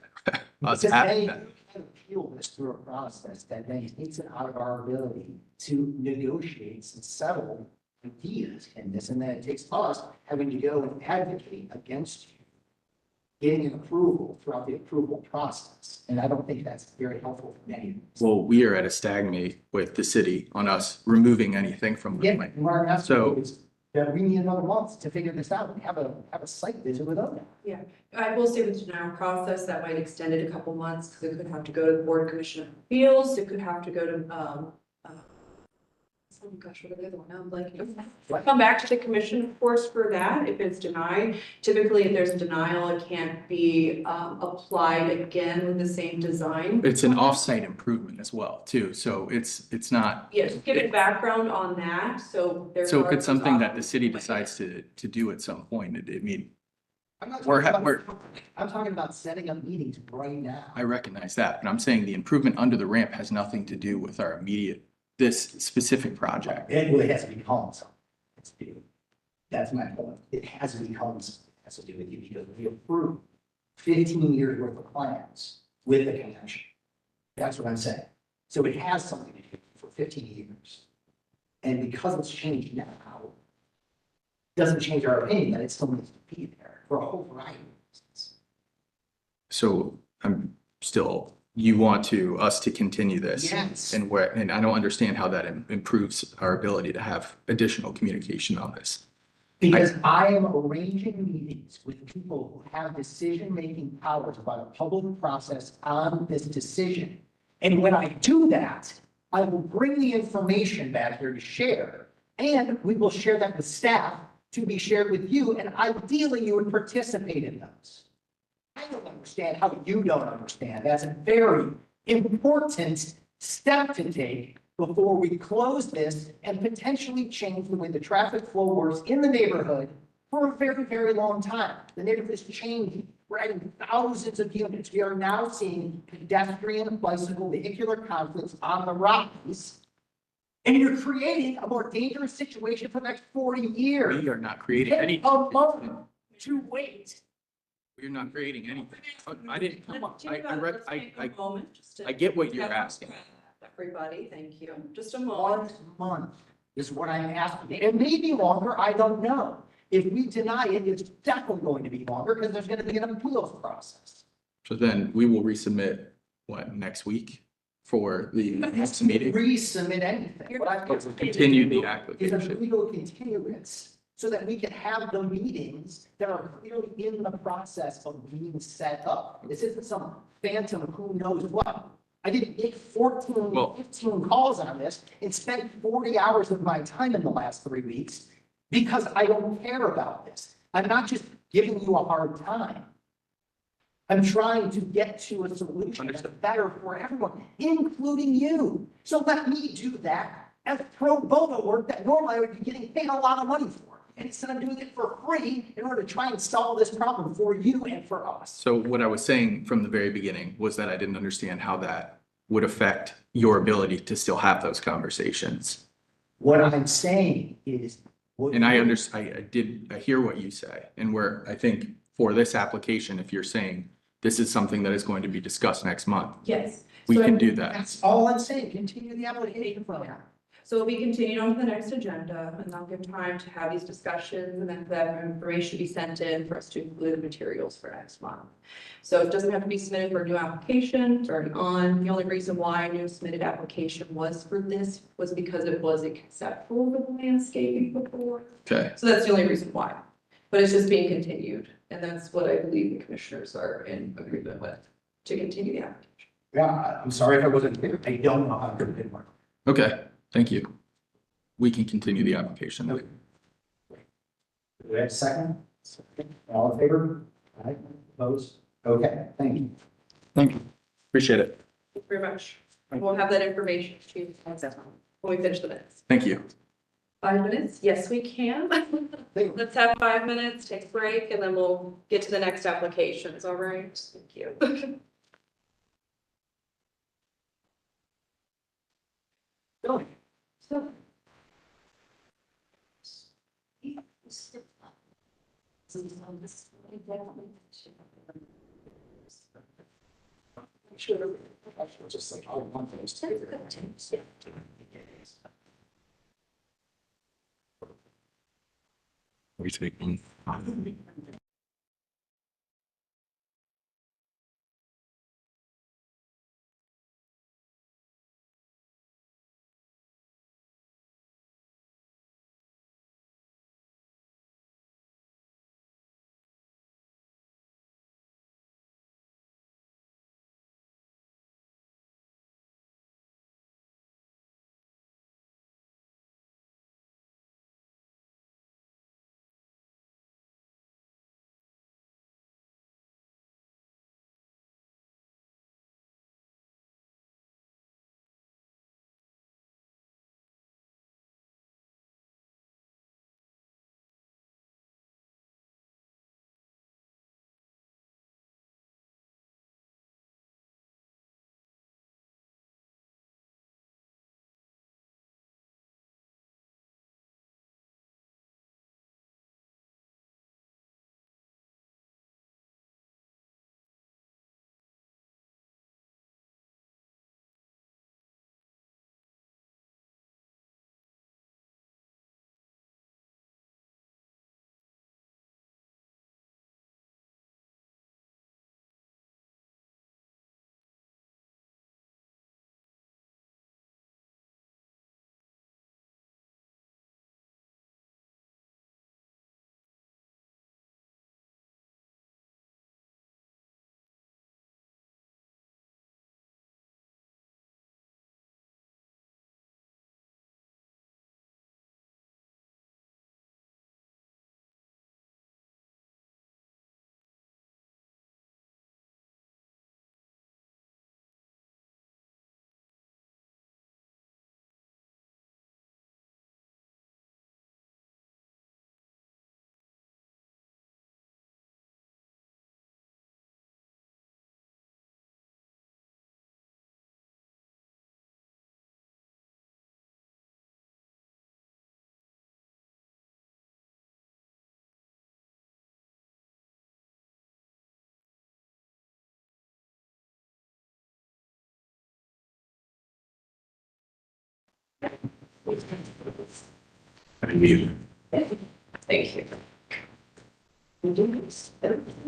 Because having they that. can appeal this through a process that then takes it out of our ability to negotiate and settle ideas in this, and then it takes us having to go and advocate against you getting an approval throughout the approval process. And I don't think that's very helpful for many of us. Well, we are at a stalemate with the city on us removing anything from the Yeah, plan. Mark, that's So- what it is, that we need another month to figure this out and have a site visit with them. Yeah, I will say with the denial process, that might extend it a couple months, because it could have to go to the Board of Commission of Appeals, it could have to go to, oh gosh, what are the other one? I'm like, come back to the commission, of course, for that, if it's denied. Typically, if there's a denial, it can't be, applied again with the same design. It's an off-site improvement as well, too. So it's not. Yes, give it background on that, so there. So are if it's something that the those city options. decides to do at some point, I mean, I'm not We're talking ha- about, I'm talking about setting up meetings right now. I recognize that, but I'm saying the improvement under the ramp has nothing to do with our immediate, this specific project. It really has to become something. It's big. That's my point. It has to become something. It has to do with you because we approved 15 years worth of plans with the connection. That's what I'm saying. So it has something to do for 15 years. And because it's changed now, it doesn't change our opinion that it still needs to be there for a whole variety of reasons. So I'm still, you want us to continue this? Yes. And I don't understand how that improves our ability to have additional communication on this. Because I am arranging meetings with people who have decision-making powers about a public process on this decision. And when I do that, I will bring the information back here to share, and we will share that with staff to be shared with you, and ideally you would participate in those. I don't understand how you don't understand. That's a very important step to take before we close this and potentially change the way the traffic flow works in the neighborhood for a very, very long time. The neighborhood is changing. We're adding thousands of units. We are now seeing pedestrian, bicycle, vehicular conflicts on the Rockies. And you're creating a more dangerous situation for the next 40 years. We are not creating Take any. a moment to wait. We're not creating anything. I didn't, Let's I read, take a moment just to I get what you're have asking. Everybody, thank you. Just a moment. 1 month is what I'm asking. It may be longer, I don't know. If we deny it, it's definitely going to be longer because there's going to be an appeals process. So then we will resubmit, what, next week for the next meeting? Resubmit anything. What I'm Continue the is a application. legal continuance so that we can have the meetings that are clearly in the process of being set up. This isn't some phantom who knows what. I didn't make 14, Well- 15 calls on this and spent 40 hours of my time in the last 3 weeks because I don't care about this. I'm not just giving you a hard time. I'm trying to get to a solution that's better for everyone, including you. So let me do that as pro bono work that normally I would be getting paid a lot of money for. And instead I'm doing it for free in order to try and solve this problem for you and for us. So what I was saying from the very beginning was that I didn't understand how that would affect your ability to still have those conversations. What I'm saying is. And I I hear what you say, and where I think for this application, if you're saying this is something that is going to be discussed next month, Yes. we So can do that. That's all I'm saying. Continue the application for now. So it'll be continued on to the next agenda, and I'll give time to have these discussions, and then for that information to be sent in for us to include the materials for next month. So it doesn't have to be submitted for a new application, it's already on. The only reason why a new submitted application was for this was because it was a conceptual for the landscaping before. Okay. So that's the only reason why. But it's just being continued, and that's what I believe the commissioners are in agreement with, to continue the application. Yeah, I'm sorry if I wasn't clear. I don't know how to do it. Okay, thank you. We can continue the application. Do we have a second? All in favor? Aye. Opposed? Okay, thank you. Thank you. Appreciate it. Thank you very much. We'll have that information to you when we finish the minutes. Thank you. 5 minutes? Yes, we can. Let's have 5 minutes, take a break, and then we'll get to the next applications, all right? Thank you. So. Just like, I want those to. We take. Thank you.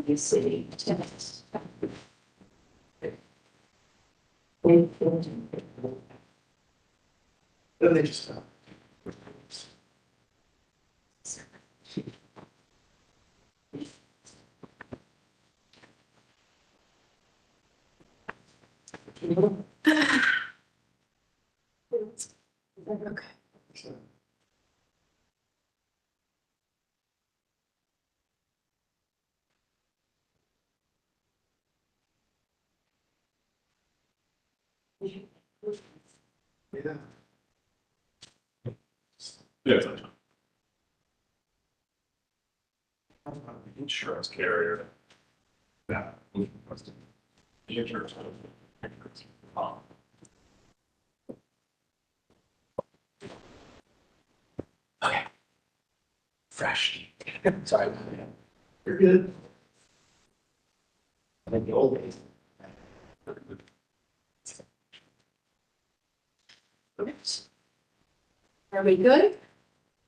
The city tenants. Then they just stop. Okay. Yeah. Yeah. Insurance carrier. Yeah. The insurance. Okay. Fresh. Sorry. You're good. I think the old days. Are we good?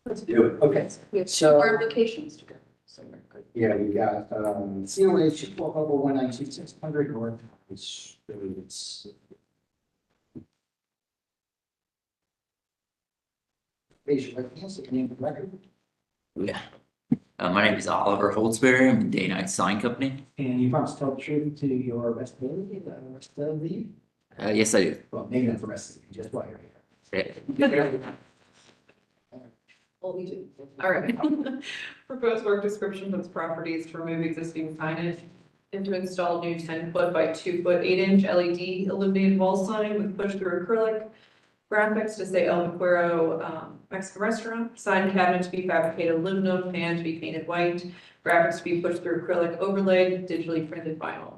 Let's do it. Okay. We have two So- more applications to go. So we're good. Yeah, we got, COA 212-19600 North. It's, Raise your right hand, so you can name the record. Yeah. My name is Oliver Holtzberry. I'm a day-night sign company. And you promise to tell the truth to your best ability, the rest of the, Yes, I do. well, maybe not the rest of you, just while you're here. Yeah. Well, we do. All right. Proposed work description for this property is to remove existing signage and to install new 10-foot by 2-foot 8-inch LED illuminated wall sign with push-through acrylic graphics to say El Vaquero Mexican Restaurant, sign cabinet to be fabricated aluminum, fan to be painted white, graphics to be pushed through acrylic overlaid, digitally printed vinyl.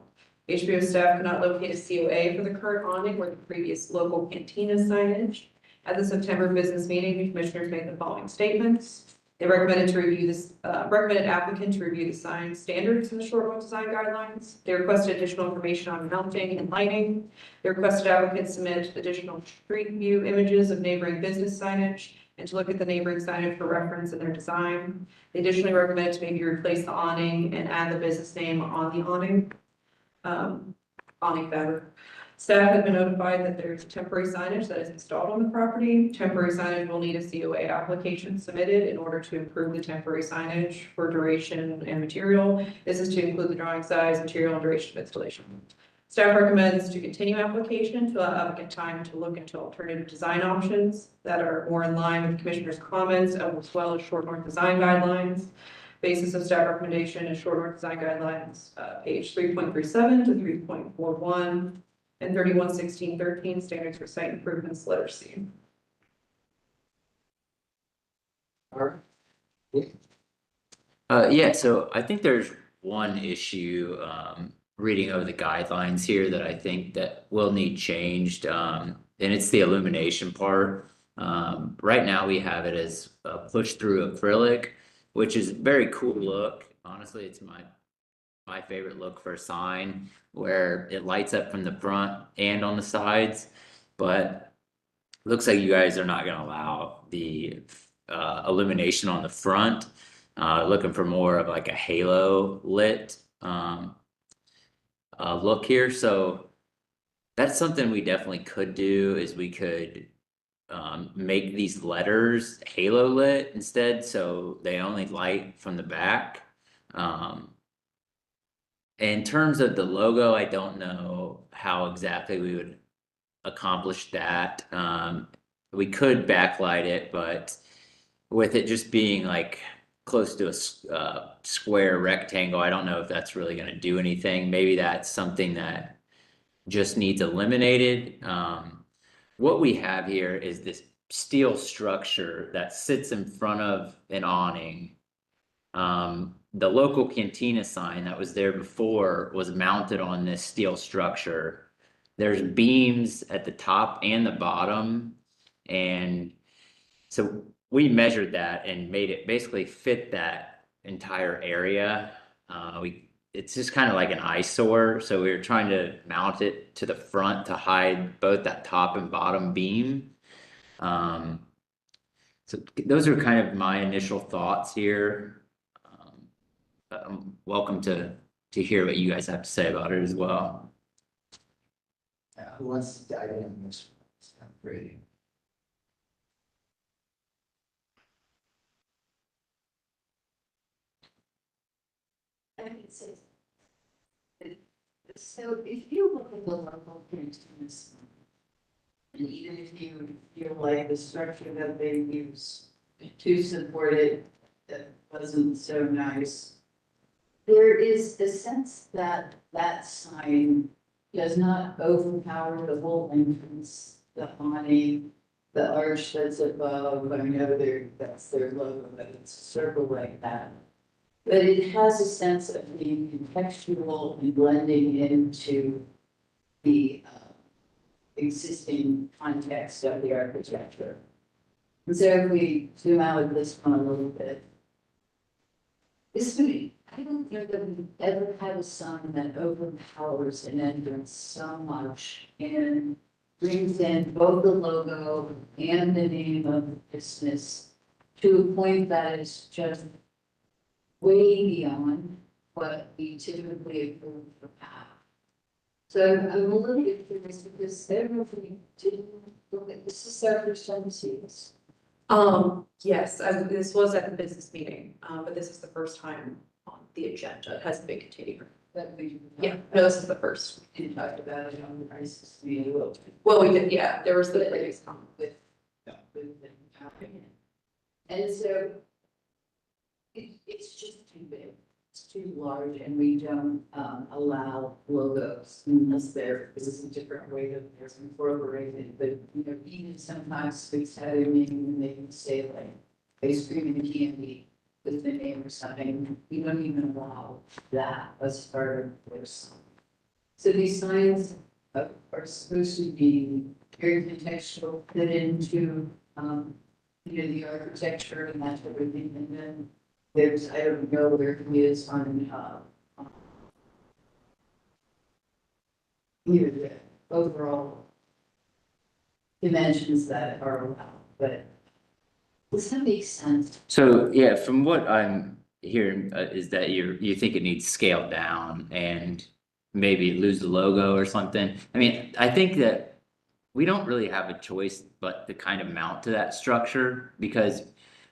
HBO staff could not locate a COA for the current awning or the previous local cantina signage. At the September business meeting, the commissioners made the following statements. They recommended applicant to review the sign standards in the short run design guidelines. They requested additional information on mounting and lighting. They requested applicant submit additional street view images of neighboring business signage and to look at the neighboring signage for reference in their design. They additionally recommended to maybe replace the awning and add the business name on the awning. Awning fabric. Staff had been notified that there's temporary signage that is installed on the property. Temporary signage will need a COA application submitted in order to improve the temporary signage for duration and material. This is to include the drawing size, material, and duration of installation. Staff recommends to continue application to allow applicant time to look into alternative design options that are more in line with commissioners' comments as well as short north design guidelines. Basis of staff recommendation is short north design guidelines, page 3.37 to 3.41 and 311613 standards for site improvements, letter C. All right. Yeah, so I think there's one issue, reading over the guidelines here that I think that will need changed, and it's the illumination part. Right now we have it as a push through acrylic, which is a very cool look. Honestly, it's my favorite look for a sign where it lights up from the front and on the sides, but looks like you guys are not gonna allow the illumination on the front. Looking for more of like a halo lit look here. So that's something we definitely could do, is we could make these letters halo lit instead, so they only light from the back. In terms of the logo, I don't know how exactly we would accomplish that. We could backlight it, but with it just being like close to a square rectangle, I don't know if that's really going to do anything. Maybe that's something that just needs eliminated. What we have here is this steel structure that sits in front of an awning. The local cantina sign that was there before was mounted on this steel structure. There's beams at the top and the bottom. And so we measured that and made it basically fit that entire area. It's just kind of like an eyesore. So we were trying to mount it to the front to hide both that top and bottom beam. So those are kind of my initial thoughts here. But I'm welcome to hear what you guys have to say about it as well. Who wants to dive in on this? Great. I can say. So if you look at the local print in this, and even if you feel like the structure that they use to support it, that wasn't so nice, there is the sense that that sign does not overpower the whole entrance, the awning, the arch that's above. I know that's their logo, but it's a circle like that. But it has a sense of being contextual and blending into the existing context of the architecture. And so if we zoom out of this one a little bit, this would, I don't know that we've ever had a sign that overpowers an entrance so much and brings in both the logo and the name of the business to a point that is just way beyond what we typically approve for PAC. So I'm a little bit curious because everybody didn't look at this is their first time to see this. Yes, this was at the business meeting, but this is the first time on the agenda. It hasn't been continued. That we Yeah, no, this is the first. we talked about it on the crisis meeting. Well, we did, yeah, there was the previous comment. With them happening. And so it's just too big, it's too large, and we don't allow logos unless there is a different way that there's incorporated, but you know, even sometimes we say making them say like ice cream and candy with the name or something, we don't even allow that as part of their sign. So these signs are supposed to be very contextual, fit into you know, the architecture and that everything, and then there's, I don't know where he is on, you know, the overall dimensions that are allowed, but does that make sense? So yeah, from what I'm hearing is that you think it needs scaled down and maybe lose the logo or something. I mean, I think that we don't really have a choice but to kind of mount to that structure because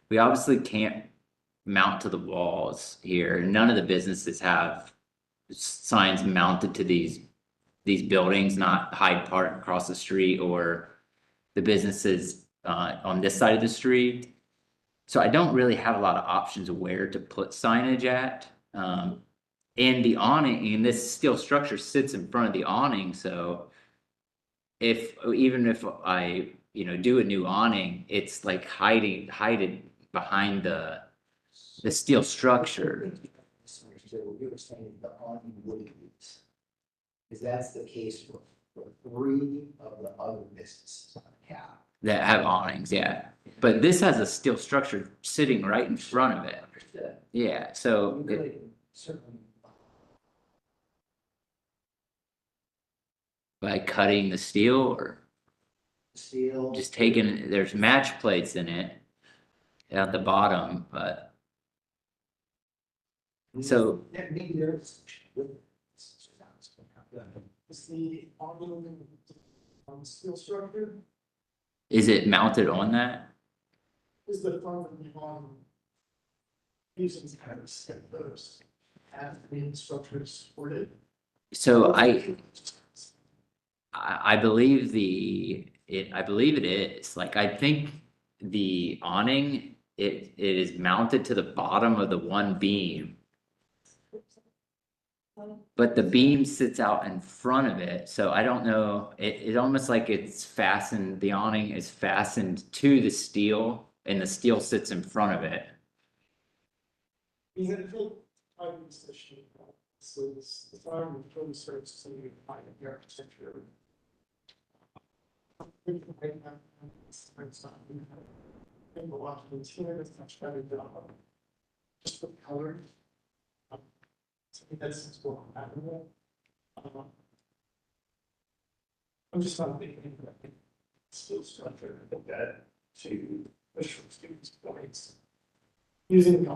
we obviously can't mount to the walls here. None of the businesses have signs mounted to these buildings, not Hyde Park across the street or the businesses on this side of the street. So I don't really have a lot of options of where to put signage at. And the awning, and this steel structure sits in front of the awning, so even if I, you know, do a new awning, it's like hiding behind the steel structure. So you're saying the awning would use. Because that's the case for 3 of the other businesses on the cap. That have awnings, yeah. But this has a steel structure sitting right in front of it. Yeah, so Certainly. by cutting the steel or Steel. just taking, there's match plates in it at the bottom, but so Maybe there's. Is the awning on steel structure? is it mounted on that? Is the front of the awning using kind of set those have been structures supported? So I believe I believe it is, like, I think the awning, it is mounted to the bottom of the one beam. But the beam sits out in front of it, so I don't know, it almost like it's fastened, the awning is fastened to the steel and the steel sits in front of it. Is it full time position? So this, the farm will fully serve somebody to find the architecture. And the Washington here is much better job. Just with color. So I think that's what I'm I'm just not thinking. steel structure like that to push from students' points. Using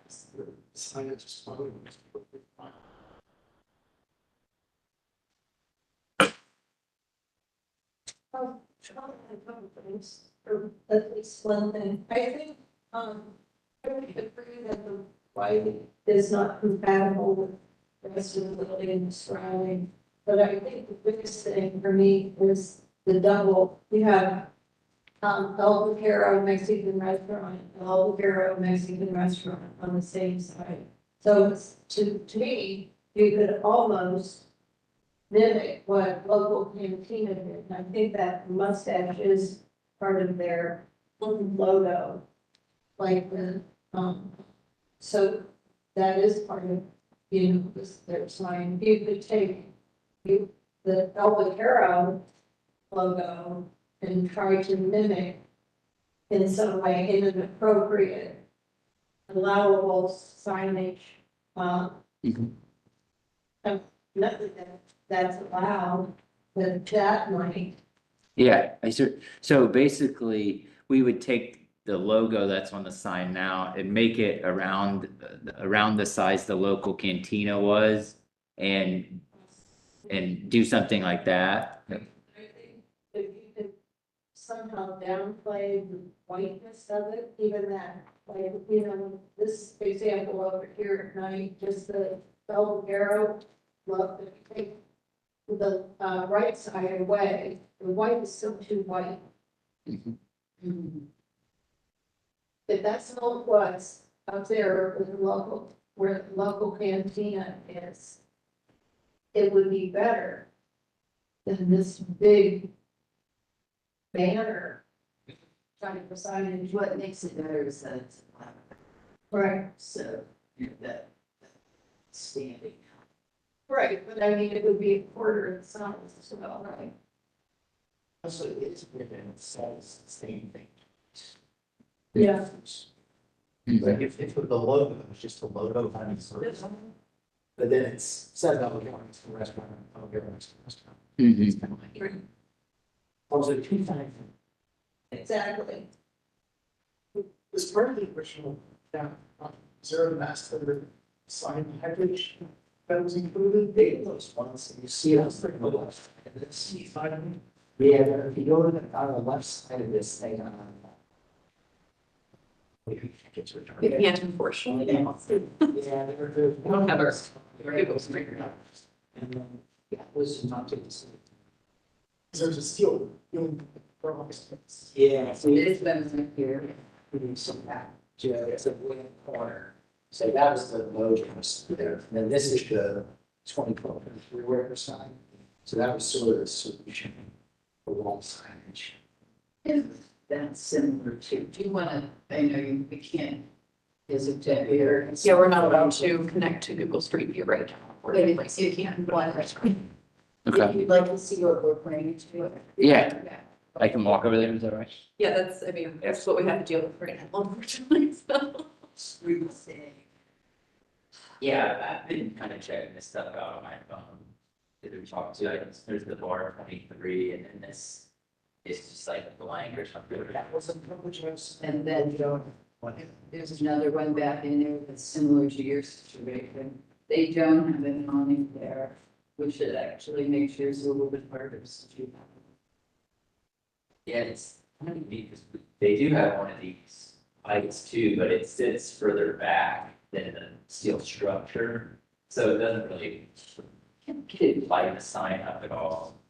as the signage is fine. Or at least one thing, I think, I would agree that the white is not compatible with the rest of the building surrounding. But I think the biggest thing for me is the double, you have El Vaquero Mexican restaurant, El Vaquero Mexican restaurant on the same side. So it's, to me, you could almost mimic what local cantina did. And I think that mustache is part of their logo. Like the, so that is part of, this, their sign. You could take the El Vaquero logo and try to mimic in some way in an appropriate, allowable signage. Nothing that's allowed, but that might. Yeah, so basically, we would take the logo that's on the sign now and make it around the size the local cantina was and do something like that. I think if you could somehow downplay the whiteness of it, even that, like, this example over here at night, just the El Vaquero, look, if you take the right side away, the white is still too white. If that's all it was up there with the local, where the local cantina is, it would be better than this big banner trying to signage. What makes it better is that it's black. Right. So that standing. Right, but I mean, it would be a quarter of the size as well, right? Also, it's within size, the same thing. Yeah. Like if the logo is just a logo, but then it's says that we're going to the restaurant, I'll go to the restaurant. It's kind of like. Also, two times. Exactly. This part of the original, zero master sign package that was included, they those ones, and you see it on the left, and then see sign. Yeah, if you go to on the left side of this thing, You can't unfortunately. yeah, they're. We don't have our Google Street. And then, yeah, it was not to see. There's a steel, yeah, so It is better here. some that, it's a wooden corner. So that was the logo there, and then this is the 2012 rear sign. So that was sort of a solution for wall signage. That's similar to, do you want to, I know we can't, is it here? Yeah, we're not allowed to connect to Google Street View right now. But if you can, Okay. if you'd like to see what we're planning to do. Yeah. I can walk over there, is that right? Yeah, that's what we have to deal with right now, unfortunately, so. Yeah, I've been kind of checking this stuff out on my phone. There's talk to items, there's the bar 23, and then this is just like blank or something. And then there's another one back in there that's similar to your situation. They don't have an awning there, which should actually make yours a little bit harder to do. Yeah, it's kind of neat because they do have one of these lights too, but it sits further back than the steel structure. So it doesn't really light the sign up at all.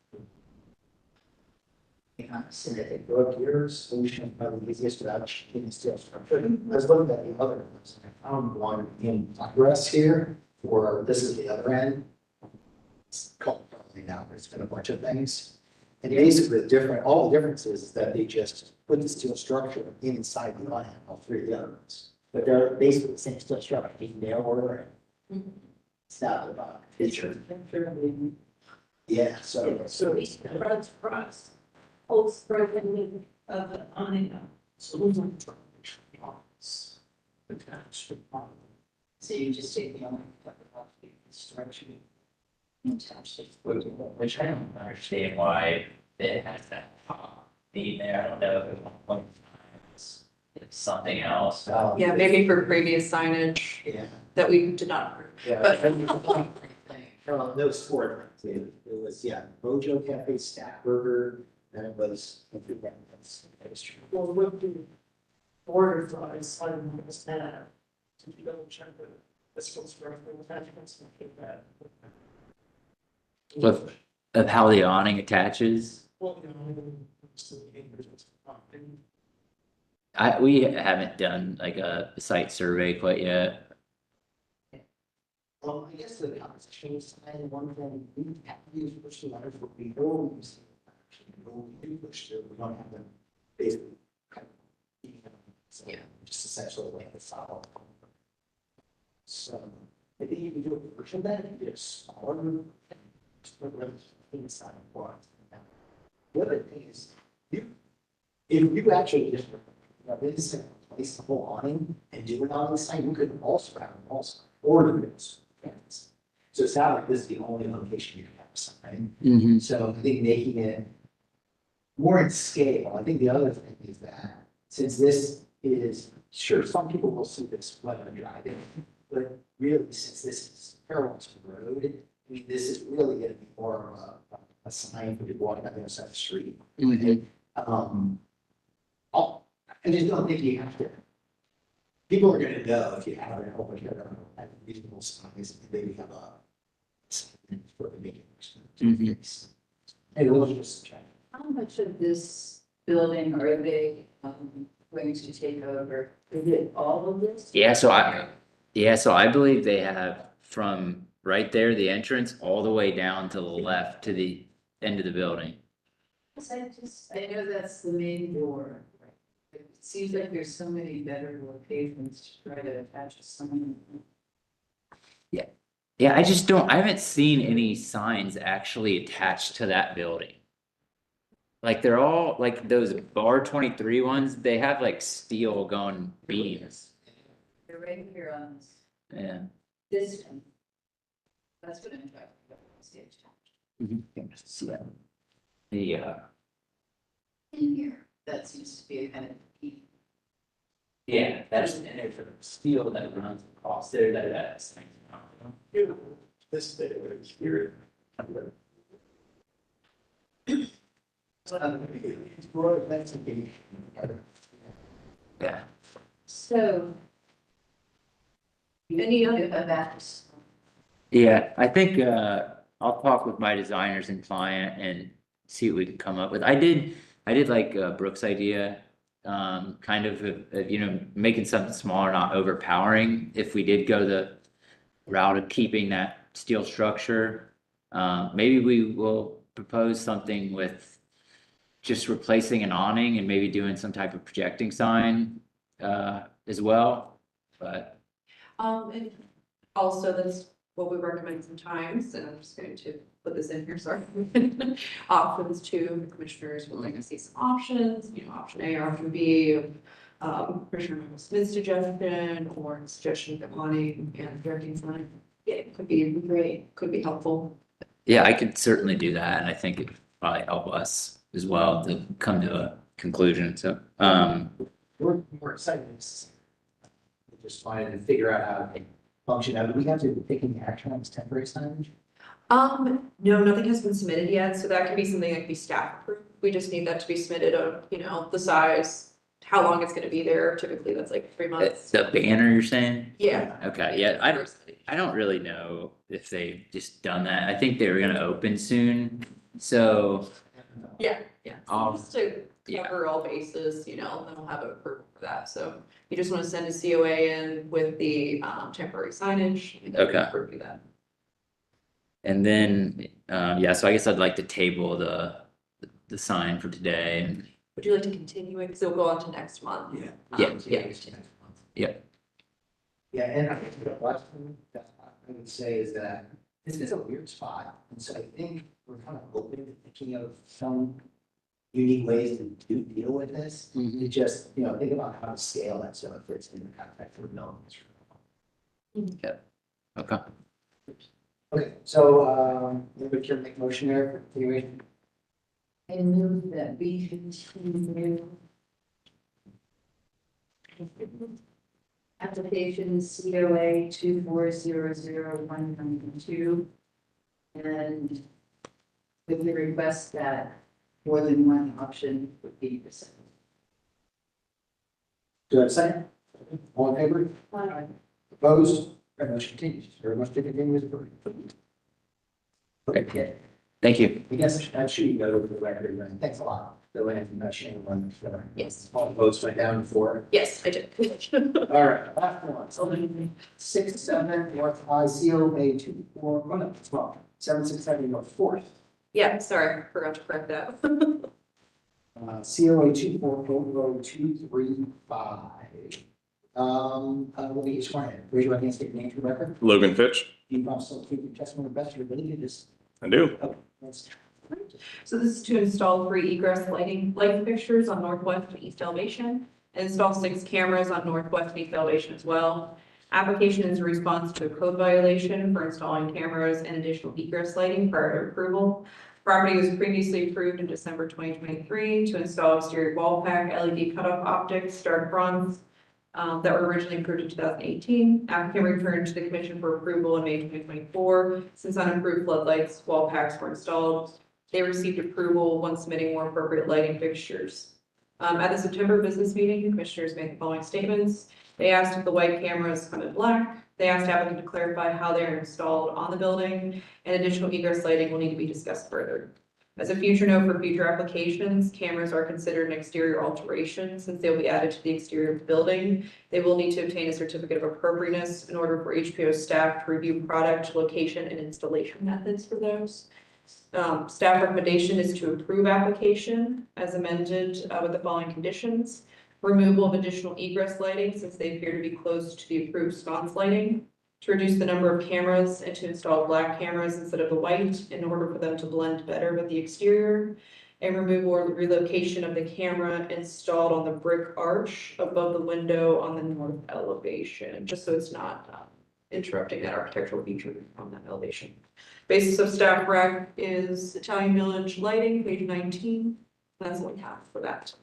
So that they broke your solution probably the easiest without changing the steel structure. I was looking at the other ones, and I found one in progress here, or this is the other end. It's called probably now, there's been a bunch of things. And basically all the differences is that they just put the steel structure inside the line, all three of the other ones. But they're basically the same steel structure, they're order. It's not about feature. Yeah, so. These runs across, whole spreading of the awning. So you just take the only structure. Which I don't understand why it has that top. being there, I don't know if at one point it's something else. Yeah, maybe for previous signage Yeah. that we did not approve. Yeah. From those four, it was, yeah, Mojo Cafe, Stack Burger, and it was. That was true. Well, with the border flies, I don't understand. To double check that this was correctly with attachments and keep that. Of how the awning attaches. Well, you know, it's the neighbors, it's and We haven't done like a site survey quite yet. Well, I guess the conversation side, one thing, we have to use push the letters, but we always, actually, when we do push through, we don't have them basically. So, Yeah. just essentially like the solid. So, I think you can do a version of that, if you do a smaller. Just put it inside of what. The other thing is, if you actually just, this place the whole awning and do it on the site, you could also have it also, or do this. So it's not like this is the only location you can have a sign. Mm-hmm. So I think making it more in scale, I think the other thing is that since this is, sure, some people will see this when they're driving, but really since this is parallel to the road, I mean, this is really gonna be more of a sign for people walking on the other side of the street. I just don't think you have to. People are gonna know if you have it, hopefully you're gonna have reasonable size, and maybe have a sign for the meeting. Hey, we'll just check. How much of this building are they going to take over? Is it all of this? So I believe they have from right there, the entrance, all the way down to the left to the end of the building. I know that's the main door. It seems like there's so many better locations to try to attach a sign. Yeah, I haven't seen any signs actually attached to that building. Like they're all like those bar 23 ones, they have like steel going beams. They're right here on this. Yeah. This one. That's what I'm talking about. Stage top. See that? The In here. That seems to be a kind of key. yeah, that's an inner steel that runs across there that's This bit over here. yeah. So. Any other- of that. Yeah, I think I'll talk with my designers and client and see what we can come up with. I did like Brooke's idea, kind of you know, making something smaller, not overpowering. If we did go the route of keeping that steel structure, maybe we will propose something with just replacing an awning and maybe doing some type of projecting sign as well, but. And also that's what we recommend sometimes, and I'm just going to put this in here, sorry. Options too, the commissioners would like to see some options, you know, option A, option B, Commissioner Michael Smith's suggestion, or suggestion of awning and directing sign. Yeah, it could be great, could be helpful. Yeah, I could certainly do that, and I think it would probably help us as well to come to a conclusion, so, We're more excited. We just wanted to figure out how to function out. Do we have to take any action on this temporary signage? No, nothing has been submitted yet, so that could be something that could be staff approved. We just need that to be submitted of, you know, the size, how long it's gonna be there. Typically, that's like 3 months. the banner you're saying? Yeah. Okay, yeah, I don't really know if they've just done that, I think they were gonna open soon, so. Yeah. So just to yeah. cover all bases, you know, then we'll have a approval for that, so you just wanna send a COA in with the temporary signage. and then we can Okay. approve that. And then, yeah, so I guess I'd like to table the sign for today. Would you like to continue it, because it'll go on to next month? Yeah. Yeah. Yeah. Yeah, and I think the last thing that I would say is that this is a weird spot, and so I think we're kind of open to thinking of some unique ways to deal with this. You just, you know, think about how to scale that so it fits in the context of buildings. Yeah, okay. Okay, so, anybody care to make a motion there for continuation? I move that we continue application COA 2400192 and with the request that more than one option would be presented. Do I have a second? All in favor? Opposed? That motion continues. Very much to continue as approved. Okay. Thank you. I guess that should go over the record, then. Thanks a lot. Go ahead and Shane run the floor. Yes. All the votes went down to 4. Yes, I did. All right, last one. 667 North ICOA 24, oh no, 767 North Fourth. Yeah, sorry, forgot to correct that. COA 24 let me just want to raise your hand, state your name for the record. Logan Fitch. You also keep your testimony best of your ability to just. I do. Okay, that's. So this is to install 3 egress light fixtures on northwest and east elevation, and install 6 cameras on northwest and east elevation as well. Application is a response to a code violation for installing cameras and additional egress lighting prior to approval. Property was previously approved in December 2023 to install exterior wall pack LED cutoff optics, dark bronze, that were originally approved in 2018. Applicant returned to the commission for approval in May 2024. Since unapproved floodlights, wall packs were installed. They received approval when submitting more appropriate lighting fixtures. At the September business meeting, commissioners made the following statements. They asked if the white cameras come in black. They asked applicant to clarify how they are installed on the building, and additional egress lighting will need to be discussed further. As a future note for future applications, cameras are considered an exterior alteration since they will be added to the exterior of the building. They will need to obtain a certificate of appropriateness in order for HPO staff to review product, location, and installation methods for those. Staff recommendation is to approve application as amended with the following conditions. Removal of additional egress lighting since they appear to be close to the approved sconce lighting. To reduce the number of cameras and to install black cameras instead of the white in order for them to blend better with the exterior. And removal or relocation of the camera installed on the brick arch above the window on the north elevation, just so it's not interrupting that architectural feature on that elevation. Basis of staff rec is Italian Village lighting, page 19. That's what we have for that.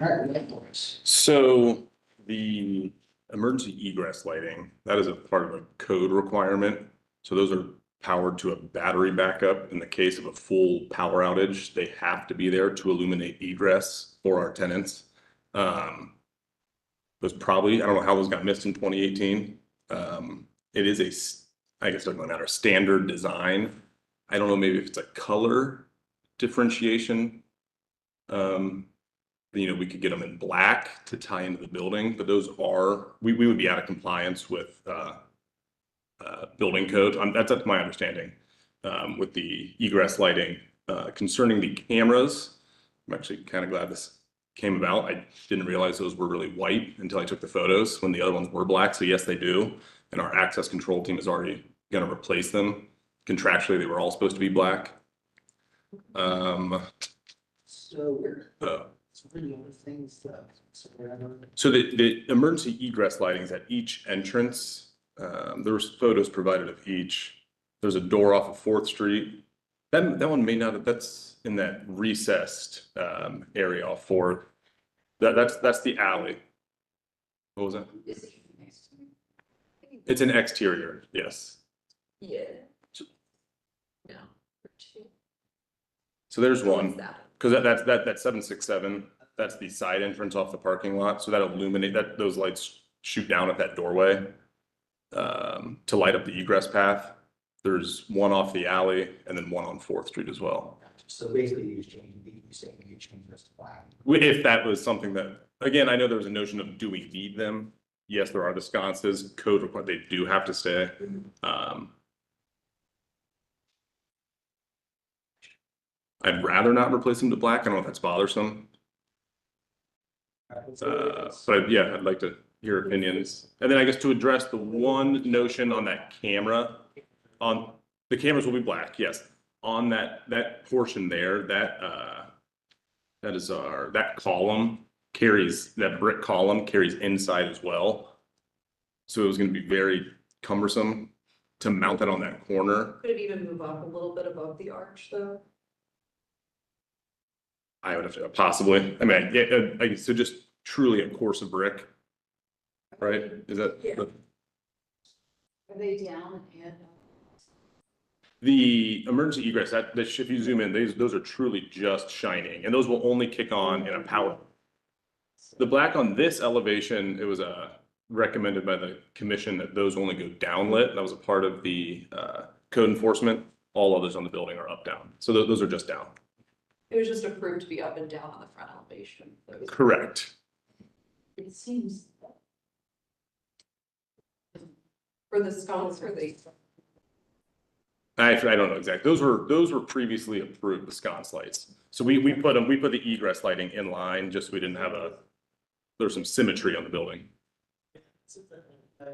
All right, Lawrence. So the emergency egress lighting, that is a part of a code requirement. So those are powered to a battery backup. In the case of a full power outage, they have to be there to illuminate egress for our tenants. Those probably, I don't know how those got missed in 2018. It is I guess it doesn't really matter, standard design. I don't know, maybe if it's a color differentiation. We could get them in black to tie into the building, but those are, we would be out of compliance with building code. That's my understanding with the egress lighting. Concerning the cameras, I'm actually kind of glad this came about. I didn't realize those were really white until I took the photos when the other ones were black. So yes, they do. And our access control team is already going to replace them. Contractually, they were all supposed to be black. So the emergency egress lightings at each entrance, there's photos provided of each. There's a door off of 4th Street. That one may not, that's in that recessed area off 4th. That's the alley. What was that? It's an exterior, yes. Yeah. So there's one, because that's 767. That's the side entrance off the parking lot. So that'll illuminate those lights shoot down at that doorway to light up the egress path. There's one off the alley and then one on 4th Street as well. So basically you saying you change this to black. If that was something that, again, I know there was a notion of, do we need them? Yes, there are the sconces, code require, they do have to stay. I'd rather not replace them to black. I don't know if that's bothersome. But yeah, I'd like to hear opinions. And then I guess to address the one notion on that camera, on the cameras will be black, yes. On that portion there, that is that column carries, that brick column carries inside as well. So it was going to be very cumbersome to mount that on that corner. Could it even move up a little bit above the arch though? I would have to, possibly, I mean, yeah, so just truly a course of brick. Right, is that? Yeah. Are they down and? The emergency egress, if you zoom in, those are truly just shining, and those will only kick on in a power. The black on this elevation, it was recommended by the commission that those only go downlit. That was a part of the code enforcement. All others on the building are up, down. So those are just down. It was just approved to be up and down on the front elevation. Correct. It seems. For the sconce or the. I don't know exactly. Those were previously approved, the sconce lights. So we put the egress lighting in line, just so we didn't have there's some symmetry on the building. Okay, I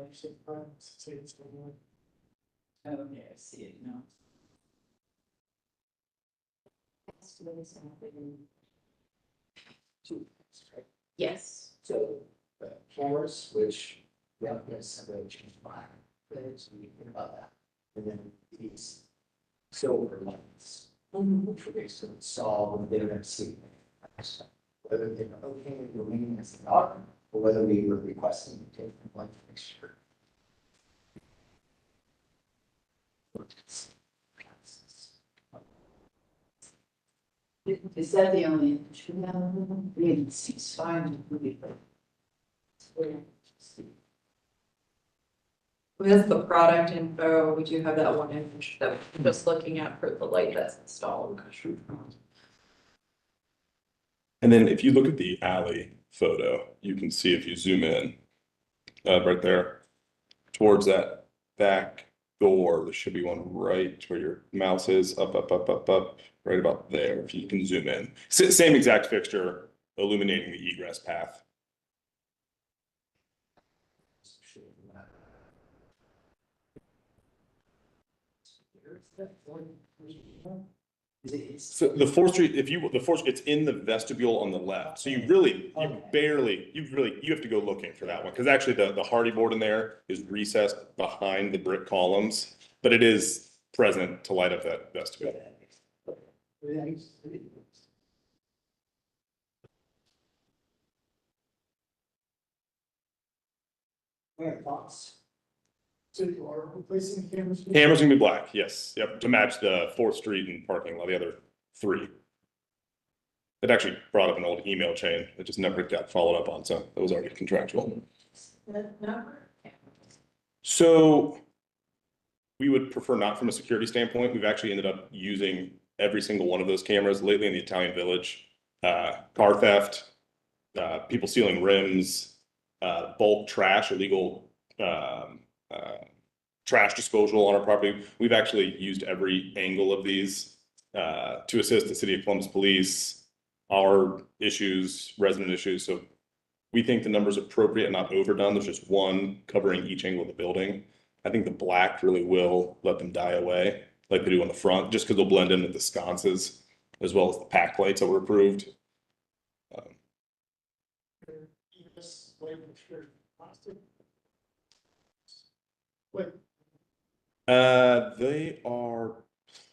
see it now. Yes. So the cameras, which we have to separate change black, so we think about that. And then these silver lights, which we basically saw when they were going to see. Whether they were okay with remaining as they are, or whether we were requesting to take them light fixture. Is that the only issue now? We didn't see sign. That's the product info. We do have that one image that we're just looking at for the light that's installed. And then if you look at the alley photo, you can see if you zoom in, right there, towards that back door, there should be one right where your mouse is, up, right about there, if you can zoom in. Same exact fixture, illuminating the egress path. So the 4th Street, it's in the vestibule on the left. So you have to go looking for that one. Because actually the hardy board in there is recessed behind the brick columns, but it is present to light up that vestibule. Thoughts? So you are replacing the cameras? Cameras gonna be black, yes, yep, to match the 4th Street and parking lot, the other 3. It actually brought up an old email chain that just never got followed up on, so that was already contractual. So we would prefer not from a security standpoint. We've actually ended up using every single one of those cameras lately in the Italian Village. Car theft, people stealing rims, bulk trash, illegal trash disposal on our property. We've actually used every angle of these to assist the City of Columbus Police, our issues, resident issues. So we think the number's appropriate and not overdone. There's just one covering each angle of the building. I think the black really will let them die away like they do on the front, just because they'll blend in with the sconces as well as the pack lights that were approved. They are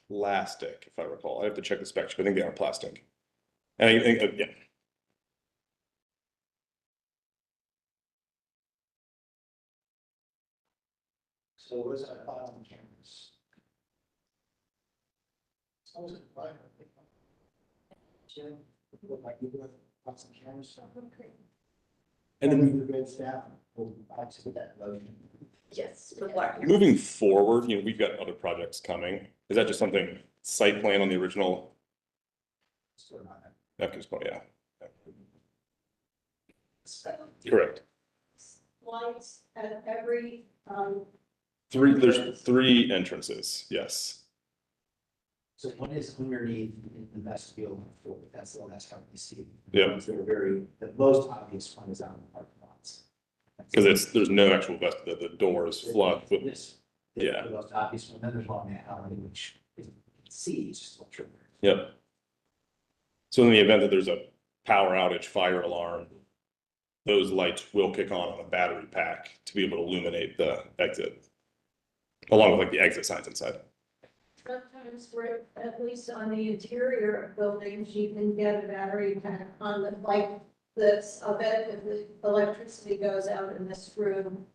plastic, if I recall. I have to check the specs, but I think they are plastic. And I think, yeah. So what is that on cameras? So was it fire? Look like you would have some cameras. And then the good staff will back to that lotion. Yes, for black. moving forward, we've got other projects coming. Is that just something site plan on the original? Yeah. Correct. Lights at every, There's 3 entrances, yes. So one is underneath in the vestibule, that's the one that's how we see. Yeah. So the most obvious one is on the parking lots. Because there's no actual the door is flush with, The most obvious one, then there's one in the alley, which you can see, it's just a little trigger. yep. So in the event that there's a power outage, fire alarm, those lights will kick on a battery pack to be able to illuminate the exit. Along with like the exit signs inside. sometimes where, at least on the interior of buildings, you can get a battery pack on the, like, this, I'll bet if the electricity goes out in this room,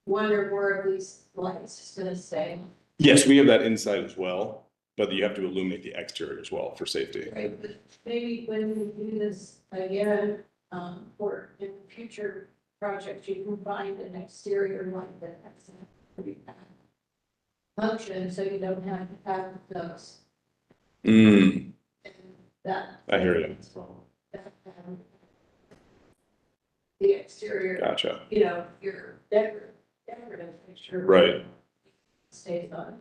one or more of these lights is gonna stay. Yes, we have that inside as well, but you have to illuminate the exterior as well for safety. Right, but maybe when we do this again, or in future projects, you can find an exterior light that has a pretty function, so you don't have to have those. Mm, That. I hear you. The exterior. Gotcha. You know, your decorative picture. Right. Stays on.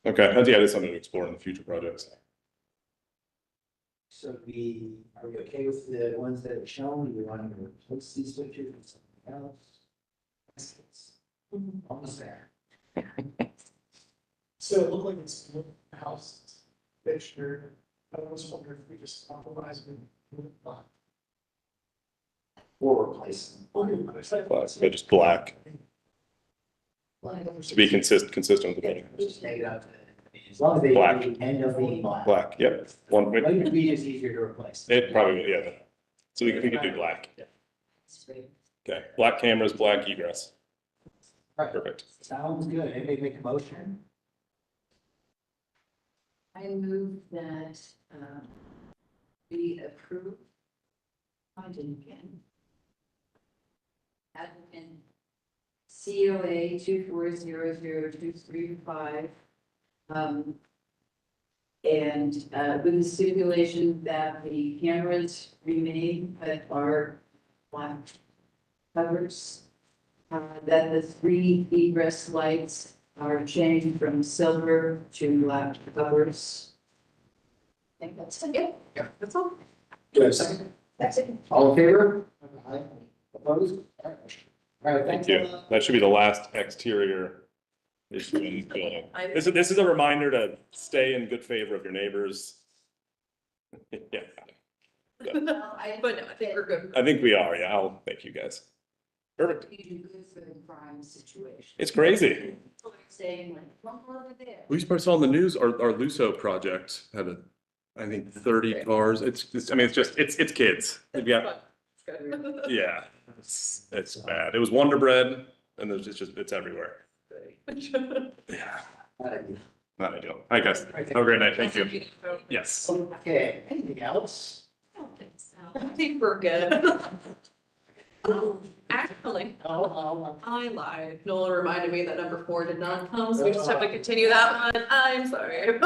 Okay, that's something to explore in the future projects. So are we okay with the ones that are shown? Do we want to replace these pictures with something else? Almost there. So it looked like it's a house fixture. I was wondering if we just compromise with Or replace them. Black, yeah, just black to be consistent with the building. Just take it out to, as long as they Black. end up being black. Black, yep. White would be just easier to replace. It probably, yeah. So we could do black. Okay, black cameras, black egress. Right. Perfect. Sounds good. Anybody make a motion? I move that, we approve. I didn't again. Applicant COA 2400235. And with the stipulation that the cameras remain but are black covers. That the 3 egress lights are changed from silver to black covers. I think that's it. Yeah, that's all. Do I have a second? That's it. All in favor? Aye. Opposed? All right, Thank thanks. you. That should be the last exterior issue in the building. This is a reminder to stay in good favor of your neighbors. Yeah, But no, I think we're good. I think we are. Yeah, I'll thank you guys. Perfect. You do good for the crime situation. It's crazy. Saying like, "Come over there." We saw in the news, our Luso project had I think 30 cars. It's kids. Yeah, yeah, it's bad. It was Wonder Bread and it's everywhere. Yeah, not ideal. Hi guys, have a great night. Thank you. Yes. Okay, anything else? I think we're good. Actually, I lied. Nola reminded me that number 4 did not come, so we just have to continue that one. I'm sorry.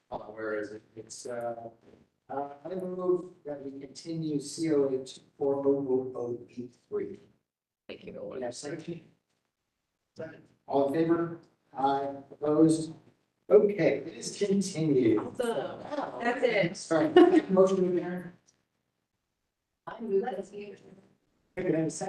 Where is it? It's, I move that we continue COA 40083. Thank you, We Nola. have second. All in favor? Aye. Opposed? Okay, it is continued. Awesome. That's it. Sorry, motion to adjourn. I move that. Second and second.